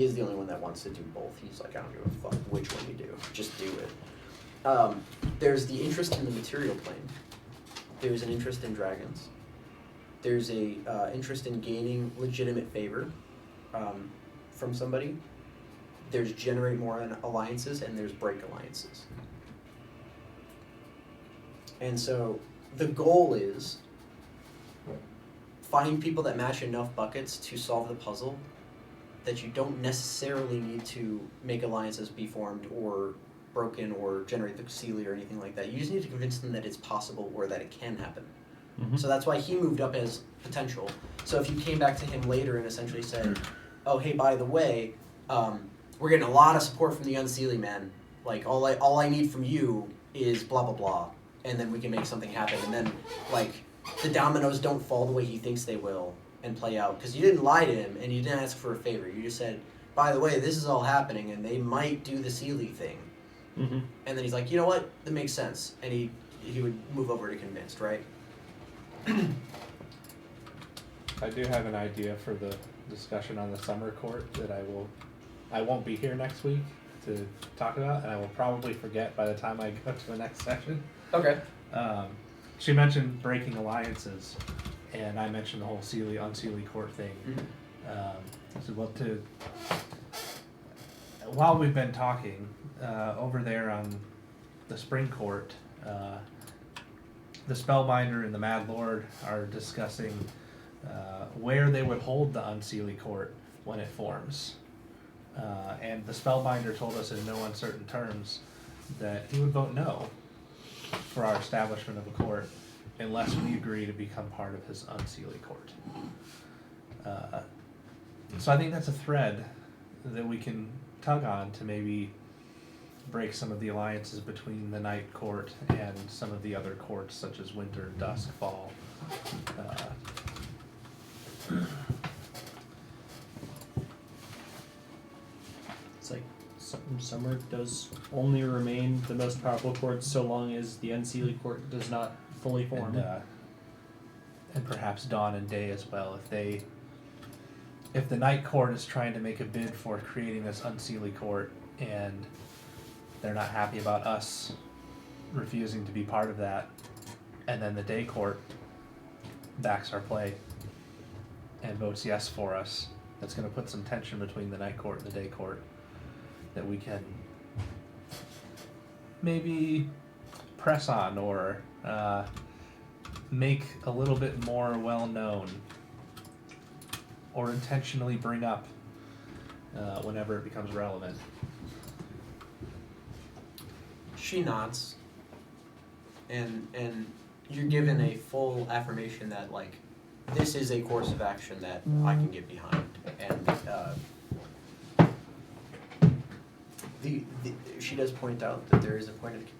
is the only one that wants to do both. He's like, I don't give a fuck which one you do, just do it. There's the interest in the material plane. There's an interest in dragons. There's a interest in gaining legitimate favor from somebody. There's generate more alliances, and there's break alliances. And so the goal is find people that match enough buckets to solve the puzzle that you don't necessarily need to make alliances be formed or broken or generate the Sealy or anything like that. You just need to convince them that it's possible or that it can happen. So that's why he moved up as potential. So if you came back to him later and essentially said, oh, hey, by the way, we're getting a lot of support from the Unseelie, man. Like, all I need from you is blah, blah, blah. And then we can make something happen. And then, like, the dominoes don't fall the way he thinks they will and play out. Because you didn't lie to him and you didn't ask for a favor. You just said, by the way, this is all happening and they might do the Sealy thing. And then he's like, you know what? That makes sense. And he would move over to convinced, right? I do have an idea for the discussion on the summer court that I won't be here next week to talk about, and I will probably forget by the time I go to the next session. Okay. She mentioned breaking alliances, and I mentioned the whole unseelie court thing. While we've been talking, over there on the spring court, the Spellbinder and the Mad Lord are discussing where they would hold the Unseelie Court when it forms. And the Spellbinder told us in no uncertain terms that he would vote no for our establishment of a court unless we agree to become part of his Unseelie Court. So I think that's a thread that we can tug on to maybe break some of the alliances between the Night Court and some of the other courts, such as Winter, Dusk, Fall. It's like summer does only remain the most powerful court so long as the Unseelie court does not fully form. And perhaps Dawn and Day as well. If the Night Court is trying to make a bid for creating this Unseelie court and they're not happy about us refusing to be part of that, and then the Day Court backs our play and votes yes for us, that's going to put some tension between the Night Court and the Day Court that we can maybe press on or make a little bit more well known or intentionally bring up whenever it becomes relevant. She nods, and you're given a full affirmation that, like, this is a course of action that I can get behind. And she does point out that there is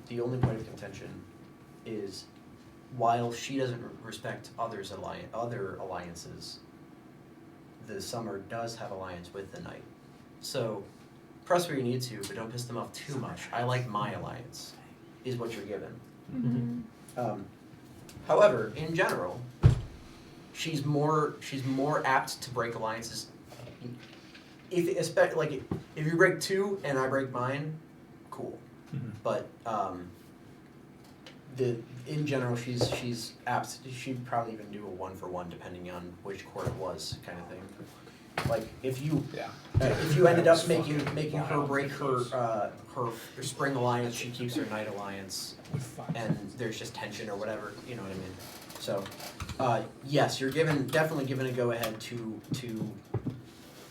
the only point of contention is while she doesn't respect other alliances, the Summer does have alliance with the Night. So press where you need to, but don't piss them off too much. I like my alliance, is what you're given. Mm-hmm. However, in general, she's more apt to break alliances. If you break 2 and I break mine, cool. Mhm. But in general, she's apt. She'd probably even do a 1-for-1 depending on which court it was, kind of thing. Like if you ended up making her break her spring alliance, she keeps her night alliance, and there's just tension or whatever. You know what I mean? So yes, you're definitely given a go ahead to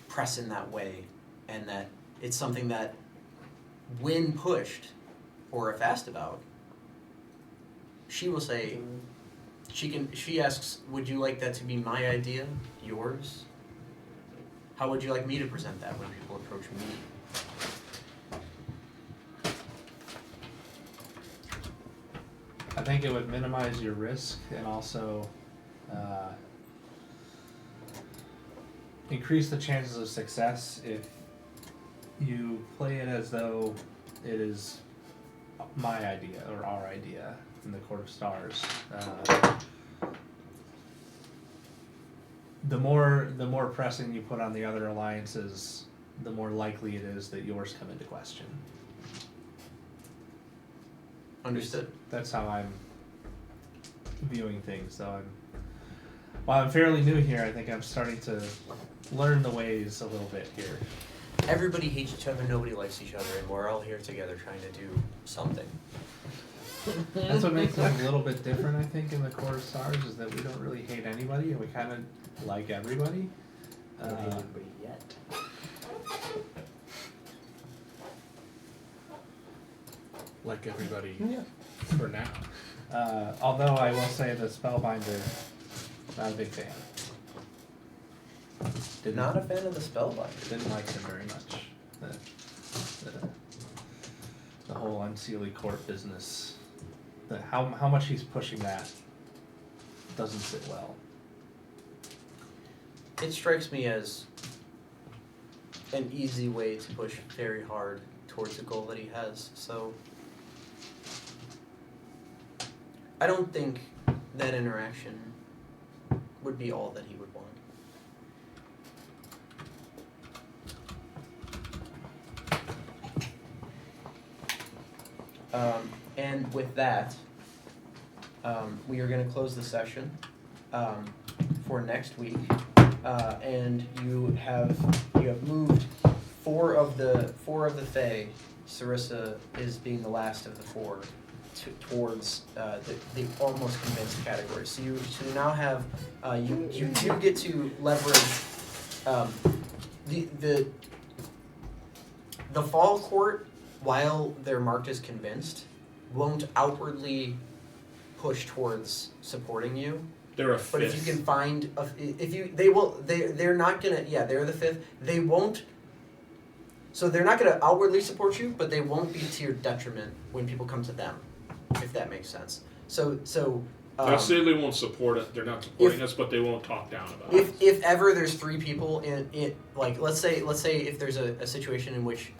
press in that way, and that it's something that when pushed or if asked about, she will say she asks, would you like that to be my idea, yours? How would you like me to present that when people approach me? I think it would minimize your risk and also increase the chances of success if you play it as though it is my idea or our idea in the Court of Stars. The more pressing you put on the other alliances, the more likely it is that yours come into question. Understood. That's how I'm viewing things. So while I'm fairly new here, I think I'm starting to learn the ways a little bit here. Everybody hates each other, nobody likes each other, and we're all here together trying to do something. That's what makes us a little bit different, I think, in the Court of Stars, is that we don't really hate anybody, and we kind of like everybody. Don't hate anybody yet. Like everybody for now. Although I will say the Spellbinder, not a big fan. Not a fan of the Spellbinder. Didn't like him very much. The whole unseelie court business. How much he's pushing that doesn't sit well. It strikes me as an easy way to push very hard towards the goal that he has, so I don't think that interaction would be all that he would want. And with that, we are going to close the session for next week. And you have moved four of the Fae. Sarissa is being the last of the 4 towards the almost convinced category. So you now have you do get to leverage the fall court, while they're marked as convinced, won't outwardly push towards supporting you. They're a 5th. But if you can find, they're not gonna, they're the 5th. They won't, so they're not gonna outwardly support you, but they won't be to your detriment when people come to them, if that makes sense. So Not say they won't support it. They're not supporting us, but they won't talk down about it. If ever there's 3 people in like, let's say if there's a situation in which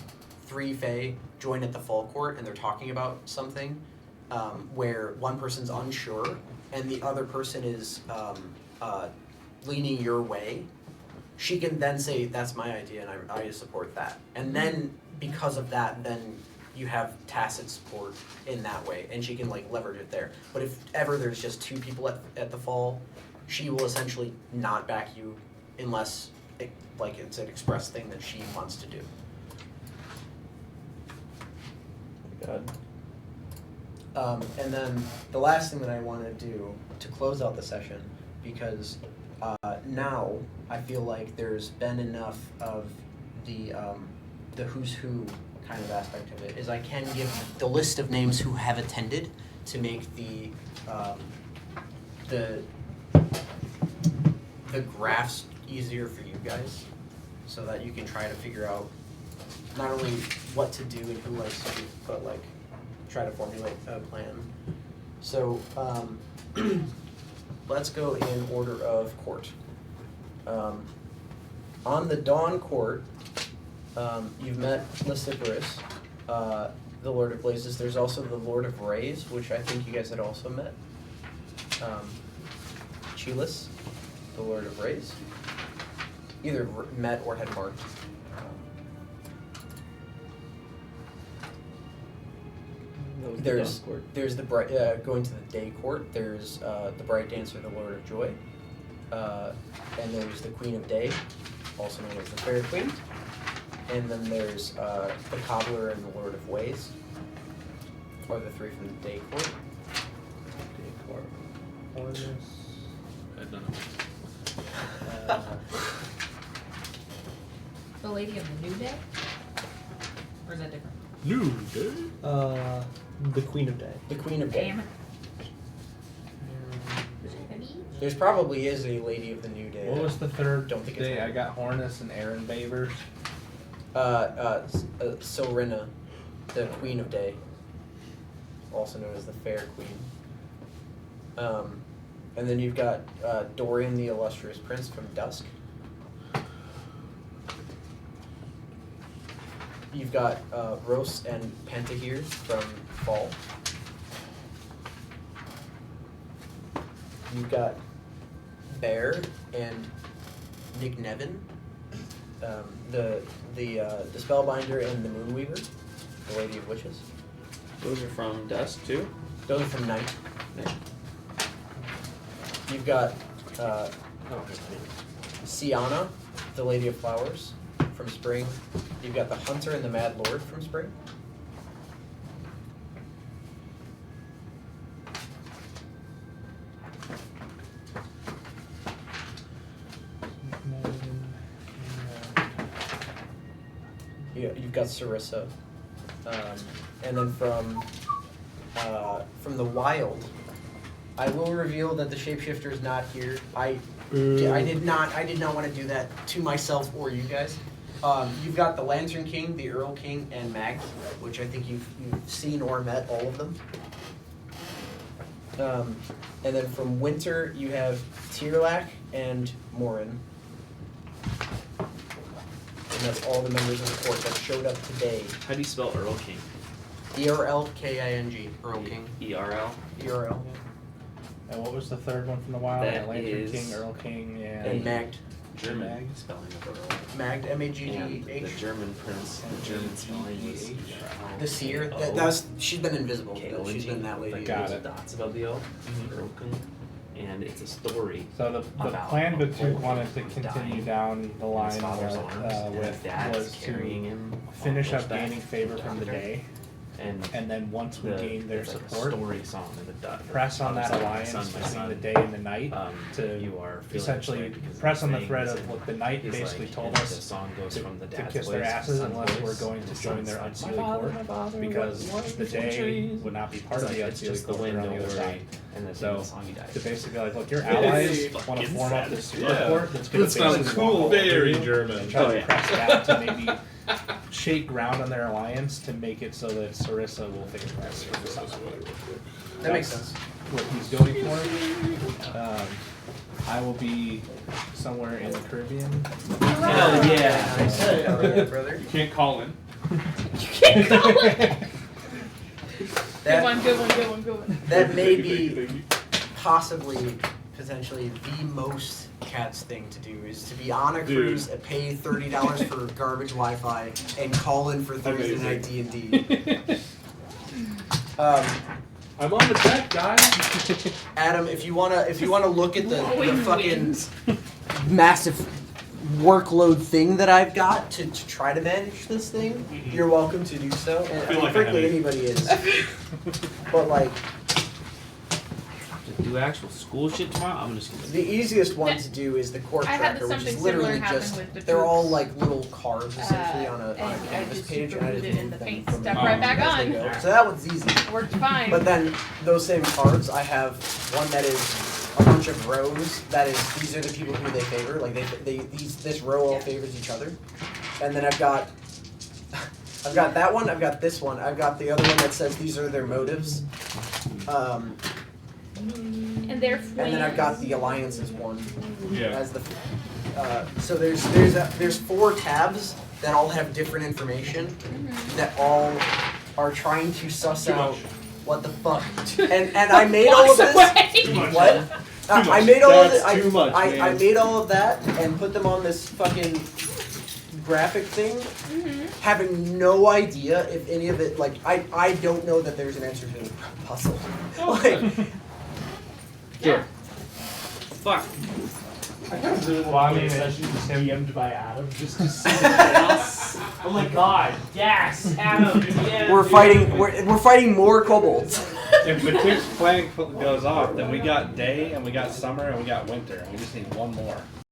3 Fae join at the fall court and they're talking about something, where one person's unsure and the other person is leaning your way, she can then say, that's my idea and I support that. And then because of that, then you have tacit support in that way, and she can like leverage it there. But if ever there's just 2 people at the fall, she will essentially not back you unless it's an express thing that she wants to do. God. And then the last thing that I want to do to close out the session, because now I feel like there's been enough of the who's who kind of aspect of it, is I can give the list of names who have attended to make the graphs easier for you guys, so that you can try to figure out not only what to do and who likes to do, but like try to formulate a plan. So let's go in order of court. On the Dawn Court, you've met Lysiporus, the Lord of Blazes. There's also the Lord of Rays, which I think you guys had also met. Chelis, the Lord of Rays. Either met or had marked. There's the bright going to the Day Court. There's the Bright Dancer, the Lord of Joy, and there's the Queen of Day, also known as the Fair Queen, and then there's the Cobbler and the Lord of Ways, are the three from the Day Court. Day Court. Horus. I don't know. The Lady of the New Day? Or is that different? New Day. The Queen of Day. The Queen of Day. Damn it. There's probably is a Lady of the New Day. What was the third Don't think it's day? her. I got Hornus and Aaron Bavers. Silrina, the Queen of Day, also known as the Fair Queen. And then you've got Dorian, the Illustrious Prince from Dusk. You've got Ros and Pentahir from Fall. You've got Bear and Nick Nevin, the Spellbinder and the Moonweaver, the Lady of Witches. Those are from Dusk too. Those are from Night. You've got Siana, the Lady of Flowers, from Spring. You've got the Hunter and the Mad Lord from Spring. You've got Sarissa. And then from the Wild, I will reveal that the shapeshifter is not here. I did not want to do that to myself or you guys. You've got the Lantern King, the Earl King, and Mag, which I think you've seen or met all of them. And then from Winter, you have Tierlach and Morin. And that's all the members of the court that showed up today. How do you spell Earl King? E-R-L-K-I-N-G, Earl King. E-R-L? E-R-L. And what was the third one from the Wild? That Lantern is- King, Earl King, And Magd. German Mag. spelling of Earl. Magd, And M-A-G-D-H. the German prince, the German spelling was The seer. She's been invisible. She's been that lady. Got There's it. dots above the O. Broken. And it's a story. So the About plan a Batuk boy wanted to who was continue dying down the in line his father's arms, and his with dad was is carrying to him on finish up horseback gaining favor from the doctor. day, And and once we gained their it's like support, a story song in the press on that my alliance son, my between son. the day and the night to you are feeling essentially this way because press on the things, thread of and what the night he's basically like, told and us the song goes from the to dad's kiss voice their to the asses son's unless voice, we're going and to the join son's their like, unsealed "My father, court, my father, because what the day trees?" would not be part It's of like, the it's unsealed just the court. wind, They're on the don't other worry. side. And then So, the song he dies. To basically like, look, your It allies is want to fucking form up sad. this Yeah. support that's going That to sounds basically cool. walk Very over you German. and try Oh, to yeah. press back to maybe shake ground on their alliance to make it so that Sarissa will favor us for the summer. That makes sense. What he's going for. I will be somewhere in the Caribbean. Hell yeah. Nice. Hell yeah, brother. You can't call in. Good one, good one, good one, good one. That may be possibly, potentially, the most Cat's thing to do is to be on a cruise, pay $30 for garbage Wi-Fi, and call in for Thursday night D&D. I'm on the deck, guys. Adam, if you wanna look at the Blowing fucking winds. massive workload thing that I've got to try to manage this thing, you're welcome to do so. And I feel like a frankly, headache. anybody is. But like, To do actual school shit tomorrow, I'm just gonna. the easiest one to do is the court I had tracker, which something is literally similar happen just with the they're all troops. like little cards essentially on a And I canvas just page, and I just superglued it in move the them paint from step the right back as they on. go. So that one's easy. Worked fine. But then those same cards, I have one that is a bunch of rows. That is, these are the people who they favor. Like this row all favors each other. And then I've got I've got that one. I've got this one. I've got the other one that says these are their motives. And they're And then I've got the alliances one Yeah. as the. So there's 4 tabs that all have different information that all are trying to suss Too out much. what the fuck. And I made all of this. Too much. What? much. I made all of That's this. too much, I man. made all of that and put them on this fucking graphic thing, having no idea if any of it. Like I don't know that there's an answer to the puzzle. Like, Sure. Fuck. Well, I mean, it's DM'd by Adam just to see the chaos. Oh my god, yes, Adam, yeah. we're fighting. We're fighting more kobolds. If Matuk's flag goes off, then we got day, and we got summer, and we got winter, and we just need one more.